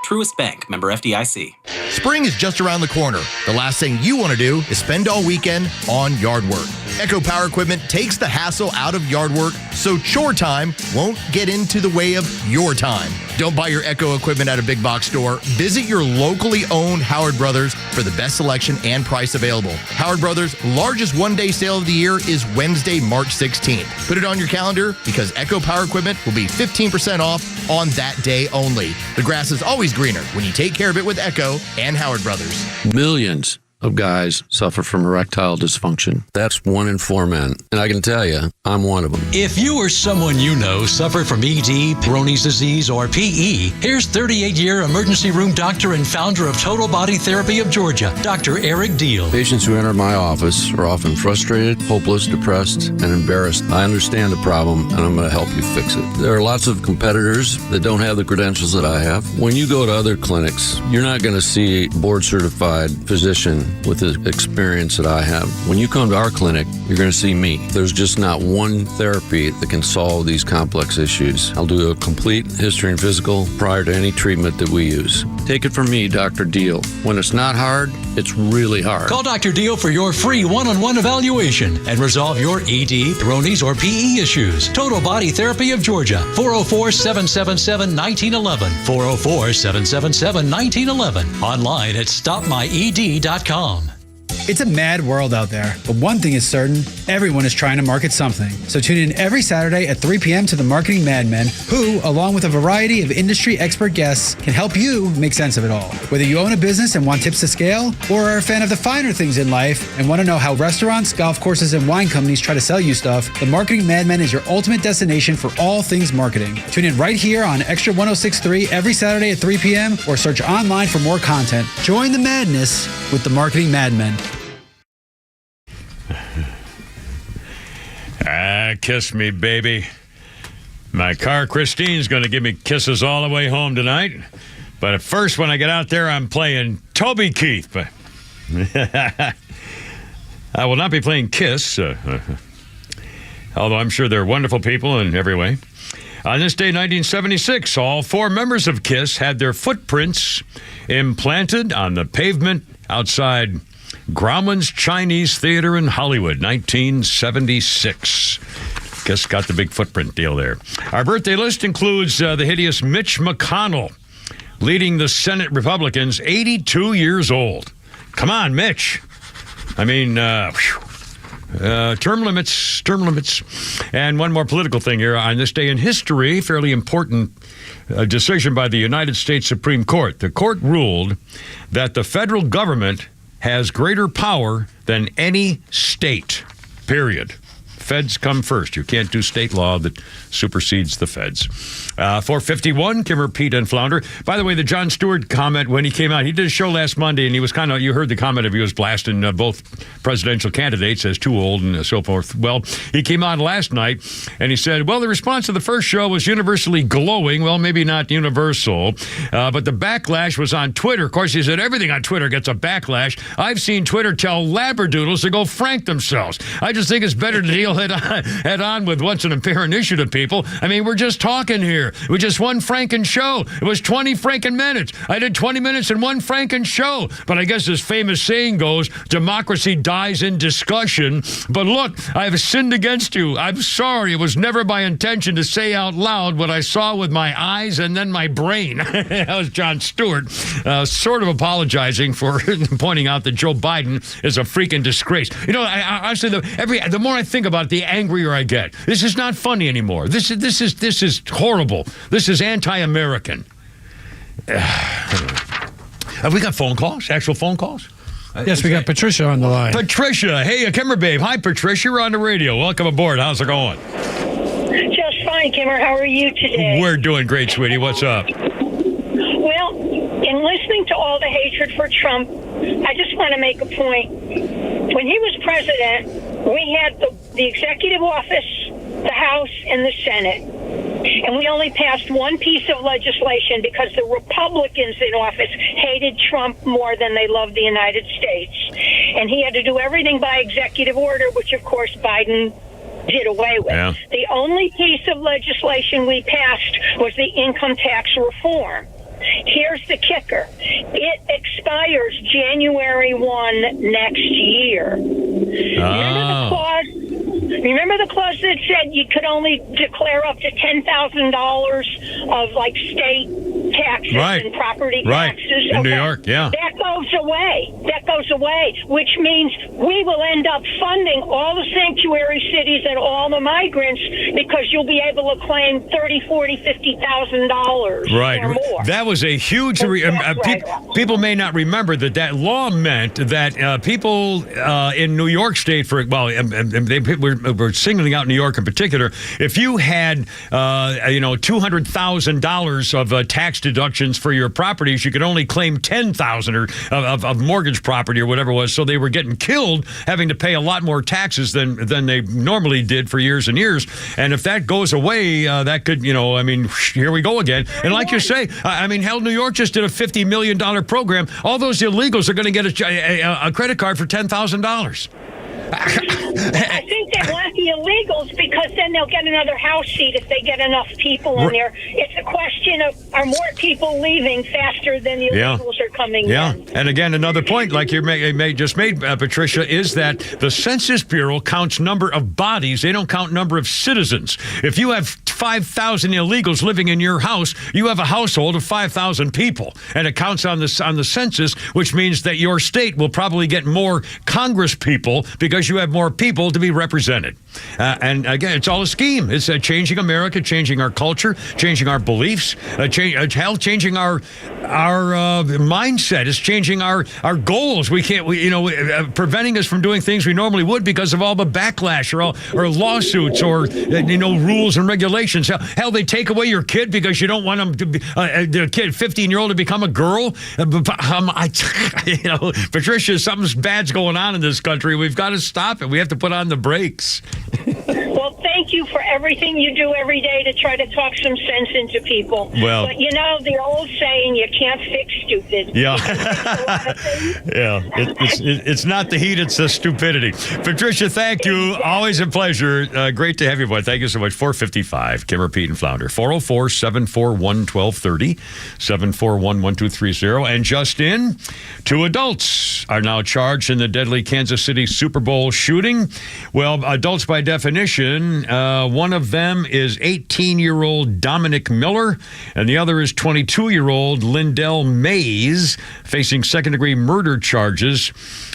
Truist Bank, member FDIC. Spring is just around the corner. The last thing you want to do is spend all weekend on yard work. Echo Power Equipment takes the hassle out of yard work so chore time won't get into the way of your time. Don't buy your Echo equipment at a big box store. Visit your locally owned Howard Brothers for the best selection and price available. Howard Brothers' largest one-day sale of the year is Wednesday, March 16th. Put it on your calendar because Echo Power Equipment will be 15% off on that day only. The grass is always greener when you take care of it with Echo and Howard Brothers. Millions of guys suffer from erectile dysfunction. That's 1 in 4 men. And I can tell you, I'm one of them. If you or someone you know suffer from ED, Peyronie's disease, or PE, here's 38-year emergency room doctor and founder of Total Body Therapy of Georgia, Dr. Eric Deal. Patients who enter my office are often frustrated, hopeless, depressed, and embarrassed. I understand the problem, and I'm going to help you fix it. There are lots of competitors that don't have the credentials that I have. When you go to other clinics, you're not going to see a board-certified physician with the experience that I have. When you come to our clinic, you're going to see me. There's just not one therapy that can solve these complex issues. I'll do a complete history and physical prior to any treatment that we use. Take it from me, Dr. Deal. When it's not hard, it's really hard. Call Dr. Deal for your free one-on-one evaluation and resolve your ED, Bronies, or PE issues. Total Body Therapy of Georgia. 404-777-1911. 404-777-1911. Online at stopmyed.com. It's a mad world out there, but one thing is certain, everyone is trying to market something. So tune in every Saturday at 3 p.m. to the Marketing Madmen, who, along with a variety of industry expert guests, can help you make sense of it all. Whether you own a business and want tips to scale, or are a fan of the finer things in life and want to know how restaurants, golf courses, and wine companies try to sell you stuff, the Marketing Madmen is your ultimate destination for all things marketing. Tune in right here on Extra 106.3 every Saturday at 3 p.m. or search online for more content. Join the madness with the Marketing Madmen. Kiss me, baby. My car, Christine's going to give me kisses all the way home tonight. But at first, when I get out there, I'm playing Toby Keith. But I will not be playing Kiss, although I'm sure they're wonderful people in every way. On this day, 1976, all 4 members of Kiss had their footprints implanted on the pavement outside Grauman's Chinese Theater in Hollywood, 1976. Kiss got the big footprint deal there. Our birthday list includes the hideous Mitch McConnell, leading the Senate Republicans, 82 years old. Come on, Mitch. I mean, term limits. And one more political thing here. On this day in history, fairly important decision by the United States Supreme Court. The court ruled that the federal government has greater power than any state, period. Feds come first. You can't do state law that supersedes the feds. 451, Kimmer, Pete, and Flounder. By the way, the Jon Stewart comment when he came out, he did a show last Monday, and he was kind of, you heard the comment of he was blasting both presidential candidates as too old and so forth. Well, he came on last night, and he said, well, the response to the first show was universally glowing. Well, maybe not universal, but the backlash was on Twitter. Of course, he said everything on Twitter gets a backlash. I've seen Twitter tell labradoodles to go frank themselves. I just think it's better to deal head on with what's an apparent issue to people. I mean, we're just talking here. It was just one Franken show. It was 20 Franken minutes. I did 20 minutes in one Franken show. But I guess this famous saying goes, democracy dies in discussion. But look, I have sinned against you. I'm sorry. It was never my intention to say out loud what I saw with my eyes and then my brain. That was Jon Stewart, sort of apologizing for pointing out that Joe Biden is a freaking disgrace. You know, I honestly, the more I think about it, the angrier I get. This is not funny anymore. This is horrible. This is anti-American. Have we got phone calls? Actual phone calls? Yes, we got Patricia on the line. Patricia, hey, Kimmer babe. Hi, Patricia. You're on the radio. Welcome aboard. How's it going? Just fine, Kimmer. How are you today? We're doing great, sweetie. What's up? Well, in listening to all the hatred for Trump, I just want to make a point. When he was president, we had the executive office, the House, and the Senate. And we only passed one piece of legislation because the Republicans in office hated Trump more than they loved the United States. And he had to do everything by executive order, which, of course, Biden did away with. Yeah. The only piece of legislation we passed was the income tax reform. Here's the kicker. It expires January 1 next year. Remember the clause that said you could only declare up to $10,000 of like state taxes and property taxes? In New York, yeah. That goes away. Which means we will end up funding all the sanctuary cities and all the migrants because you'll be able to claim $30,000, $40,000, $50,000 or more. That was a huge... people may not remember that law meant that people in New York State, they were singling out New York in particular, if you had, $200,000 of tax deductions for your properties, you could only claim $10,000 of mortgage property or whatever it was. So they were getting killed having to pay a lot more taxes than they normally did for years and years. And if that goes away, that could, here we go again. And like you say, hell, New York just did a $50 million program. All those illegals are going to get a credit card for $10,000. I think they want the illegals because but then they'll get another House seat if they get enough people in there. It's a question of, are more people leaving faster than the illegals are coming in? Yeah, and again, another point, like you just made, Patricia, is that the Census Bureau counts number of bodies. They don't count number of citizens. If you have 5,000 illegals living in your house, you have a household of 5,000 people, and it counts on the census, which means that your state will probably get more Congress people because you have more people to be represented. And again, it's all a scheme. It's changing America, changing our culture, changing our beliefs, changing our mindset. It's changing our goals. Preventing us from doing things we normally would because of all the backlash or lawsuits or rules and regulations. Hell, they take away your kid because you don't want them to be the kid, 15-year-old, to become a girl. Patricia, something bad's going on in this country. We've got to stop it. We have to put on the brakes. Well, thank you for everything you do every day to try to talk some sense into people. Well, but the old saying, you can't fix stupid. Yeah. Yeah. It's not the heat, it's the stupidity. Patricia, thank you. Always a pleasure. Great to have you, boy. Thank you so much. 455, Kimmer, Pete, and Flounder. 404-741-1230, 741-1230. And just in, 2 adults are now charged in the deadly Kansas City Super Bowl shooting. Well, adults by definition, one of them is 18-year-old Dominic Miller, and the other is 22-year-old Lindell Mays, facing second-degree murder charges.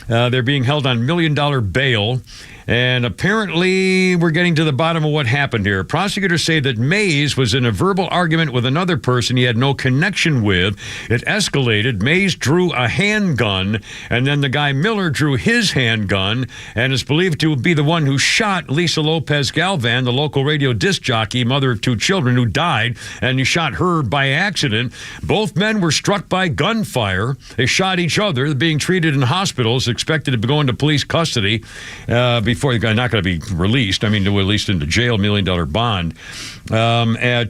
They're being held on $1 million bail. And apparently, we're getting to the bottom of what happened here. Prosecutors say that Mays was in a verbal argument with another person he had no connection with. It escalated. Mays drew a handgun, and then the guy Miller drew his handgun, and is believed to be the one who shot Lisa Lopez Galvan, the local radio disc jockey, mother of 2 children, who died, and he shot her by accident. Both men were struck by gunfire. They shot each other, being treated in hospitals, expected to go into police custody before they're not going to be released. They're released into jail, $1 million bond.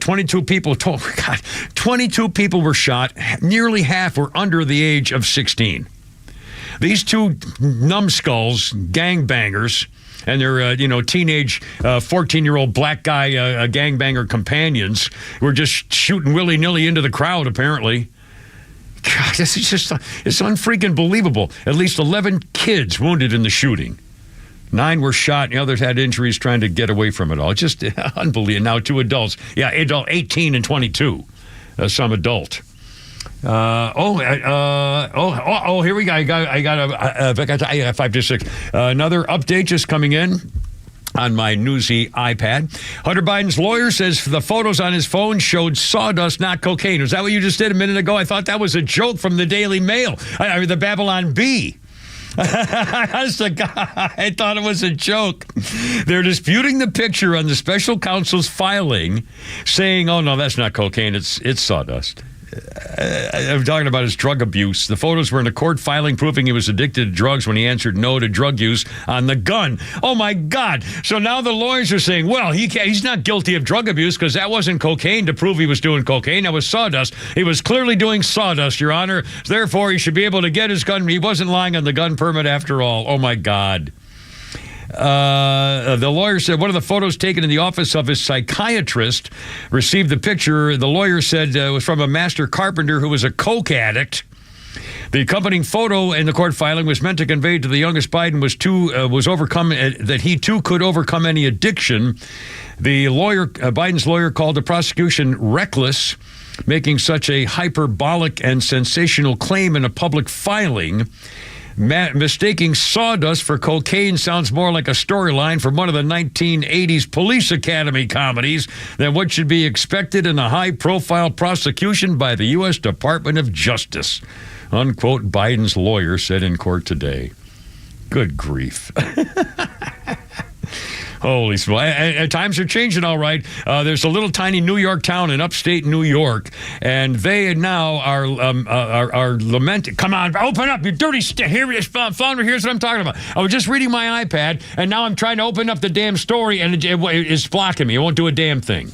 22 people 22 people were shot. Nearly half were under the age of 16. These 2 numbskulls, gangbangers, and their teenage 14-year-old black guy gangbanger companions were just shooting willy-nilly into the crowd, apparently. God, this is just, it's unfreaking believable. At least 11 kids wounded in the shooting. 9 were shot, and the others had injuries trying to get away from it all. Just unbelievable. Now 2 adults. Yeah, 18 and 22. Some adult. Here we go. I got 5 to 6. Another update just coming in on my newsy iPad. Hunter Biden's lawyer says the photos on his phone showed sawdust, not cocaine. Was that what you just did a minute ago? I thought that was a joke from the Daily Mail. The Babylon Bee. Honest to God, I thought it was a joke. They're disputing the picture on the special counsel's filing, saying, "Oh no, that's not cocaine. It's sawdust." I'm talking about his drug abuse. The photos were in a court filing proving he was addicted to drugs when he answered no to drug use on the gun. Oh, my God. So now the lawyers are saying, well, he's not guilty of drug abuse because that wasn't cocaine to prove he was doing cocaine. That was sawdust. He was clearly doing sawdust, Your Honor. Therefore, he should be able to get his gun. He wasn't lying on the gun permit after all. Oh, my God. The lawyer said one of the photos taken in the office of his psychiatrist received the picture. The lawyer said was from a master carpenter who was a coke addict. The accompanying photo in the court filing was meant to convey to the youngest Biden was overcome that he too could overcome any addiction. The lawyer, Biden's lawyer, called the prosecution reckless, making such a hyperbolic and sensational claim in a public filing. Mistaking sawdust for cocaine sounds more like a storyline from one of the 1980s Police Academy comedies than what should be expected in a high-profile prosecution by the U.S. Department of Justice, unquote, Biden's lawyer said in court today. Good grief. Holy smokes. Times are changing, all right. There's a little tiny New York town in upstate New York, and they now are lamenting. Come on, open up, you dirty Flounder, here's what I'm talking about. I was just reading my iPad, and now I'm trying to open up the damn story, and it's blocking me. It won't do a damn thing.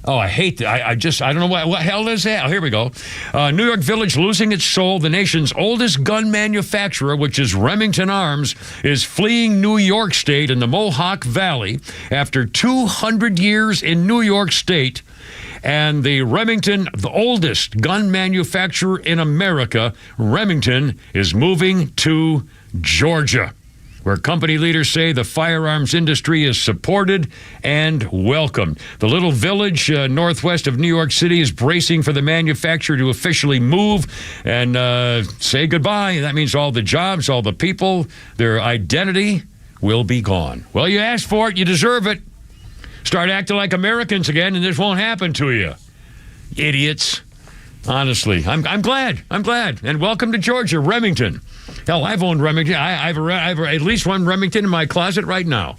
Oh, I hate that. I don't know what hell is that. Oh, here we go. New York Village losing its soul. The nation's oldest gun manufacturer, which is Remington Arms, is fleeing New York State and the Mohawk Valley after 200 years in New York State. And the Remington, the oldest gun manufacturer in America, Remington, is moving to Georgia, where company leaders say the firearms industry is supported and welcomed. The little village northwest of New York City is bracing for the manufacturer to officially move and say goodbye. That means all the jobs, all the people, their identity will be gone. Well, you asked for it. You deserve it. Start acting like Americans again, and this won't happen to you. Idiots. Honestly, I'm glad. And welcome to Georgia, Remington. Hell, I've owned Remington. I've at least one Remington in my closet right now.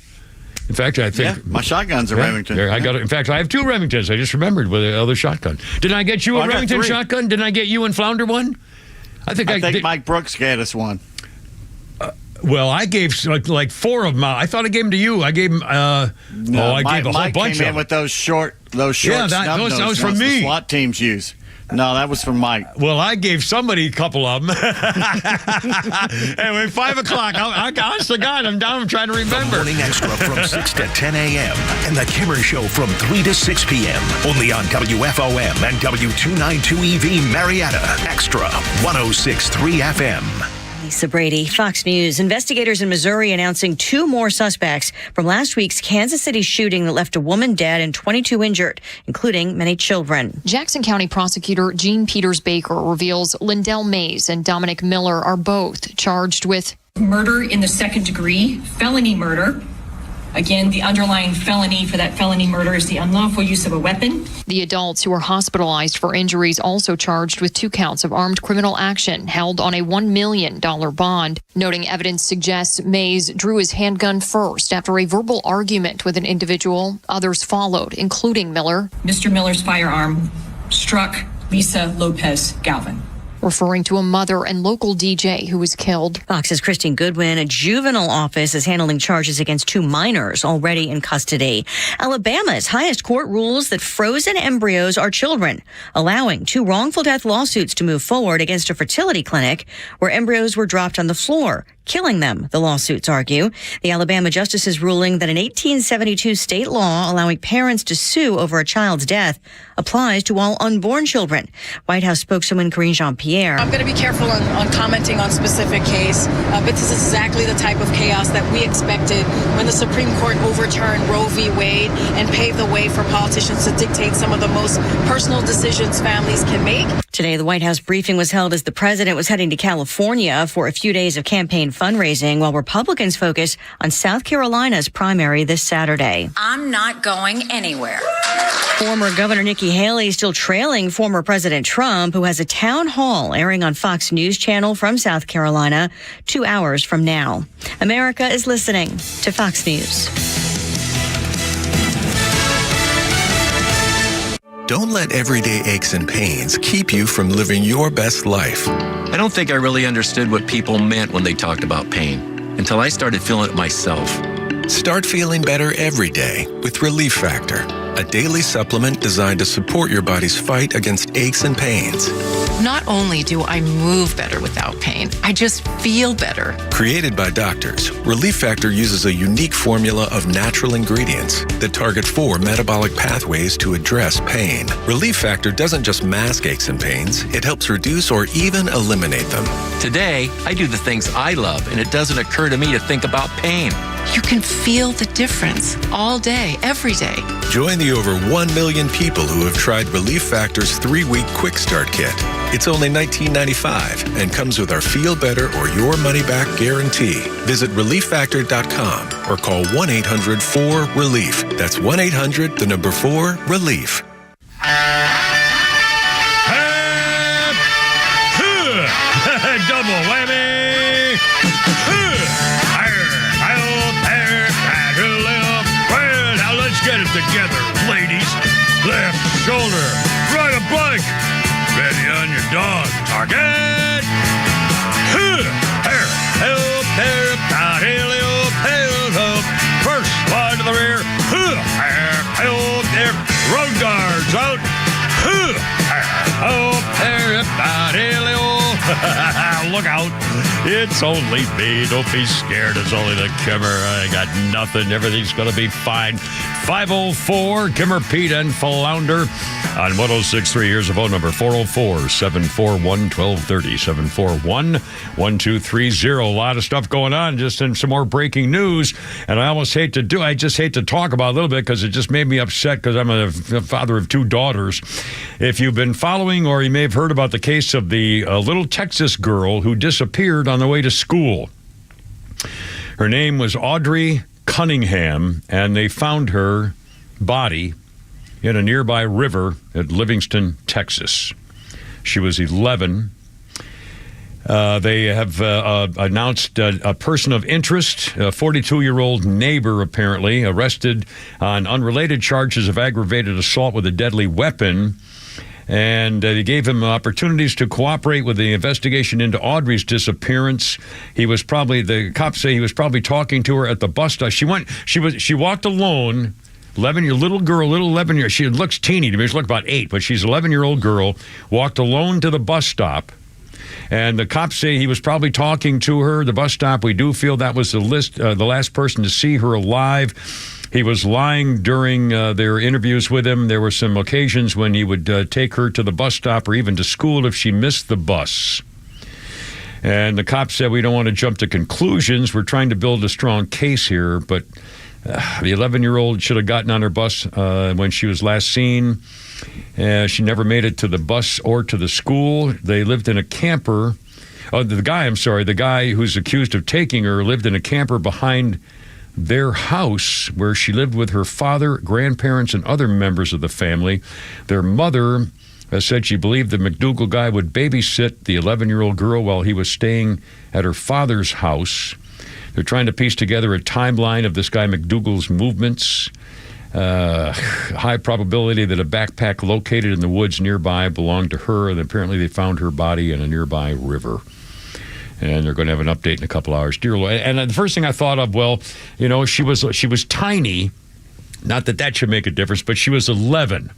In fact, I think my shotgun's a Remington. I got it. In fact, I have two Remingtons. I just remembered with the other shotgun. Didn't I get you a Remington shotgun? Didn't I get you and Flounder one? I think Mike Brooks gave us one. Well, I gave like four of them out. I thought I gave them to you. I gave them. I gave a whole Mike bunch came of in them. with those short. Yeah, that was from me. The SWAT teams use. No, that was from Mike. Well, I gave somebody a couple of them. Anyway, 5 o'clock. Honest to God, I'm down. I'm trying to remember. The Morning Extra from 6 to 10 a.m. and The Kimmer Show from 3 to 6 p.m. Only on WFOM and W292EV Marietta. Extra 106.3 FM. Lisa Brady, Fox News. Investigators in Missouri announcing 2 more suspects from last week's Kansas City shooting that left a woman dead and 22 injured, including many children. Jackson County prosecutor Gene Peters Baker reveals Lindell Mays and Dominic Miller are both charged with murder in the second degree, felony murder. Again, the underlying felony for that felony murder is the unlawful use of a weapon. The adults who were hospitalized for injuries also charged with 2 counts of armed criminal action held on a $1 million bond. Noting evidence suggests Mays drew his handgun first after a verbal argument with an individual. Others followed, including Miller. Mr. Miller's firearm struck Lisa Lopez Galvin, referring to a mother and local DJ who was killed. Fox's Christine Goodwin, a juvenile office is handling charges against 2 minors already in custody. Alabama's highest court rules that frozen embryos are children, allowing 2 wrongful death lawsuits to move forward against a fertility clinic where embryos were dropped on the floor, killing them, the lawsuits argue. The Alabama justices ruling that an 1872 state law allowing parents to sue over a child's death applies to all unborn children. White House spokeswoman Karine Jean-Pierre. I'm going to be careful on commenting on specific case, but this is exactly the type of chaos that we expected when the Supreme Court overturned Roe v. Wade and paved the way for politicians to dictate some of the most personal decisions families can make. Today, the White House briefing was held as the president was heading to California for a few days of campaign fundraising, while Republicans focus on South Carolina's primary this Saturday. I'm not going anywhere. Former Governor Nikki Haley still trailing former President Trump, who has a town hall airing on Fox News Channel from South Carolina 2 hours from now. America is listening to Fox News. Don't let everyday aches and pains keep you from living your best life. I don't think I really understood what people meant when they talked about pain until I started feeling it myself. Start feeling better every day with Relief Factor, a daily supplement designed to support your body's fight against aches and pains. Not only do I move better without pain, I just feel better. Created by doctors, Relief Factor uses a unique formula of natural ingredients that target 4 metabolic pathways to address pain. Relief Factor doesn't just mask aches and pains, it helps reduce or even eliminate them. Today, I do the things I love, and it doesn't occur to me to think about pain. You can feel the difference all day, every day. Join the over 1 million people who have tried Relief Factor's 3-week Quick Start Kit. It's only $19.95 and comes with our Feel Better or Your Money Back guarantee. Visit ReliefFactor.com or call 1-800-4-RELIEF. That's 1-800-4-RELIEF. Double whammy! Well, now let's get it together, ladies. Left shoulder, right a blank. Ready on your dog. Target! There, help, there, down, help, help. First line to the rear. There, help, there. Road guard. Words out. Look out. It's only me. Don't be scared. It's only the Kimmer. I got nothing. Everything's going to be fine. 504, Kimmer, Pete, and Flounder on 106.3. Here's the phone number, 404-741-1230, 741-1230. A lot of stuff going on, just in some more breaking news. And I just hate to talk about it a little bit because it just made me upset because I'm a father of 2 daughters. If you've been following, or you may have heard about the case of the little Texas girl who disappeared on the way to school. Her name was Audrey Cunningham, and they found her body in a nearby river at Livingston, Texas. She was 11. They have announced a person of interest, a 42-year-old neighbor, apparently, arrested on unrelated charges of aggravated assault with a deadly weapon. And they gave him opportunities to cooperate with the investigation into Audrey's disappearance. The cops say he was probably talking to her at the bus stop. She walked alone, 11-year little girl, little 11-year. She looks teeny to me. She looked about 8, but she's an 11-year-old girl, walked alone to the bus stop. And the cops say he was probably talking to her. The bus stop, we do feel that was the last person to see her alive. He was lying during their interviews with him. There were some occasions when he would take her to the bus stop or even to school if she missed the bus. And the cops said, we don't want to jump to conclusions. We're trying to build a strong case here. But the 11-year-old should have gotten on her bus when she was last seen. She never made it to the bus or to the school. They lived in a camper. The guy who's accused of taking her lived in a camper behind their house where she lived with her father, grandparents, and other members of the family. Their mother said she believed the McDougal guy would babysit the 11-year-old girl while he was staying at her father's house. They're trying to piece together a timeline of this guy McDougal's movements. High probability that a backpack located in the woods nearby belonged to her, and apparently they found her body in a nearby river. And they're going to have an update in a couple hours. Dear Lord. And the first thing I thought of, she was tiny. Not that should make a difference, but she was 11.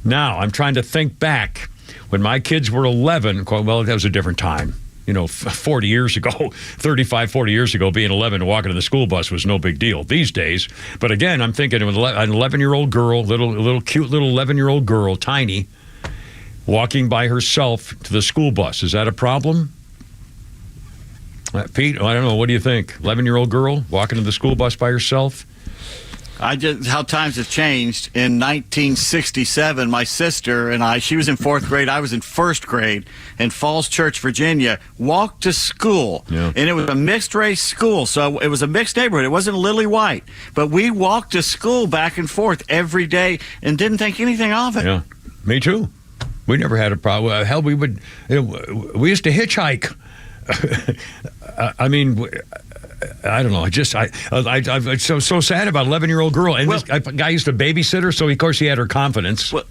Now, I'm trying to think back. When my kids were 11, well, that was a different time. 40 years ago, 35, 40 years ago, being 11 and walking to the school bus was no big deal these days. But again, I'm thinking of an 11-year-old girl, little cute little 11-year-old girl, tiny, walking by herself to the school bus. Is that a problem? Pete, I don't know. What do you think? 11-year-old girl walking to the school bus by herself? How times have changed. In 1967, my sister and I, she was in 4th grade, I was in 1st grade, in Falls Church, Virginia, walked to school. Yeah. And it was a mixed-race school, so it was a mixed neighborhood. It wasn't lily white. But we walked to school back and forth every day and didn't think anything of it. Yeah, me too. We never had a problem. Hell, we used to hitchhike. I mean, I don't know. I'm so sad about 11-year-old girl. And this guy used to babysit her, so of course he had her confidence. Well,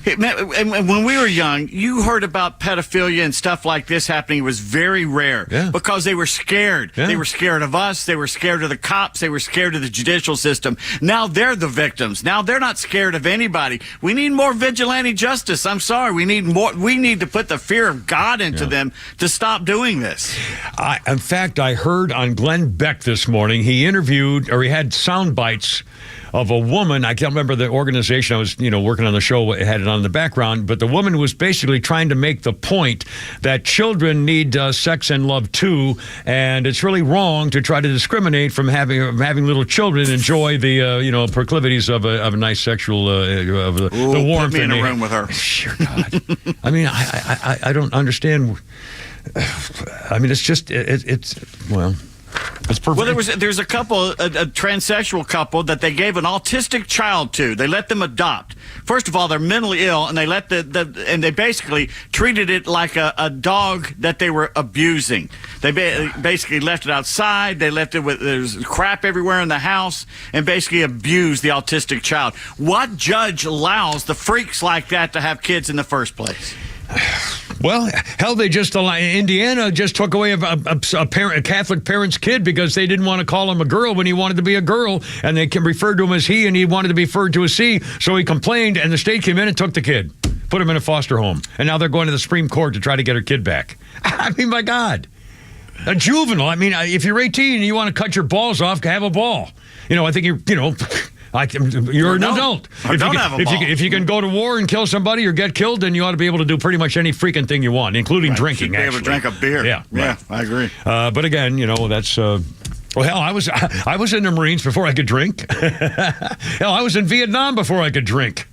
and when we were young, you heard about pedophilia and stuff like this happening. It was very rare because they were scared. Yeah. They were scared of us. They were scared of the cops. They were scared of the judicial system. Now they're the victims. Now they're not scared of anybody. We need more vigilante justice. I'm sorry. We need more. We need to put the fear of God into them to stop doing this. In fact, I heard on Glenn Beck this morning, he had sound bites of a woman. I can't remember the organization. I was, working on the show, had it on in the background, but the woman was basically trying to make the point that children need sex and love too, and it's really wrong to try to discriminate from having little children enjoy the proclivities of a nice sexual the warmth. Put me in a room with her. Sure, God. I mean, I don't understand. I mean, it's just it's well, there's a couple, a transsexual couple that they gave an autistic child to. They let them adopt. First of all, they're mentally ill, and they and they basically treated it like a dog that they were abusing. They basically left it outside. They left it there's crap everywhere in the house, and basically abused the autistic child. What judge allows the freaks like that to have kids in the first place? Well, hell, Indiana just took away a Catholic parent's kid because they didn't want to call him a girl when he wanted to be a girl, and they referred to him as he, and he wanted to be referred to as she, so he complained, and the state came in and took the kid, put him in a foster home, and now they're going to the Supreme Court to try to get her kid back. I mean, my God. A juvenile. I mean, if you're 18 and you want to cut your balls off, have a ball. I think you're an adult. If you can go to war and kill somebody or get killed, then you ought to be able to do pretty much any freaking thing you want, including drinking. Be able to drink a beer. Yeah, right. I agree. But again, that's. Well, hell, I was in the Marines before I could drink. Hell, I was in Vietnam before I could drink.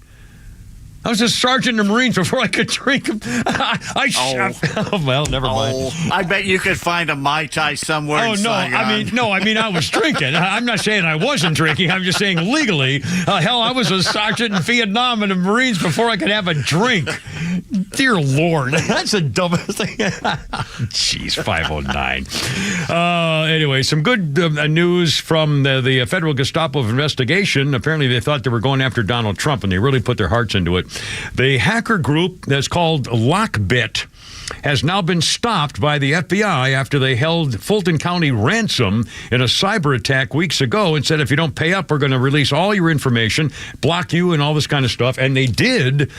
I was a sergeant in the Marines before I could drink. Well, never mind. I bet you could find a Mai Tai somewhere. Oh, no. I mean, I was drinking. I'm not saying I wasn't drinking. I'm just saying legally. Hell, I was a sergeant in Vietnam in the Marines before I could have a drink. Dear Lord. That's the dumbest thing. Jeez, 509. Anyway, some good news from the federal Gestapo investigation. Apparently, they thought they were going after Donald Trump, and they really put their hearts into it. The hacker group that's called Lockbit has now been stopped by the FBI after they held Fulton County ransom in a cyber attack weeks ago and said, if you don't pay up, we're going to release all your information, block you and all this kind of stuff. And they did,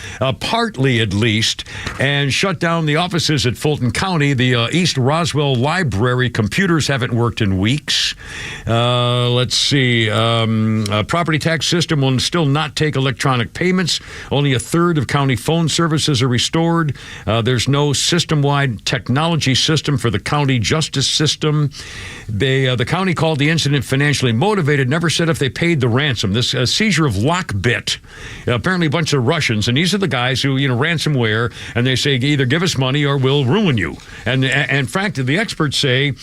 partly at least, and shut down the offices at Fulton County. The East Roswell Library computers haven't worked in weeks. Let's see. Property tax system will still not take electronic payments. Only a third of county phone services are restored. There's no system-wide technology system for the county justice system. The county called the incident financially motivated, never said if they paid the ransom. This seizure of Lockbit, apparently a bunch of Russians, and these are the guys who, ransomware, and they say either give us money or we'll ruin you. And in fact, the experts say,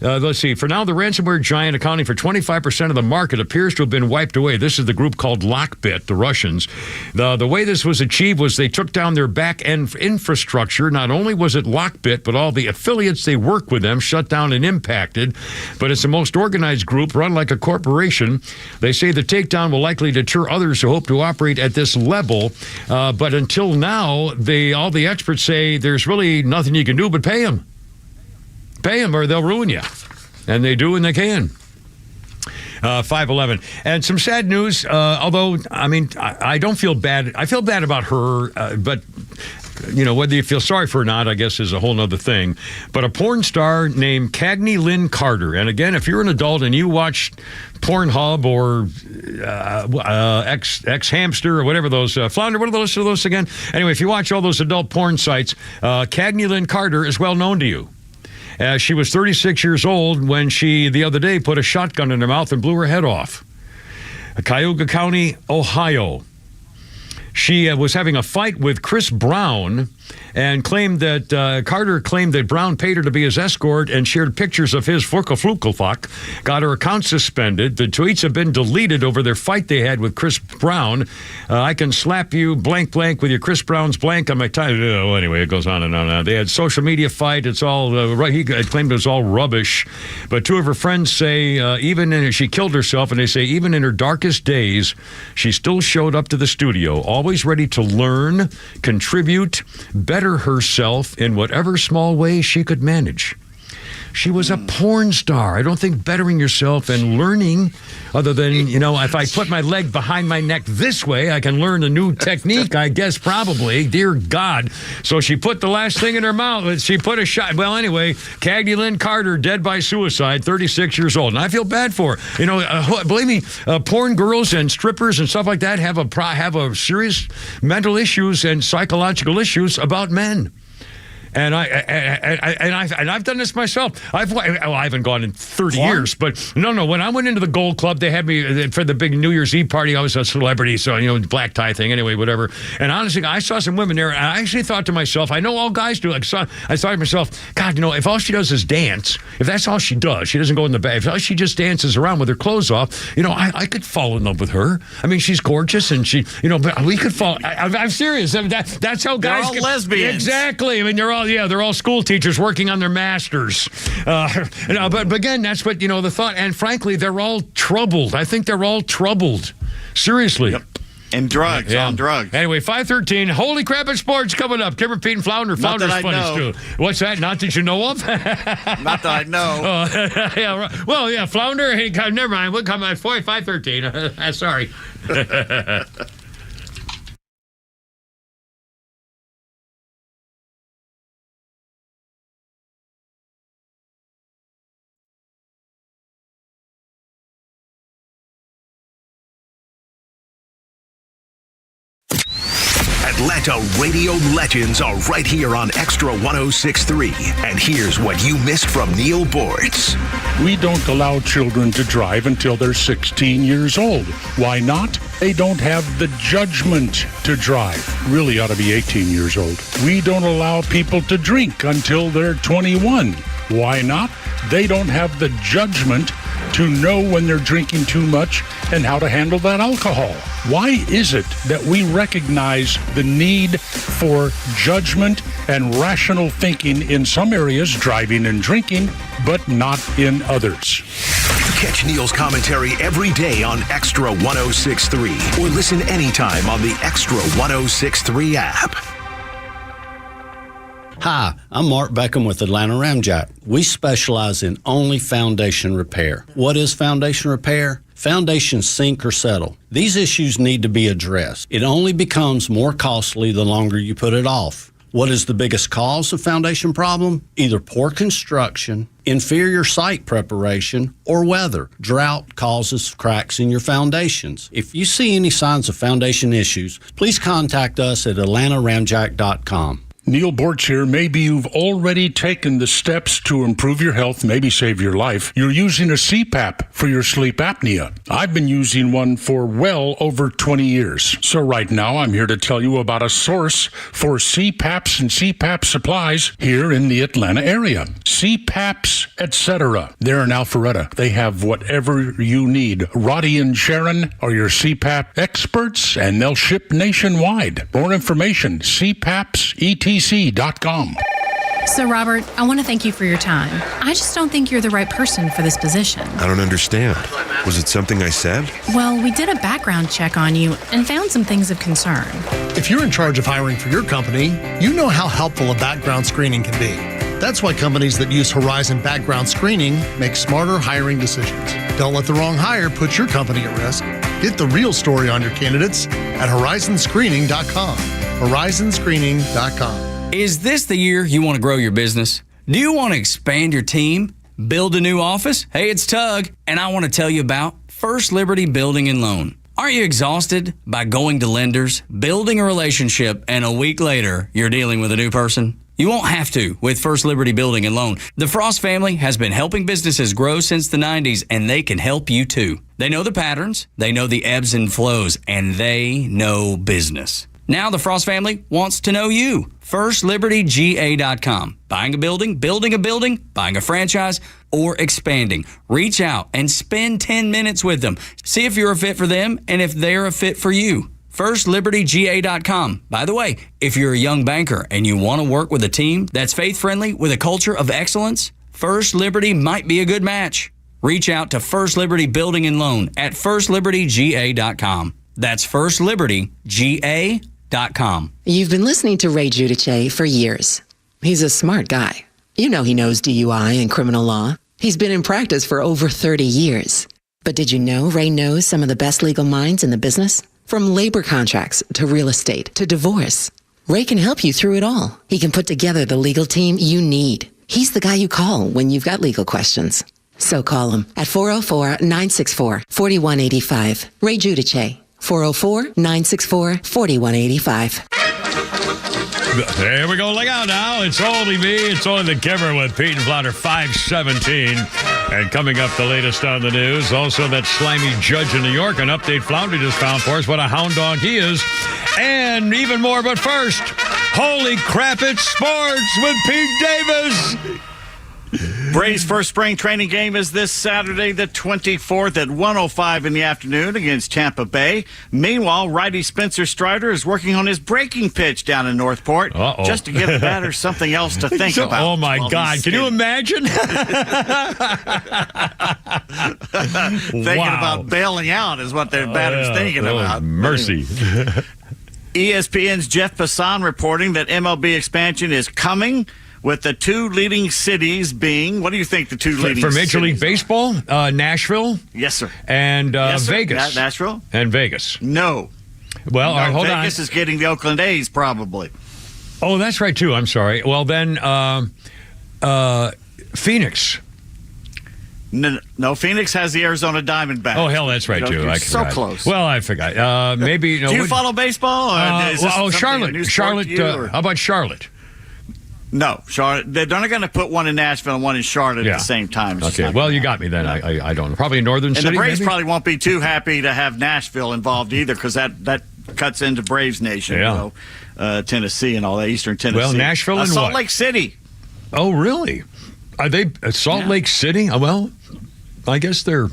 let's see, for now the ransomware giant accounting for 25% of the market appears to have been wiped away. This is the group called Lockbit, the Russians. The way this was achieved was they took down their back-end infrastructure. Not only was it Lockbit, but all the affiliates they work with them shut down and impacted. But it's the most organized group run like a corporation. They say the takedown will likely deter others who hope to operate at this level. But until now, all the experts say there's really nothing you can do but pay them. Pay them or they'll ruin you. And they do and they can. 511. And some sad news, although, I don't feel bad. I feel bad about her, but whether you feel sorry for her or not, I guess, is a whole other thing. But a porn star named Cagney Lynn Carter, and again, if you're an adult and you watch Pornhub or X-Hamster or whatever those, Flounder, what are the list of those again? Anyway, if you watch all those adult porn sites, Cagney Lynn Carter is well known to you. She was 36 years old when she, the other day, put a shotgun in her mouth and blew her head off. Cuyahoga County, Ohio. She was having a fight with Chris Brown and claimed that Carter claimed that Brown paid her to be his escort and shared pictures of his Flukelfuck, got her account suspended. The tweets have been deleted over their fight they had with Chris Brown. I can slap you blank blank with your Chris Brown's blank on my time. Anyway, it goes on and on. They had social media fight. It's all he claimed it was all rubbish. But two of her friends say she killed herself, and they say even in her darkest days, she still showed up to the studio, always ready to learn, contribute, better herself in whatever small way she could manage. She was a porn star. I don't think bettering yourself and learning, other than, if I put my leg behind my neck this way, I can learn a new technique, I guess, probably. Dear God. So she put the last thing in her mouth. She put a shot. Well, anyway, Cagney Lynn Carter, dead by suicide, 36 years old. And I feel bad for her. Believe me, porn girls and strippers and stuff like that have a serious mental issues and psychological issues about men. And I've done this myself. I haven't gone in 30 years, but no. When I went into the Gold Club, they had me for the big New Year's Eve party. I was a celebrity, so black tie thing. Anyway, whatever. And honestly, I saw some women there, and I actually thought to myself, I know all guys do. I thought to myself, God, if all she does is dance, if that's all she does, she doesn't go in the bed. If she just dances around with her clothes off, I could fall in love with her. I mean, she's gorgeous, and but we could fall. I'm serious. I mean, that's how guys. They're all lesbians. Exactly. I mean, they're all school teachers working on their masters. But again, that's what, the thought. And frankly, they're all troubled. I think they're all troubled. Seriously. Yep. And drugs, on drugs. Anyway, 5:13. Holy crap! It's sports coming up. Kimber, Pete, and Flounder. Flounder's funny too. What's that? Not that you know of? Not that I know. Yeah. Right. Well, yeah. Flounder. Hey, never mind. We'll come at 5:13. Sorry. Atlanta radio legends are right here on Extra 106.3. And here's what you missed from Neil Bortz. We don't allow children to drive until they're 16 years old. Why not? They don't have the judgment to drive. Really ought to be 18 years old. We don't allow people to drink until they're 21. Why not? They don't have the judgment to know when they're drinking too much and how to handle that alcohol. Why is it that we recognize the need for judgment and rational thinking in some areas, driving and drinking, but not in others? Catch Neil's commentary every day on Extra 106.3 or listen anytime on the Extra 106.3 app. Hi, I'm Mark Beckham with Atlanta Ramjack. We specialize in only foundation repair. What is foundation repair? Foundations sink or settle. These issues need to be addressed. It only becomes more costly the longer you put it off. What is the biggest cause of foundation problem? Either poor construction, inferior site preparation, or weather. Drought causes cracks in your foundations. If you see any signs of foundation issues, please contact us at atlantaramjack.com. Neil Bortz here. Maybe you've already taken the steps to improve your health, maybe save your life. You're using a CPAP for your sleep apnea. I've been using one for well over 20 years. So right now I'm here to tell you about a source for CPAPs and CPAP supplies here in the Atlanta area. CPAPs, etc. They're in Alpharetta. They have whatever you need. Roddy and Sharon are your CPAP experts, and they'll ship nationwide. More information, CPAPs.com. So, Robert, I want to thank you for your time. I just don't think you're the right person for this position. I don't understand. Was it something I said? Well, we did a background check on you and found some things of concern. If you're in charge of hiring for your company, you know how helpful a background screening can be. That's why companies that use Horizon background screening make smarter hiring decisions. Don't let the wrong hire put your company at risk. Get the real story on your candidates at horizonscreening.com. horizonscreening.com. Is this the year you want to grow your business? Do you want to expand your team? Build a new office? Hey, it's Tug, and I want to tell you about First Liberty Building and Loan. Aren't you exhausted by going to lenders, building a relationship, and a week later, you're dealing with a new person? You won't have to with First Liberty Building and Loan. The Frost family has been helping businesses grow since the 90s, and they can help you too. They know the patterns, they know the ebbs and flows, and they know business. Now the Frost family wants to know you. FirstLibertyGA.com. Buying a building, building a building, buying a franchise, or expanding. Reach out and spend 10 minutes with them. See if you're a fit for them and if they're a fit for you. FirstLibertyGA.com. By the way, if you're a young banker and you want to work with a team that's faith-friendly with a culture of excellence, First Liberty might be a good match. Reach out to First Liberty Building and Loan at FirstLibertyGA.com. That's FirstLibertyGA.com. You've been listening to Ray Giudice for years. He's a smart guy. You know he knows DUI and criminal law. He's been in practice for over 30 years. But did you know Ray knows some of the best legal minds in the business? From labor contracts to real estate to divorce. Ray can help you through it all. He can put together the legal team you need. He's the guy you call when you've got legal questions. So call him at 404-964-4185. Ray Giudice. 404-964-4185. There we go. Look out now. It's only me. It's only the Kimmer with Pete and Flounder, 517. And coming up, the latest on the news. Also, that slimy judge in New York. An update Flounder just found for us. What a hound dog he is. And even more. But first, holy crap, it's sports with Pete Davis. Braves' first spring training game is this Saturday, the 24th at 1:05 in the afternoon against Tampa Bay. Meanwhile, righty Spencer Strider is working on his breaking pitch down in Northport just to give the batter something else to think about. Oh, my God. Can you imagine? Thinking about bailing out is what their batter's thinking about. Mercy. ESPN's Jeff Passan reporting that MLB expansion is coming, with the two leading cities being, what do you think the two leading cities for Major League Baseball? Nashville? Yes, sir. And yes, sir. Vegas. Nashville? And Vegas. No. Well, all right, hold Vegas is getting the Oakland A's, probably. Oh, that's right, too. I'm sorry. Well, then, Phoenix. No, Phoenix has the Arizona Diamondbacks. Oh, hell, that's right, too. You're I so close. Well, I forgot. Maybe. Do you follow baseball? Charlotte. Charlotte. How about Charlotte? No, Charlotte. They're not going to put one in Nashville and one in Charlotte at the same time. Okay, well, you got me then. I don't know. Probably a northern city, and the Braves maybe? probably won't be too happy to have Nashville involved either, because that cuts into Braves Nation, Tennessee and all that, Eastern Tennessee. Well, Nashville and Salt what? Lake City. Oh, really? Are they Salt Lake City? Well, I guess they're.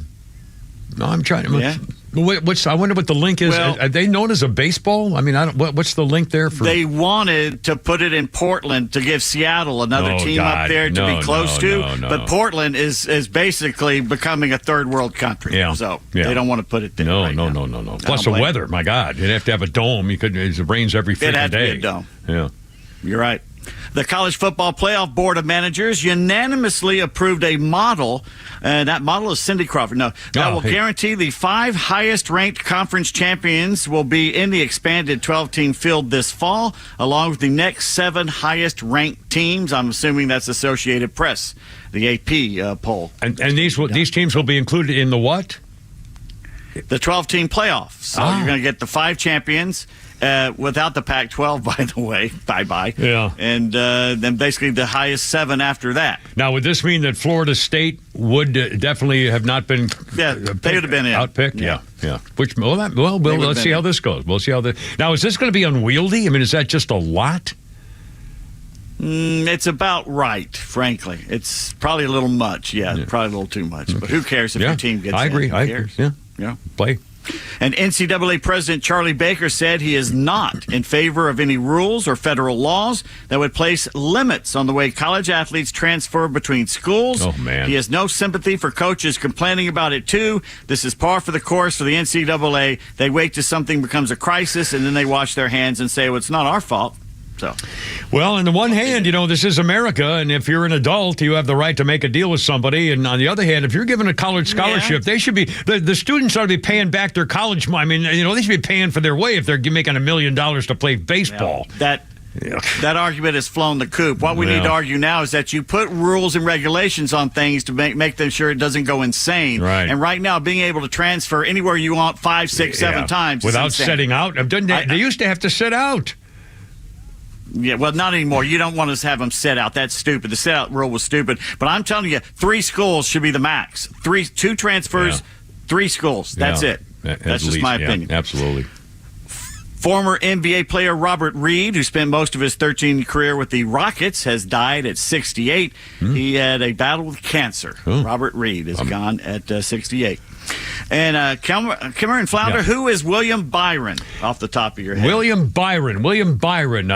No, I'm trying to. Yeah. I wonder what the link is. Well, are they known as a baseball? I mean, what's the link there for? They wanted to put it in Portland to give Seattle another team up there to be close to. But Portland is basically becoming a third world country. Yeah. So they don't want to put it there. No. Plus the weather. My God, you'd have to have a dome. It rains every freaking day. It had to be a dome. Yeah. You're right. The College Football Playoff Board of Managers unanimously approved a model, and that model is Cindy Crawford. No, that will guarantee the 5 highest-ranked conference champions will be in the expanded 12-team field this fall, along with the next 7 highest-ranked teams. I'm assuming that's Associated Press, the AP poll. And these teams will be included in the what? The 12-team playoffs. So you're going to get the 5 champions. Without the Pac-12, by the way, bye-bye. Yeah. And then basically the highest 7 after that. Now, would this mean that Florida State would definitely have not been they would have been outpicked? Yeah. Which, let's see how this goes. We'll see how Now, is this going to be unwieldy? I mean, is that just a lot? It's about right, frankly. It's probably a little much. Yeah, probably a little too much. But who cares if your team gets in? I agree. Who cares? Yeah. Play. And NCAA President Charlie Baker said he is not in favor of any rules or federal laws that would place limits on the way college athletes transfer between schools. Oh, man. He has no sympathy for coaches complaining about it, too. This is par for the course for the NCAA. They wait till something becomes a crisis, and then they wash their hands and say, well, it's not our fault. So, well, on the one hand, this is America, and if you're an adult, you have the right to make a deal with somebody. And on the other hand, if you're given a college scholarship, they should be the students ought to be paying back their college money. I mean, they should be paying for their way if they're making $1 million to play baseball. That argument has flown the coop. What we need to argue now is that you put rules and regulations on things to make them sure it doesn't go insane. Right. And right now, being able to transfer anywhere you want 5, 6, 7 times without setting out. They used to have to sit out. Yeah, well, not anymore. You don't want to have them set out. That's stupid. The set out rule was stupid. But I'm telling you, 3 schools should be the max. 2 transfers, 3 schools. That's it. That's just my opinion. Absolutely. Former NBA player Robert Reed, who spent most of his 13-year career with the Rockets, has died at 68. He had a battle with cancer. Robert Reed is gone at 68. And Cameron Flounder, who is William Byron off the top of your head? William Byron.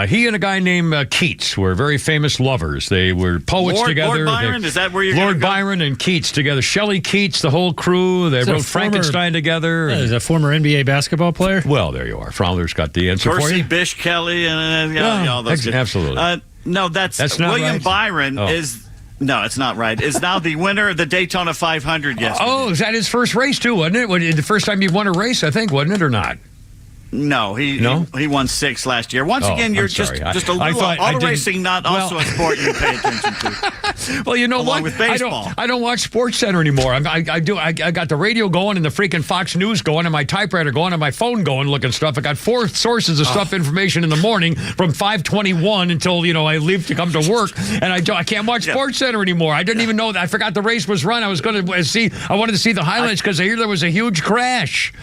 He and a guy named Keats were very famous lovers. They were poets together. Lord Byron? Is that where you're Lord Byron and Keats together. Shelley Keats, the whole crew. They wrote Frankenstein together. He's a former NBA basketball player. Well, there you are. Flounder's got the answer for you. Percy Bysshe Kelly and all those guys. Absolutely. No, that's not William right. Byron is... No, it's not right. Is now the winner of the Daytona 500 yesterday. Oh, is that his first race, too, wasn't it? The first time you won a race, I think, wasn't it, or not? No, he won 6 last year. Once again, you're just a little auto racing, not also a sport you pay attention to. Well, you know along what? With baseball. I don't watch Sports Center anymore. I got the radio going and the freaking Fox News going and my typewriter going and my phone going, looking stuff. I got 4 sources of information in the morning from 5:21 until I leave to come to work, and I can't watch Sports Center anymore. I didn't even know that. I forgot the race was run. I was going to see. I wanted to see the highlights because I hear there was a huge crash,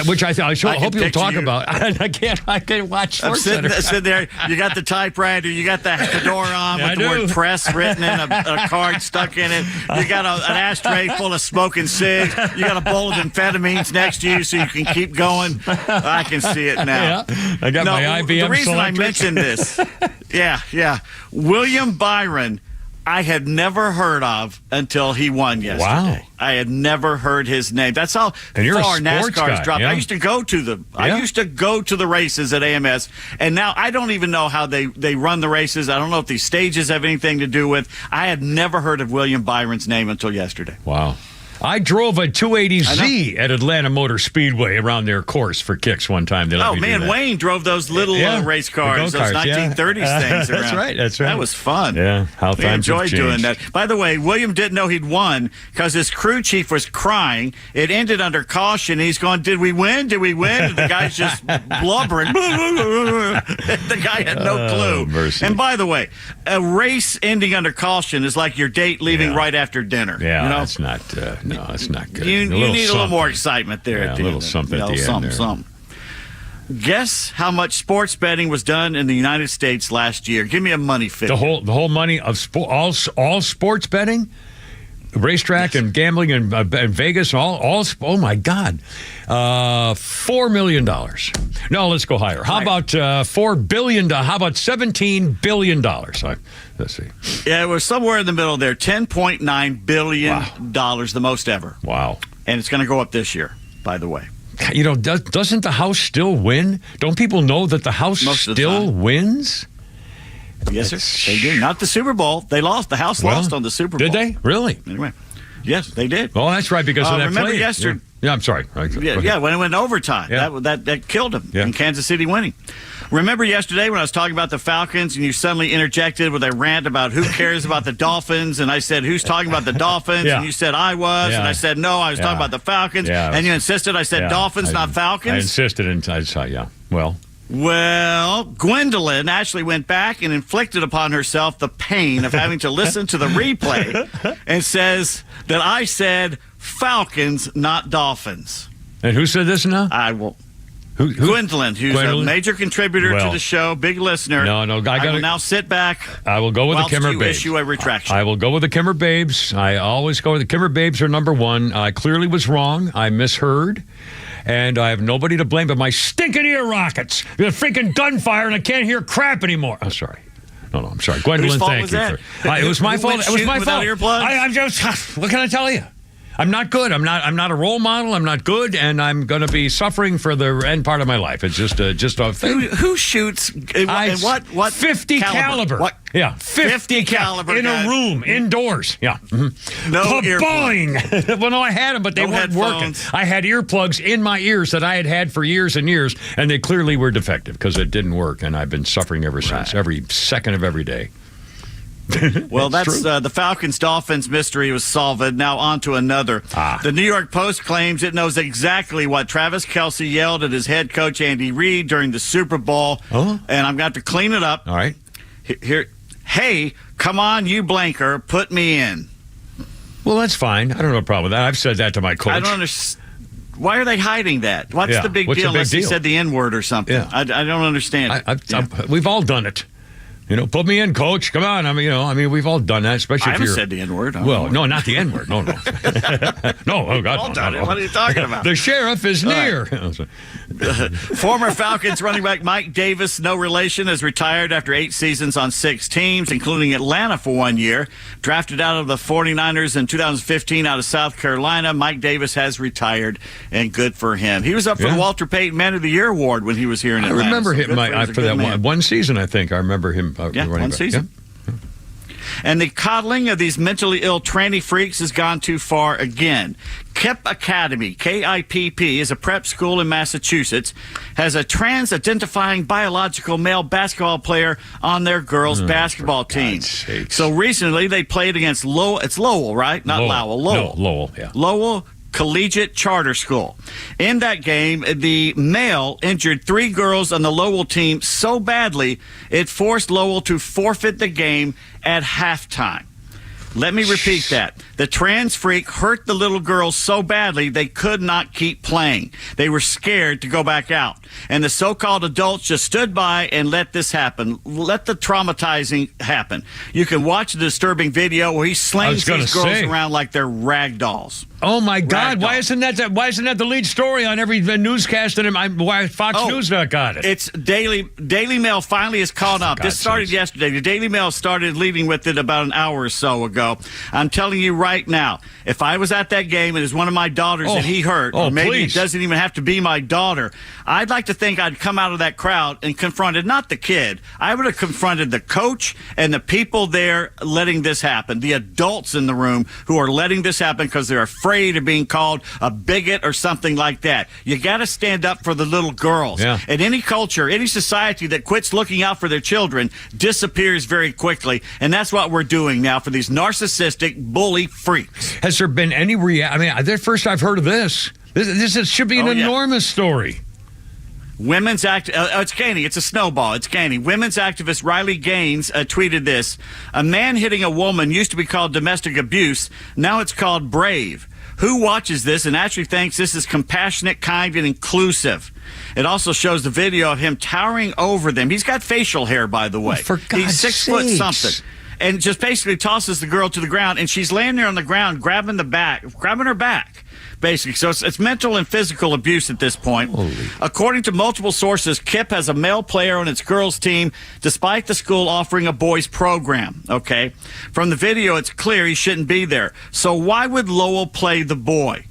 which I hope you'll talk about. about. I can't watch Sports Center. Sitting there, you got the typewriter, you got the fedora on with the word press written in a card stuck in it. You got an ashtray full of smoking cigs. You got a bowl of amphetamines next to you so you can keep going. I can see it now. Yeah. I got my IBM The reason Selectric. I mentioned this, William Byron, I had never heard of until he won yesterday. Wow. I had never heard his name. That's how And you're a far sports NASCAR's guy, dropped. yeah. I used to go to them. Yeah. I used to go to the races at AMS, and now I don't even know how they run the races. I don't know if these stages have anything to do with. I had never heard of William Byron's name until yesterday. Wow. I drove a 280Z at Atlanta Motor Speedway around their course for kicks one time. They let me do that. Wayne drove those little race cars, those 1930s things around. That's right. That was fun. Yeah, how we times have enjoyed doing changed. that. By the way, William didn't know he'd won because his crew chief was crying. It ended under caution. He's going, "Did we win? Did we win?" And the guy's just blubbering. The guy had no clue. Mercy. And by the way, a race ending under caution is like your date leaving right after dinner. Yeah, you know? that's not. No, it's not good. You need a little more excitement there Yeah, at the a little end. something at the end something, there. something. Guess how much sports betting was done in the United States last year? Give me a money figure. The whole money of all sports betting, racetrack and gambling and Vegas, all. Oh my God, $4 million. No, let's go higher. How about $4 billion? How about $17 billion? Let's see. Yeah, it was somewhere in the middle there. $10.9 billion, the most ever. Wow. And it's going to go up this year, by the way. You know, doesn't the House still win? Don't people know that the House still wins? Yes, sir. They do. Not the Super Bowl. They lost. The House lost on the Super Bowl. Did they? Really? Anyway. Yes, they did. Oh, that's right, because of that remember play. yesterday? Yeah, I'm sorry. Yeah, when it went overtime. Yeah. That killed him in Kansas City winning. Remember yesterday when I was talking about the Falcons and you suddenly interjected with a rant about who cares about the Dolphins, and I said, who's talking about the Dolphins? Yeah. And you said I was, and I said, no, I was talking about the Falcons. Yeah, and you insisted I said Dolphins, not Falcons. I insisted, and I saw, Well, Gwendolyn actually went back and inflicted upon herself the pain of having to listen to the replay and says that I said Falcons, not Dolphins. And who said this now? I will. Gwendolyn, who's a major contributor to the show, big listener. No, I will now sit back. I will go with the Kimmer Babes. Issue a retraction. I will go with the Kimmer Babes. I always go with the Kimmer Babes are number one. I clearly was wrong. I misheard. And I have nobody to blame but my stinking ear rockets. The freaking gunfire, and I can't hear crap anymore. I'm sorry. No, I'm sorry. Gwendolyn, thank you. It was my fault. It was my fault. I'm just, what can I tell you? I'm not good. I'm not a role model. I'm not good, and I'm going to be suffering for the end part of my life. It's just a thing. Who shoots? What 50 caliber? What? Yeah, 50 caliber in a room, indoors. Yeah. Mm-hmm. No earplugs. Well, no, I had them, but they weren't working. I had earplugs in my ears that I had for years and years, and they clearly were defective because it didn't work, and I've been suffering ever since, every second of every day. Well, that's the Falcons-Dolphins mystery was solved. Now on to another. The New York Post claims it knows exactly what Travis Kelce yelled at his head coach Andy Reid during the Super Bowl. And I'm going to have to clean it up. All right. Here, hey, come on, you blanker, put me in. Well, that's fine. I don't have a problem with that. I've said that to my coach. I don't understand. Why are they hiding that? What's the big deal? Unless he said the N-word or something. Yeah. I don't understand. We've all done it. You know, put me in, coach. Come on. I mean, we've all done that, especially I if you're... haven't said the N-word. Well, no, not the N-word. No. No, oh, God. All done it. What are you talking about? The sheriff is near. Former Falcons running back Mike Davis, no relation, has retired after 8 seasons on 6 teams, including Atlanta for 1 year. Drafted out of the 49ers in 2015 out of South Carolina, Mike Davis has retired, and good for him. He was up for the Walter Payton Man of the Year award when he was here in Atlanta. I remember him for that one season, I think. I remember him. One season. Yeah. And the coddling of these mentally ill tranny freaks has gone too far again. KIPP Academy, KIPP, is a prep school in Massachusetts, has a trans-identifying biological male basketball player on their girls' basketball team. So recently they played against Lowell. It's Lowell, right? Not Lowell. No, Lowell, yeah. Lowell Collegiate Charter School. In that game, the male injured 3 girls on the Lowell team so badly it forced Lowell to forfeit the game at halftime. Let me repeat that. The trans freak hurt the little girls so badly they could not keep playing. They were scared to go back out. And the so-called adults just stood by and let this happen. Let the traumatizing happen. You can watch the disturbing video where he slings these girls around like they're rag dolls. Oh my God! Why isn't that the lead story on every newscast? Why Fox News not got it? It's Daily Mail finally has caught up. This started yesterday. The Daily Mail started leading with it about an hour or so ago. I'm telling you right now, if I was at that game and it was one of my daughters that he hurt, or maybe it doesn't even have to be my daughter, I'd like to think I'd come out of that crowd and confronted not the kid. I would have confronted the coach and the people there letting this happen, the adults in the room who are letting this happen because they're afraid of being called a bigot or something like that. You got to stand up for the little girls. Yeah. And any culture, any society that quits looking out for their children disappears very quickly. And that's what we're doing now for these narcissistic bully freaks. Has there been any the first I've heard of this. This should be an enormous story. Women's it's gaining. It's a snowball. It's gaining. Women's activist Riley Gaines tweeted this. A man hitting a woman used to be called domestic abuse. Now it's called brave. Who watches this and actually thinks this is compassionate, kind, and inclusive? It also shows the video of him towering over them. He's got facial hair, by the way. For God's He's 6 foot something. And just basically tosses the girl to the ground, and she's laying there on the ground, grabbing her back, basically. So it's mental and physical abuse at this point. According to multiple sources, KIPP has a male player on its girls' team, despite the school offering a boys' program, okay? From the video, it's clear he shouldn't be there. So why would Lowell play the boy?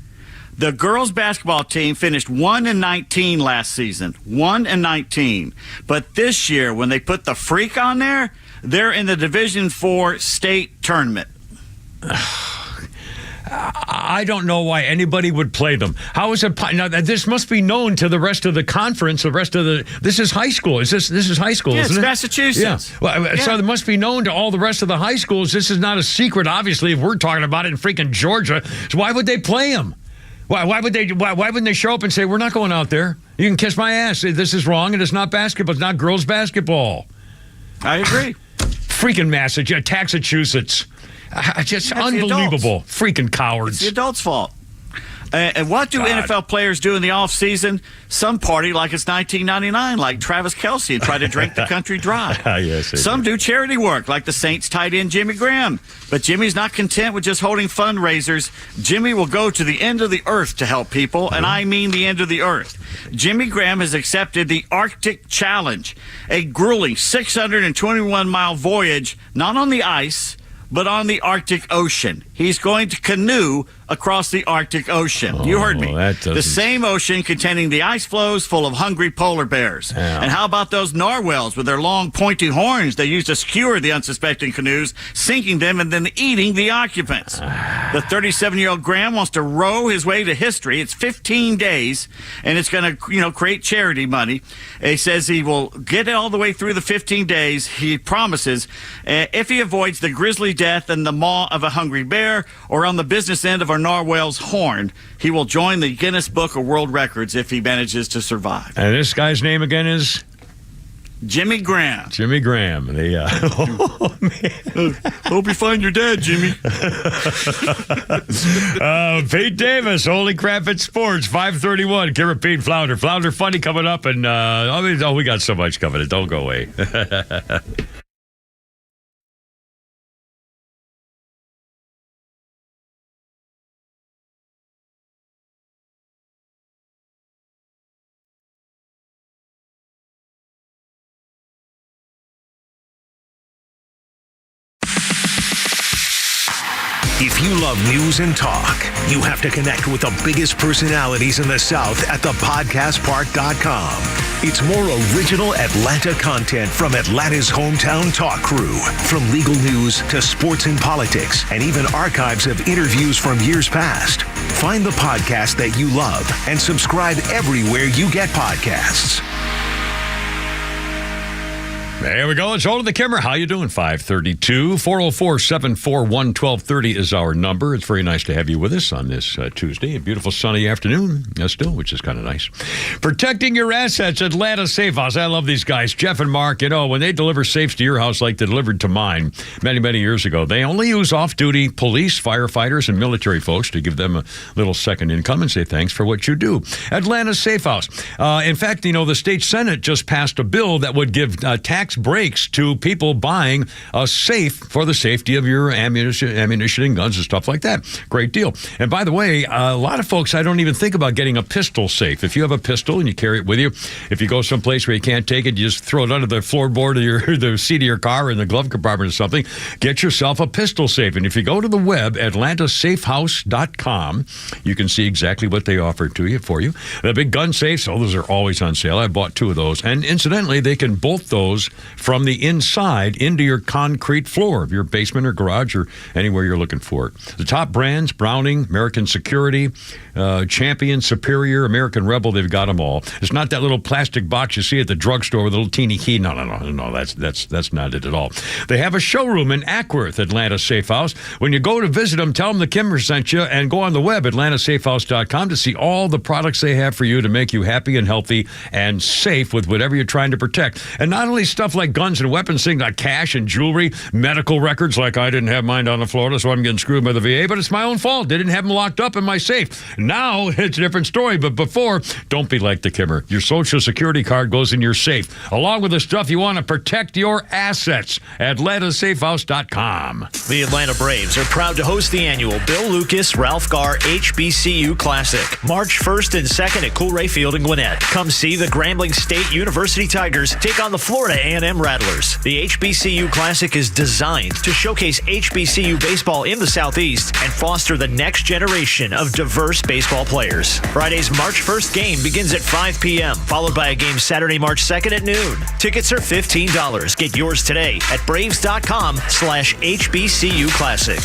The girls' basketball team finished 1-19 last season, 1-19. But this year, when they put the freak on there, they're in the Division IV state tournament. I don't know why anybody would play them. How is it? Now, this must be known to the rest of the conference. This is high school. This is high school, isn't it? Massachusetts. Yeah. Well, so it must be known to all the rest of the high schools. This is not a secret, obviously, if we're talking about it in freaking Georgia. So why would they play them? Why wouldn't they show up and say, we're not going out there? You can kiss my ass. This is wrong, and it's not basketball. It's not girls' basketball. I agree. Freaking Massachusetts. Just unbelievable. Freaking cowards. It's the adults' fault. And what do NFL players do in the off season? Some party like it's 1999, like Travis Kelce, and try to drink the country dry. Some do charity work, like the Saints tight end Jimmy Graham. But Jimmy's not content with just holding fundraisers. Jimmy will go to the end of the earth to help people, and I mean the end of the earth. Jimmy Graham has accepted the Arctic Challenge, a grueling 621-mile voyage, not on the ice, but on the Arctic Ocean. He's going to canoe across the Arctic Ocean. You heard me. The same ocean containing the ice floes full of hungry polar bears. Yeah. And how about those narwhals with their long pointy horns they use to skewer the unsuspecting canoes, sinking them and then eating the occupants? The 37-year-old Graham wants to row his way to history. It's 15 days, and it's going to, create charity money. He says he will get it all the way through the 15 days. He promises if he avoids the grisly death and the maw of a hungry bear or on the business end of our narwhal's horn, he will join the Guinness Book of World Records if he manages to survive. And this guy's name again is? Jimmy Graham. Jimmy Graham. Oh, man. Hope you find your dad, Jimmy. Pete Davis, Holy Crap at Sports, 531. Kara Pete Flounder. Flounder Funny coming up. And we got so much coming. Don't go away. If you love news and talk, you have to connect with the biggest personalities in the South at thepodcastpark.com. It's more original Atlanta content from Atlanta's hometown talk crew. From legal news to sports and politics, and even archives of interviews from years past. Find the podcast that you love and subscribe everywhere you get podcasts. There we go. It's Old to the Kimmer. How you doing? 532 404-741-1230 is our number. It's very nice to have you with us on this Tuesday. A beautiful sunny afternoon still, which is kind of nice. Protecting your assets, Atlanta Safe House. I love these guys. Jeff and Mark, when they deliver safes to your house like they delivered to mine many, many years ago, they only use off-duty police, firefighters, and military folks to give them a little second income and say thanks for what you do. Atlanta Safe House. In fact, the state Senate just passed a bill that would give tax breaks to people buying a safe for the safety of your ammunition and guns and stuff like that. Great deal. And by the way, a lot of folks, I don't even think about getting a pistol safe. If you have a pistol and you carry it with you, if you go someplace where you can't take it, you just throw it under the floorboard of the seat of your car or in the glove compartment or something. Get yourself a pistol safe. And if you go to the web, atlantasafehouse.com, you can see exactly what they offer for you. The big gun safes, those are always on sale. I bought 2 of those. And incidentally, they can bolt those from the inside into your concrete floor of your basement or garage or anywhere you're looking for it. The top brands, Browning, American Security, Champion, Superior, American Rebel, they've got them all. It's not that little plastic box you see at the drugstore with a little teeny key. No, that's not it at all. They have a showroom in Ackworth, Atlanta Safe House. When you go to visit them, tell them the Kimmer sent you and go on the web, atlantasafehouse.com, to see all the products they have for you to make you happy and healthy and safe with whatever you're trying to protect. And not only stuff like guns and weapons, things like cash and jewelry, medical records, like I didn't have mine down in Florida, so I'm getting screwed by the VA, but it's my own fault. They didn't have them locked up in my safe. Now it's a different story, but before, don't be like the Kimmer. Your Social Security card goes in your safe, along with the stuff you want to protect your assets. AtlantaSafeHouse.com. The Atlanta Braves are proud to host the annual Bill Lucas Ralph Garr HBCU Classic, March 1st and 2nd at Coolray Field in Gwinnett. Come see the Grambling State University Tigers take on the Florida A&M Rattlers. The HBCU Classic is designed to showcase HBCU baseball in the Southeast and foster the next generation of diverse baseball players. Friday's March 1st game begins at 5 p.m., followed by a game Saturday, March 2nd at noon. Tickets are $15. Get yours today at braves.com/HBCU Classic.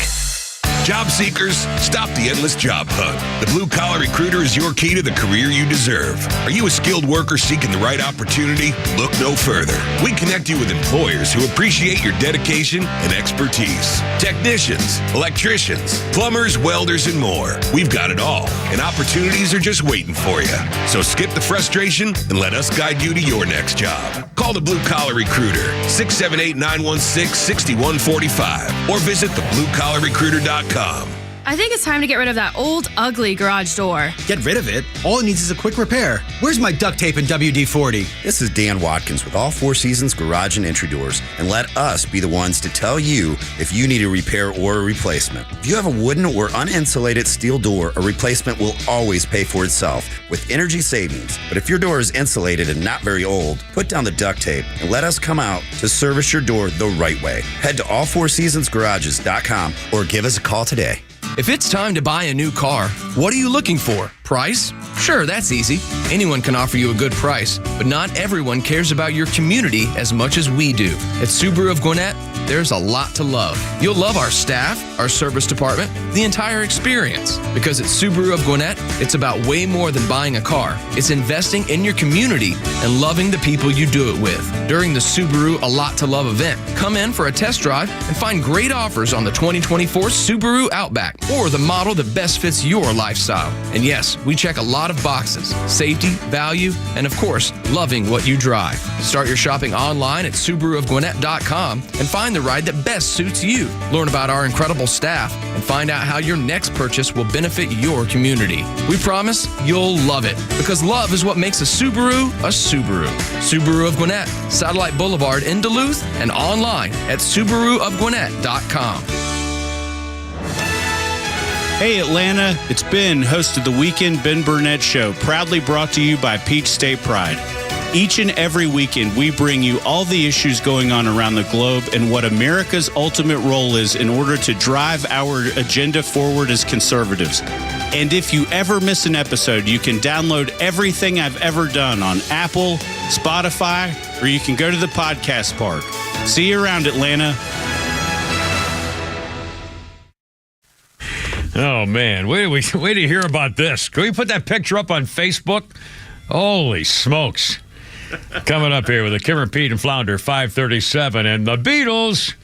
Job seekers, stop the endless job hunt. The Blue Collar Recruiter is your key to the career you deserve. Are you a skilled worker seeking the right opportunity? Look no further. We connect you with employers who appreciate your dedication and expertise. Technicians, electricians, plumbers, welders, and more. We've got it all, and opportunities are just waiting for you. So skip the frustration and let us guide you to your next job. Call the Blue Collar Recruiter, 678-916-6145, or visit thebluecollarrecruiter.com. I think it's time to get rid of that old, ugly garage door. Get rid of it? All it needs is a quick repair. Where's my duct tape and WD-40? This is Dan Watkins with All Four Seasons Garage and Entry Doors, and let us be the ones to tell you if you need a repair or a replacement. If you have a wooden or uninsulated steel door, a replacement will always pay for itself with energy savings. But if your door is insulated and not very old, put down the duct tape and let us come out to service your door the right way. Head to allfourseasonsgarages.com or give us a call today. If it's time to buy a new car, what are you looking for? Price? Sure, that's easy. Anyone can offer you a good price, but not everyone cares about your community as much as we do. At Subaru of Gwinnett, there's a lot to love. You'll love our staff, our service department, the entire experience. Because at Subaru of Gwinnett, it's about way more than buying a car. It's investing in your community and loving the people you do it with. During the Subaru A Lot to Love event, come in for a test drive and find great offers on the 2024 Subaru Outback or the model that best fits your lifestyle. And yes, we check a lot of boxes: safety, value, and of course, loving what you drive. Start your shopping online at SubaruofGwinnett.com and find the ride that best suits you. Learn about our incredible staff and find out how your next purchase will benefit your community. We promise you'll love it, because love is what makes a Subaru a Subaru. Subaru of Gwinnett, Satellite Boulevard in Duluth, and online at SubaruofGwinnett.com. Hey Atlanta, it's Ben, host of the Weekend Ben Burnett Show, proudly brought to you by Peach State Pride. Each and every weekend, we bring you all the issues going on around the globe and what America's ultimate role is in order to drive our agenda forward as conservatives. And if you ever miss an episode, you can download everything I've ever done on Apple, Spotify, or you can go to the podcast park. See you around, Atlanta. Oh, man. Wait to hear about this. Can we put that picture up on Facebook? Holy smokes. Coming up here with the Kimmer, Pete, and Flounder, 537, and the Beatles.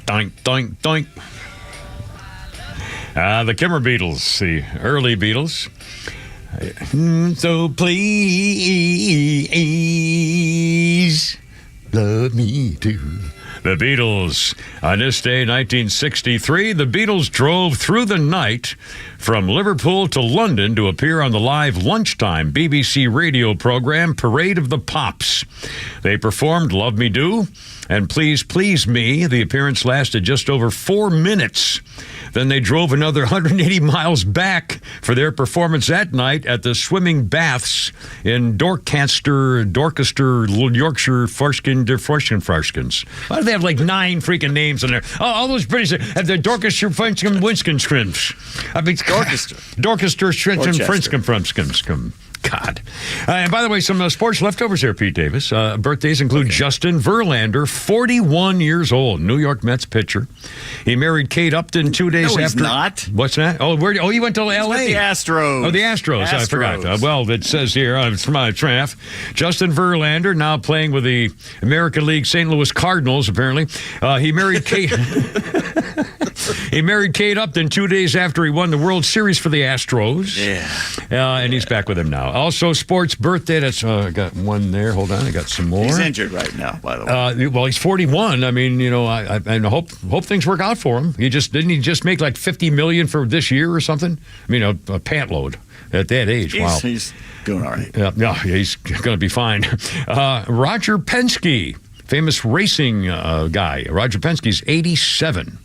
Doink, doink, doink. The Kimmer Beatles, the early Beatles. So please love me too. The Beatles. On this day, 1963, the Beatles drove through the night from Liverpool to London to appear on the live lunchtime BBC radio program Parade of the Pops. They performed Love Me Do and Please Please Me. The appearance lasted just over 4 minutes. Then they drove another 180 miles back for their performance that night at the swimming baths in Dorchester, Yorkshire, Farskins. Why do they have like 9 freaking names in there? Oh, all those British have the Dorchester, Winston Shrimps. I mean, Dorchester, Frinskin. God. And by the way, some sports leftovers here, Pete Davis. Birthdays include Justin Verlander, 41 years old, New York Mets pitcher. He married Kate Upton 2 days after. No, he's not. What's that? Oh, he went to L.A. With the Astros. Oh, the Astros. I forgot. Well, it says here, it's my draft. Justin Verlander, now playing with the American League St. Louis Cardinals, apparently. He married Kate. He married Kate Upton 2 days after he won the World Series for the Astros. Yeah. And he's back with him now. Also, sports birthday. That's I got one there. Hold on, I got some more. He's injured right now, by the way. Well, he's 41. I mean, I hope things work out for him. Didn't he just make like $50 million for this year or something? I mean, a pant load at that age. Wow, he's doing all right. Yeah, he's going to be fine. Roger Penske, famous racing guy. Roger Penske's 87,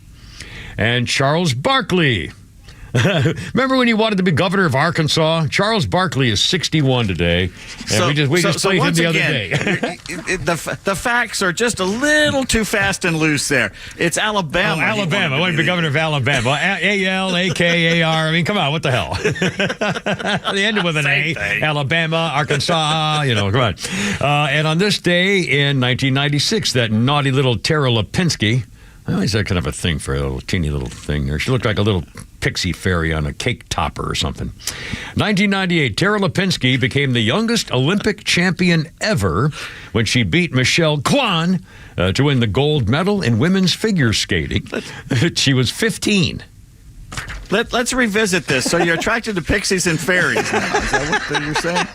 and Charles Barkley. Remember when he wanted to be governor of Arkansas? Charles Barkley is 61 today, and we just played him the other day. The facts are just a little too fast and loose there. It's Alabama. Alabama. I want to be governor of Alabama. A-L-A-K-A-R. I mean, come on, what the hell? They ended with an A. Thing. Alabama, Arkansas, come on. And on this day in 1996, that naughty little Tara Lipinski, I always had kind of a thing for a little teeny little thing there. She looked like a little pixie fairy on a cake topper or something. 1998, Tara Lipinski became the youngest Olympic champion ever when she beat Michelle Kwan to win the gold medal in women's figure skating. She was 15. Let's revisit this. So you're attracted to pixies and fairies now. Is that what you're saying?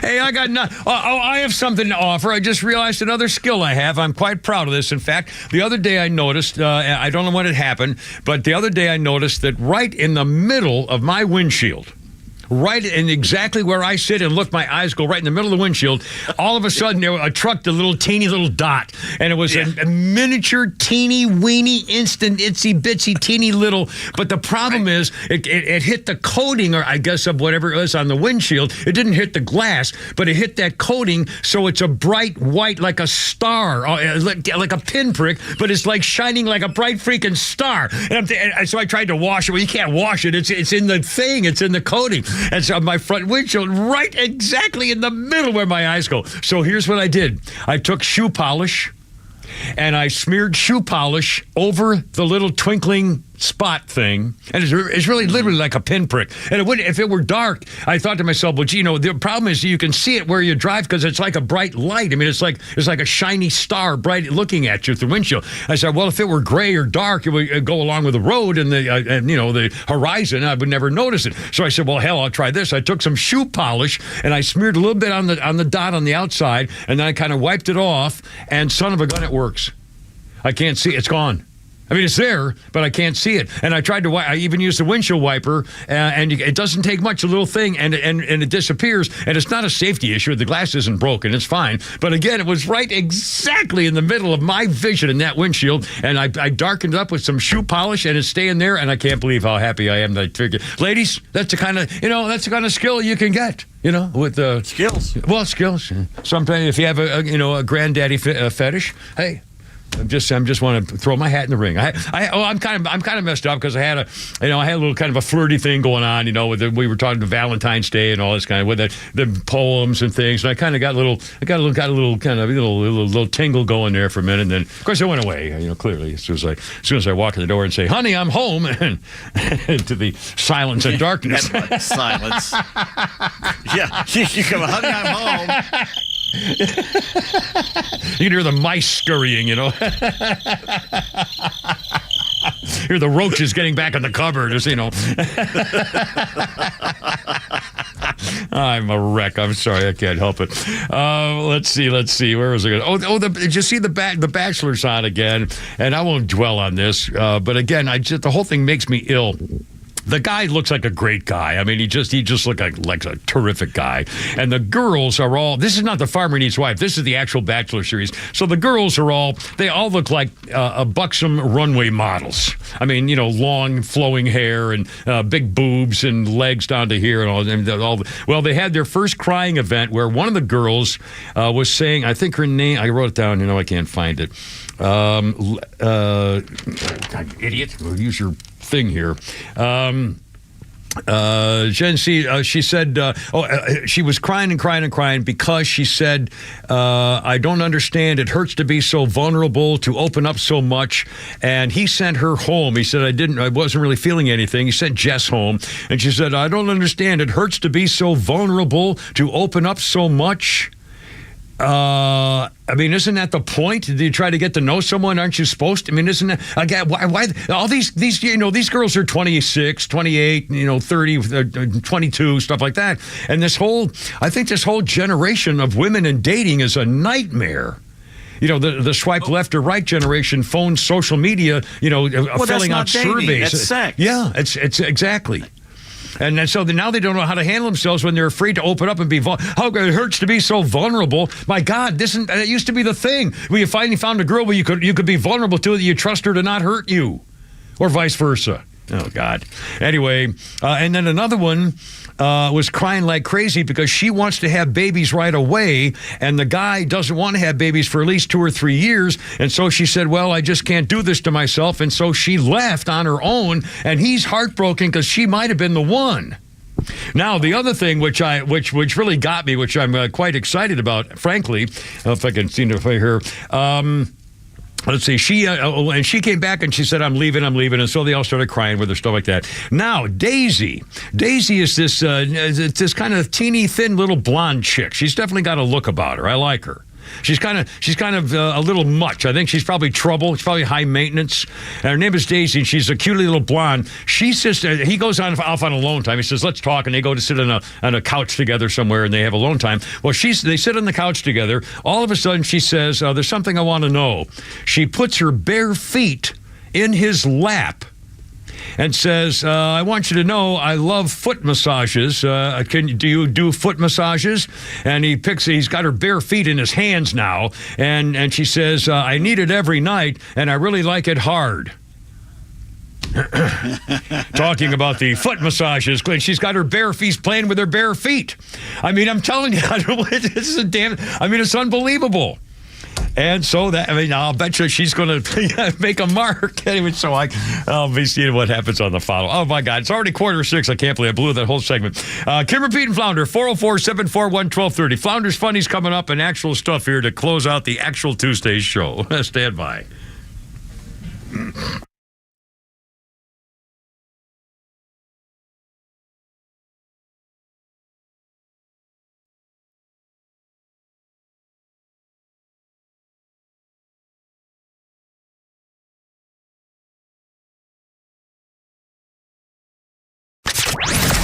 Hey, I got I have something to offer. I just realized another skill I have. I'm quite proud of this. In fact, the other day I noticed, I don't know when it happened, but the other day I noticed that right in the middle of my windshield, right in exactly where I sit and look, my eyes go right in the middle of the windshield. All of a sudden, there a truck, the little teeny little dot, and it was a miniature, teeny, weeny, instant, itsy bitsy, teeny little. But the problem is, it hit the coating, or I guess of whatever it was on the windshield. It didn't hit the glass, but it hit that coating, so it's a bright white, like a star, like a pinprick, but it's like shining like a bright freaking star. And so I tried to wash it. Well, you can't wash it. It's in the thing. It's in the coating. And so my front windshield, right exactly in the middle where my eyes go. So here's what I did. I took shoe polish, and I smeared shoe polish over the little twinkling spot thing, and it's really literally like a pinprick. And it wouldn't, if it were dark, I thought to myself, well, gee, the problem is you can see it where you drive because it's like a bright light. I mean, it's like a shiny star bright looking at you through the windshield. I said, well, if it were gray or dark, it would go along with the road and the horizon. I would never notice it. So I said, well, hell, I'll try this. I took some shoe polish and I smeared a little bit on the dot on the outside, and then I kind of wiped it off, and son of a gun, it works. I can't see it. It's gone. I mean, it's there, but I can't see it. And I tried to I even used the windshield wiper, and it doesn't take much, a little thing, and it disappears. And it's not a safety issue. The glass isn't broken. It's fine. But again, it was right exactly in the middle of my vision in that windshield, and I darkened it up with some shoe polish, and it's staying there, and I can't believe how happy I am that I figured. Ladies, that's the kind of skill you can get. With the skills. Well, skills. Sometimes if you have a granddaddy fetish, hey. I just want to throw my hat in the ring. I'm kind of messed up because I had a little kind of a flirty thing going on. We were talking to Valentine's Day and all this kind of with the poems and things. And I kind of got a little tingle going there for a minute. And then of course it went away. Clearly as soon as I walk in the door and say, "Honey, I'm home," and to the silence and darkness. Silence. Yeah, you come, honey, I'm home. You can hear the mice scurrying, you know. Hear the roaches getting back in the cupboard, you know. I'm a wreck. I'm sorry, I can't help it. Let's see. Where was I going? Did you see the Bachelor's on again? And I won't dwell on this, but again, the whole thing makes me ill. The guy looks like a great guy. I mean, he just looked like a terrific guy. And the girls are all, this is not The Farmer and His Wife. This is the actual Bachelor series. So the girls they all look like buxom runway models. I mean, you know, long flowing hair and big boobs and legs down to here and all. Well, they had their first crying event where one of the girls was saying, I think her name, I wrote it down, I can't find it. God, idiot. We'll use your thing here. Jen C, she said, she was crying and crying and crying because she said, I don't understand. It hurts to be so vulnerable, to open up so much. And he sent her home. He said, I wasn't really feeling anything. He sent Jess home. And she said, I don't understand. It hurts to be so vulnerable, to open up so much. I mean, isn't that the point? Do you try to get to know someone? Aren't you supposed to? I mean, isn't that, again, why all these these girls are 26, 28, 30, 22, stuff like that. And I think this whole generation of women in dating is a nightmare. The swipe left or right generation, phones, social media, filling out surveys. That's sex. Yeah, it's exactly. And so now they don't know how to handle themselves when they're afraid to open up and be vulnerable. How it hurts to be so vulnerable. My God, that used to be the thing. Where you finally found a girl where you could be vulnerable to, that you trust her to not hurt you, or vice versa. Oh, God. Anyway, and then another one was crying like crazy because she wants to have babies right away, and the guy doesn't want to have babies for at least 2 or 3 years. And so she said, well, I just can't do this to myself. And so she left on her own, and he's heartbroken because she might have been the one. Now, the other thing which really got me, which I'm quite excited about, frankly, if I can see it here. Let's see. And she came back and she said, I'm leaving. And so they all started crying with her, stuff like that. Now, Daisy is this kind of teeny, thin little blonde chick. She's definitely got a look about her. I like her. She's kind of a little much. I think she's probably trouble. She's probably high maintenance. And her name is Daisy, and she's a cute little blonde. She says, he goes off on alone time. He says, let's talk, and they go to sit on a couch together somewhere, and they have alone time. Well, they sit on the couch together. All of a sudden, she says, there's something I want to know. She puts her bare feet in his lap and says, I want you to know I love foot massages. Do you do foot massages? And he's got her bare feet in his hands now. And she says, I need it every night, and I really like it hard. Talking about the foot massages, she's got her bare feet playing with her bare feet. I mean, I'm telling you, it's unbelievable. And so I'll bet you she's going to make a mark. Anyway, so I'll be seeing what happens on the follow. Oh, my God. It's already 5:45. I can't believe I blew that whole segment. Kimber, Pete, and Flounder, 404-741-1230. Flounder's Funny's coming up and actual stuff here to close out the actual Tuesday show. Stand by.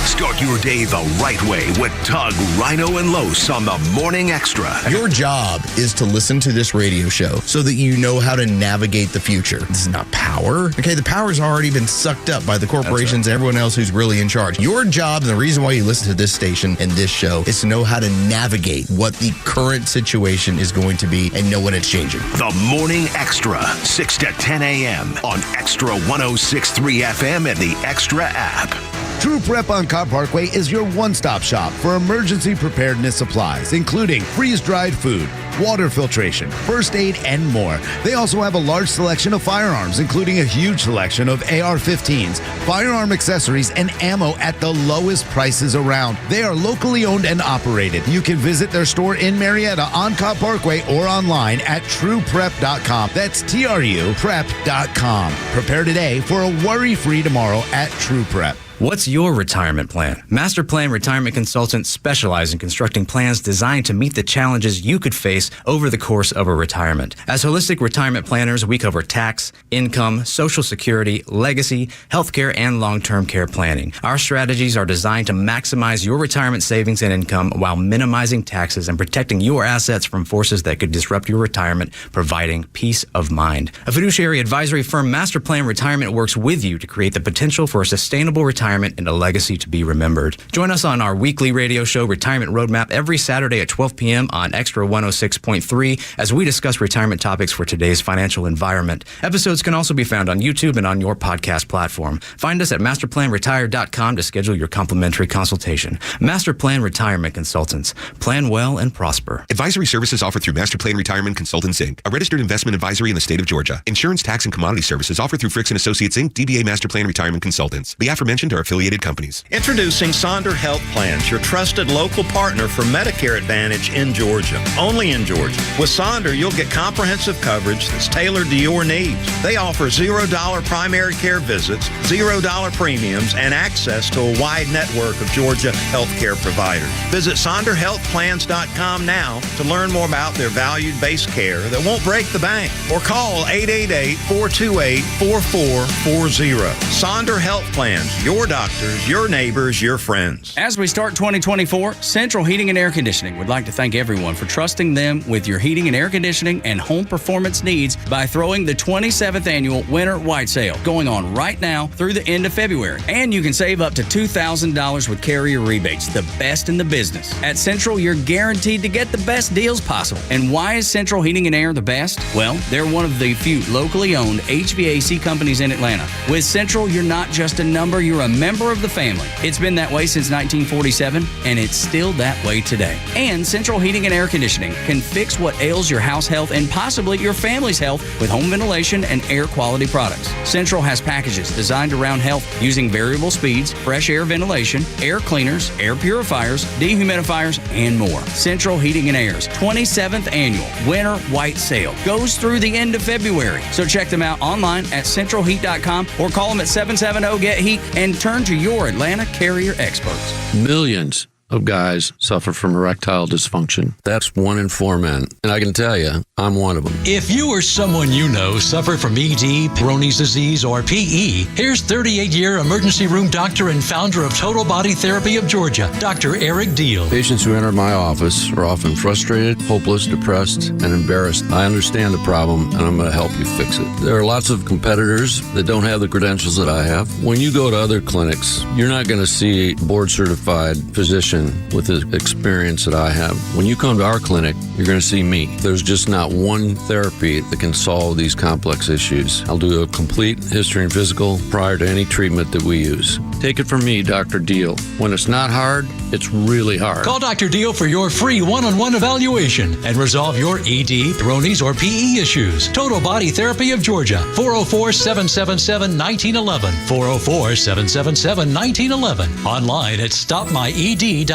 Start your day the right way with Tug, Rhino, and Los on the Morning Extra. Your job is to listen to this radio show so that you know how to navigate the future. This is not power. Okay, the power's already been sucked up by the corporations and everyone else who's really in charge. Your job, and the reason why you listen to this station and this show, is to know how to navigate what the current situation is going to be and know when it's changing. The Morning Extra, 6 to 10 a.m. on Extra 106.3 FM and the Extra app. True Prep on Cobb Parkway is your one-stop shop for emergency preparedness supplies, including freeze-dried food, water filtration, first aid, and more. They also have a large selection of firearms, including a huge selection of AR-15s, firearm accessories, and ammo at the lowest prices around. They are locally owned and operated. You can visit their store in Marietta on Cobb Parkway or online at trueprep.com. That's TRU prep.com. Prepare today for a worry-free tomorrow at True Prep. What's your retirement plan? Master Plan Retirement Consultants specialize in constructing plans designed to meet the challenges you could face over the course of a retirement. As holistic retirement planners, we cover tax, income, Social Security, legacy, healthcare, and long-term care planning. Our strategies are designed to maximize your retirement savings and income while minimizing taxes and protecting your assets from forces that could disrupt your retirement, providing peace of mind. A fiduciary advisory firm, Master Plan Retirement, works with you to create the potential for a sustainable retirement and a legacy to be remembered. Join us on our weekly radio show, Retirement Roadmap, every Saturday at 12 p.m. on Extra 106.3 as we discuss retirement topics for today's financial environment. Episodes can also be found on YouTube and on your podcast platform. Find us at masterplanretire.com to schedule your complimentary consultation. Master Plan Retirement Consultants. Plan well and prosper. Advisory services offered through Master Plan Retirement Consultants, Inc., a registered investment advisory in the state of Georgia. Insurance, tax, and commodity services offered through Fricks & Associates, Inc., DBA Master Plan Retirement Consultants. The aforementioned are affiliated companies. Introducing Sonder Health Plans, your trusted local partner for Medicare Advantage in Georgia. Only in Georgia. With Sonder, you'll get comprehensive coverage that's tailored to your needs. They offer $0 primary care visits, $0 premiums, and access to a wide network of Georgia healthcare providers. Visit SonderHealthPlans.com now to learn more about their value-based care that won't break the bank. Or call 888-428-4440. Sonder Health Plans, your doctors, your neighbors, your friends. As we start 2024, Central Heating and Air Conditioning would like to thank everyone for trusting them with your heating and air conditioning and home performance needs by throwing the 27th annual Winter White Sale going on right now through the end of February. And you can save up to $2,000 with carrier rebates, the best in the business. At Central, you're guaranteed to get the best deals possible. And why is Central Heating and Air the best? Well, they're one of the few locally owned HVAC companies in Atlanta. With Central, you're not just a number, you're a member of the family. It's been that way since 1947, and it's still that way today. And Central Heating and Air Conditioning can fix what ails your house health and possibly your family's health with home ventilation and air quality products. Central has packages designed around health using variable speeds, fresh air ventilation, air cleaners, air purifiers, dehumidifiers, and more. Central Heating and Air's 27th annual Winter White Sale goes through the end of February. So check them out online at centralheat.com or call them at 770-GET-HEAT and turn to your Atlanta carrier experts. Millions of guys suffer from erectile dysfunction. That's 1 in 4 men. And I can tell you, I'm one of them. If you or someone you know suffer from ED, Peyronie's disease, or PE, here's 38-year emergency room doctor and founder of Total Body Therapy of Georgia, Dr. Eric Deal. Patients who enter my office are often frustrated, hopeless, depressed, and embarrassed. I understand the problem, and I'm going to help you fix it. There are lots of competitors that don't have the credentials that I have. When you go to other clinics, you're not going to see a board-certified physician with the experience that I have. When you come to our clinic, you're going to see me. There's just not one therapy that can solve these complex issues. I'll do a complete history and physical prior to any treatment that we use. Take it from me, Dr. Deal. When it's not hard, it's really hard. Call Dr. Deal for your free one-on-one evaluation and resolve your ED, Peyronie's, or PE issues. Total Body Therapy of Georgia, 404-777-1911, 404-777-1911, online at stopmyed.com.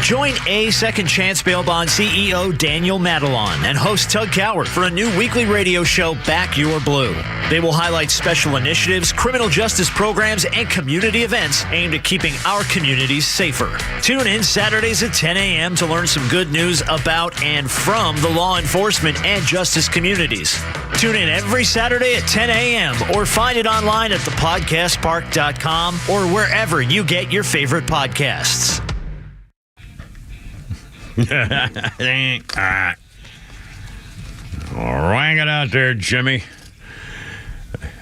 Join A Second Chance Bail Bond CEO Daniel Madelon and host Tug Coward for a new weekly radio show, Back Your Blue. They will highlight special initiatives, criminal justice programs, and community events aimed at keeping our communities safer. Tune in Saturdays at 10 a.m. to learn some good news about and from the law enforcement and justice communities. Tune in every Saturday at 10 a.m. or find it online at thepodcastpark.com or wherever you get your favorite podcasts. Rang it out there, Jimmy.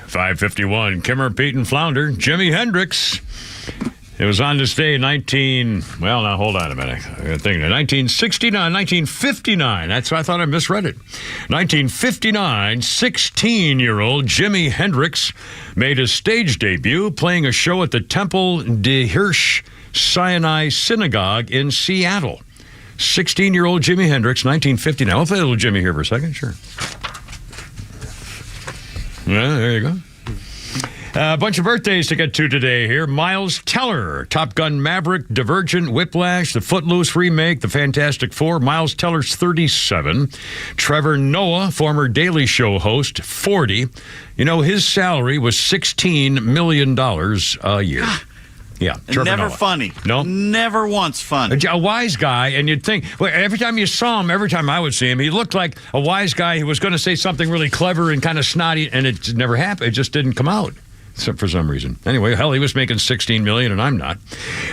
551, Kimmer, Pete, and Flounder. Jimi Hendrix. It was on this day, well, now, hold on a minute. I think 1959. That's why I thought I misread it. 1959, 16-year-old Jimi Hendrix made his stage debut playing a show at the Temple de Hirsch Sinai Synagogue in Seattle. 16-year-old Jimi Hendrix, 1959. I'll play a little Jimmy here for a second, sure. Yeah, there you go. A bunch of birthdays to get to today here. Miles Teller, Top Gun Maverick, Divergent, Whiplash, the Footloose remake, The Fantastic Four. Miles Teller's 37. Trevor Noah, former Daily Show host, 40. You know, his salary was $16 million a year. Yeah, Trevor never Noah. funny. No, never once funny. A wise guy, and you'd think, well, every time you saw him, every time I would see him, he looked like a wise guy who was going to say something really clever and kind of snotty, and it never happened. It just didn't come out. For some reason. Anyway, hell, he was making $16 million, and I'm not.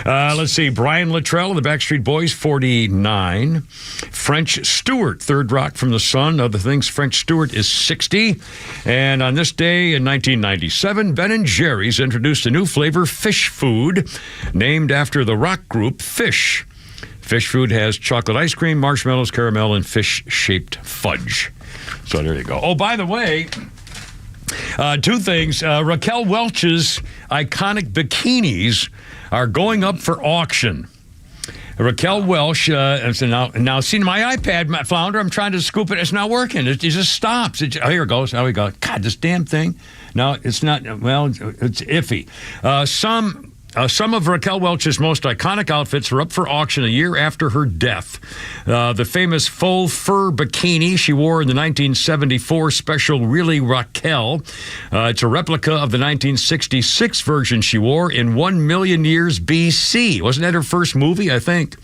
Let's see. Brian Luttrell of the Backstreet Boys, 49. French Stewart, Third Rock from the Sun. Other things, French Stewart is 60. And on this day in 1997, Ben & Jerry's introduced a new flavor, fish food, named after the rock group Fish. Fish food has chocolate ice cream, marshmallows, caramel, and fish-shaped fudge. So there you go. Oh, by the way... two things. Raquel Welch's iconic bikinis are going up for auction. Raquel Welch, now see my iPad, my flounder, I'm trying to scoop it. It's not working. It just stops. Here it goes. There we go. God, this damn thing. No, it's not. Well, it's iffy. Some of Raquel Welch's most iconic outfits are up for auction a year after her death. The famous faux fur bikini she wore in the 1974 special Really Raquel. It's a replica of the 1966 version she wore in 1 million years BC. Wasn't that her first movie, I think?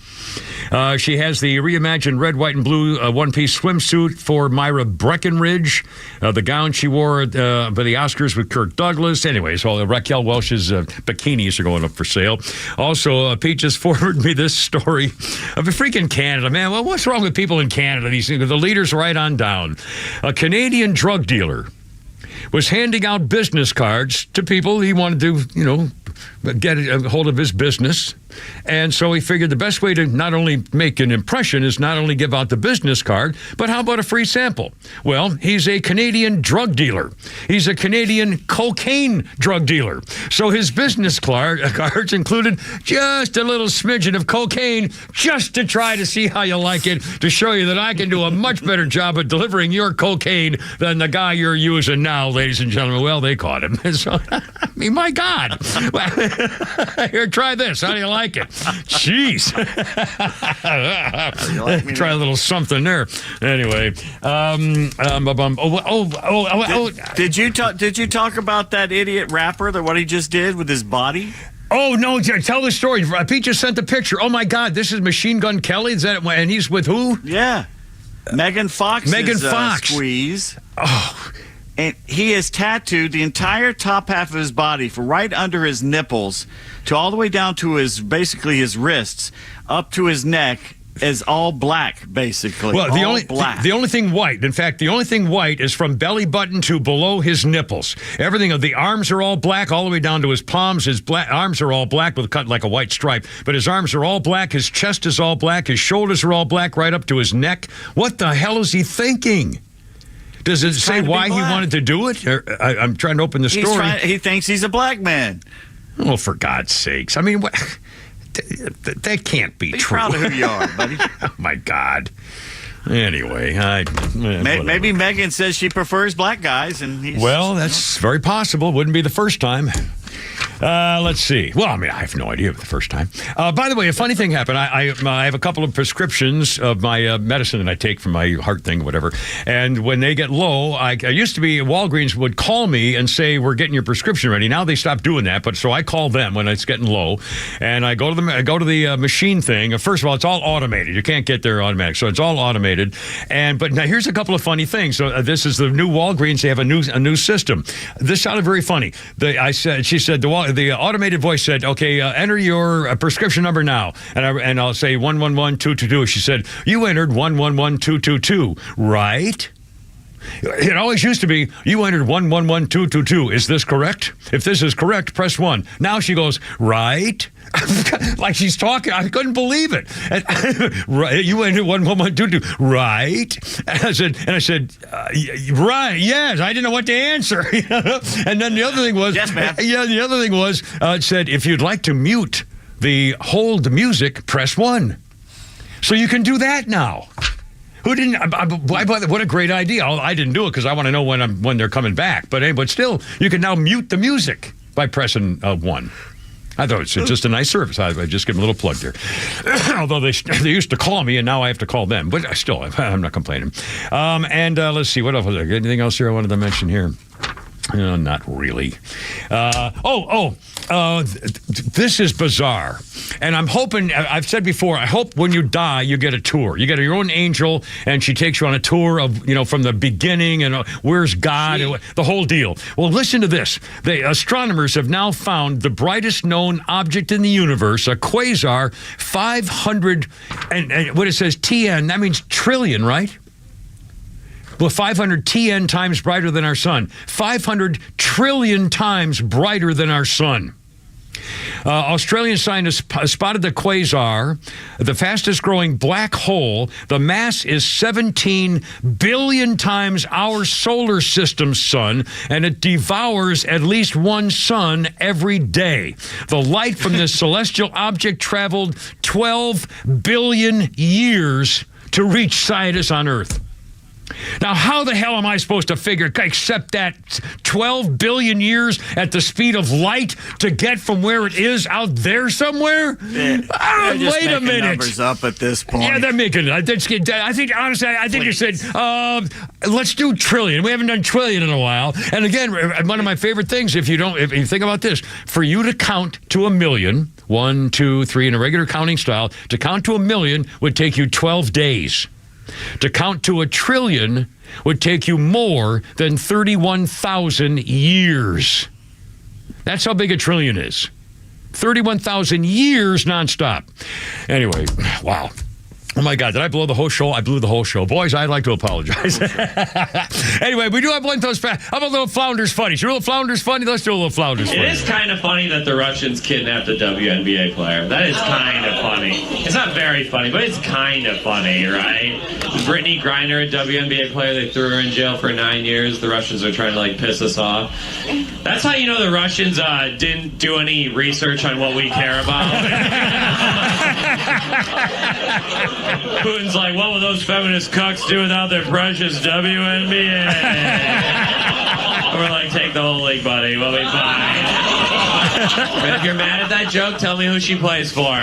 She has the reimagined red, white, and blue one-piece swimsuit for Myra Breckenridge. The gown she wore by the Oscars with Kirk Douglas. Anyways, all Raquel Welch's bikinis are going up for sale. Also, Pete just forwarded me this story of a freaking Canada. Man, well, what's wrong with people in Canada? The leaders right on down. A Canadian drug dealer was handing out business cards to people he wanted to, get a hold of his business. And so he figured the best way to not only make an impression is not only give out the business card, but how about a free sample? Well, he's a Canadian drug dealer. He's a Canadian cocaine drug dealer. So his business cards included just a little smidgen of cocaine just to try to see how you like it, to show you that I can do a much better job at delivering your cocaine than the guy you're using now, ladies and gentlemen. Well, they caught him. So, I mean, my God. Here, try this. How do you like it? Jeez. Try a little something there. Anyway. Did you talk about that idiot rapper, what he just did with his body? Oh, no, tell the story. Pete just sent the picture. Oh, my God, this is Machine Gun Kelly? Is that, and he's with who? Yeah. Megan Fox. Squeeze. Oh. And he has tattooed the entire top half of his body from right under his nipples to all the way down to his wrists, up to his neck, is all black, basically. Well, the only thing white, in fact, the only thing white is from belly button to below his nipples. Everything of the arms are all black, all the way down to his palms. His arms are all black with cut like a white stripe, but his arms are all black. His chest is all black. His shoulders are all black right up to his neck. What the hell is he thinking? Does it say why he wanted to do it? I'm trying to open the story. He thinks he's a black man. Oh, for God's sakes. I mean, that can't be true. Be proud of who you are, buddy. Oh, my God. Anyway, maybe Megan says she prefers black guys. Well, that's very possible. Wouldn't be the first time. Let's see. Well, I mean, I have no idea the first time. By the way, a funny thing happened. I have a couple of prescriptions of my medicine that I take for my heart thing, whatever. And when they get low, I used to be, Walgreens would call me and say, we're getting your prescription ready. Now they stopped doing that. But so I call them when it's getting low. And I go to the machine thing. First of all, it's all automated. You can't get there automatic. So it's all automated. But now here's a couple of funny things. So this is the new Walgreens. They have a new system. This sounded very funny. She said, the automated voice said, okay, enter your prescription number now. And I'll say 111222. She said, you entered 111222, right? It always used to be, you entered 111222. Is this correct? If this is correct, press 1. Now she goes, right? Like she's talking. I couldn't believe it. Right, you entered 111222, right? And I said, right, yes. I didn't know what to answer. And then the other thing was, yes, ma'am. Yeah, the other thing was, it said, if you'd like to mute the hold music, press 1. So you can do that now. Who didn't? What a great idea! I didn't do it because I want to know when they're coming back. But still, you can now mute the music by pressing 1. I thought it's just a nice service. I just give them a little plug there. Although they used to call me, and now I have to call them. But still, I'm not complaining. And let's see, what else was there? Anything else here I wanted to mention here? Not really. This is bizarre. And I'm hoping, I've said before, I hope when you die, you get a tour. You get your own angel, and she takes you on a tour of, from the beginning, and where's God, and the whole deal. Well, listen to this. The astronomers have now found the brightest known object in the universe, a quasar, 500, and what it says, TN, that means trillion, right? Well, 500 TN times brighter than our sun. 500 trillion times brighter than our sun. Australian scientists spotted the quasar, the fastest growing black hole. The mass is 17 billion times our solar system's sun, and it devours at least one sun every day. The light from this celestial object traveled 12 billion years to reach scientists on Earth. Now, how the hell am I supposed to figure, except that 12 billion years at the speed of light to get from where it is out there somewhere? Wait a minute. Numbers up at this point. Yeah, they're making it. I think, honestly, you said, let's do trillion. We haven't done trillion in a while. And again, one of my favorite things, if you think about this, for you to count to 1 million, 1, 2, 3, in a regular counting style, to count to 1 million would take you 12 days. To count to 1 trillion would take you more than 31,000 years. That's how big 1 trillion is. 31,000 years nonstop. Anyway, wow. Oh, my God. Did I blow the whole show? I blew the whole show. Boys, I'd like to apologize. Anyway, we do have one of those. How about a little Flounders funny? Should a little Flounders funny? Let's do a little Flounders funny. It is kind of funny that the Russians kidnapped a WNBA player. That is kind of funny. It's not very funny, but it's kind of funny, right? Brittany Griner, a WNBA player, they threw her in jail for 9 years. The Russians are trying to, piss us off. That's how you know the Russians didn't do any research on what we care about. Putin's like, what will those feminist cucks do without their precious WNBA? We're like, take the whole league, buddy. We'll be fine. But if you're mad at that joke, tell me who she plays for.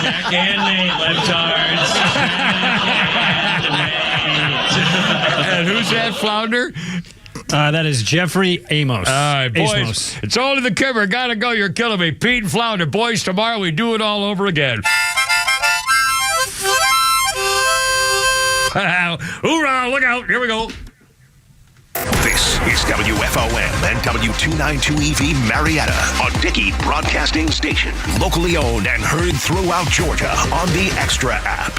Check and mate, libtards. And who's that, Flounder? That is Jeffrey Amos. All right, boys. It's all to the cover. Gotta go. You're killing me. Pete and Flounder. Boys, tomorrow we do it all over again. Hoorah! Look out. Here we go. This is WFOM and W292EV Marietta, a Dickey Broadcasting Station. Locally owned and heard throughout Georgia on the Extra app.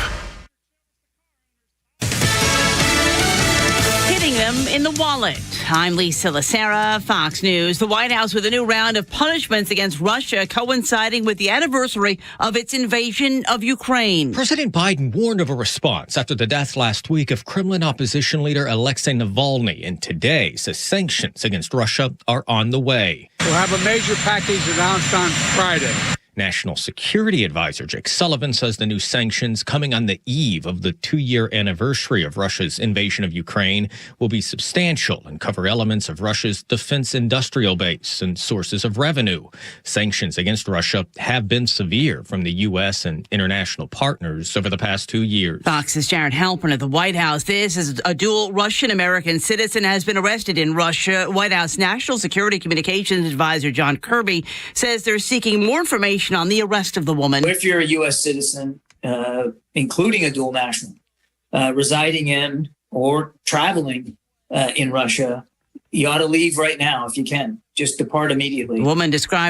Hitting them in the wallet. I'm Lisa Lacera, Fox News. The White House with a new round of punishments against Russia coinciding with the anniversary of its invasion of Ukraine. President Biden warned of a response after the death last week of Kremlin opposition leader Alexei Navalny, and today says sanctions against Russia are on the way. We'll have a major package announced on Friday. National Security Advisor Jake Sullivan says the new sanctions coming on the eve of the 2-year anniversary of Russia's invasion of Ukraine will be substantial and cover elements of Russia's defense industrial base and sources of revenue. Sanctions against Russia have been severe from the U.S. and international partners over the past 2 years. Fox's Jared Halpern at the White House. This is a dual Russian-American citizen has been arrested in Russia. White House National Security Communications Advisor John Kirby says they're seeking more information on the arrest of the woman. If you're a U.S. citizen, including a dual national, residing in or traveling in Russia, you ought to leave right now if you can. Just depart immediately. The woman described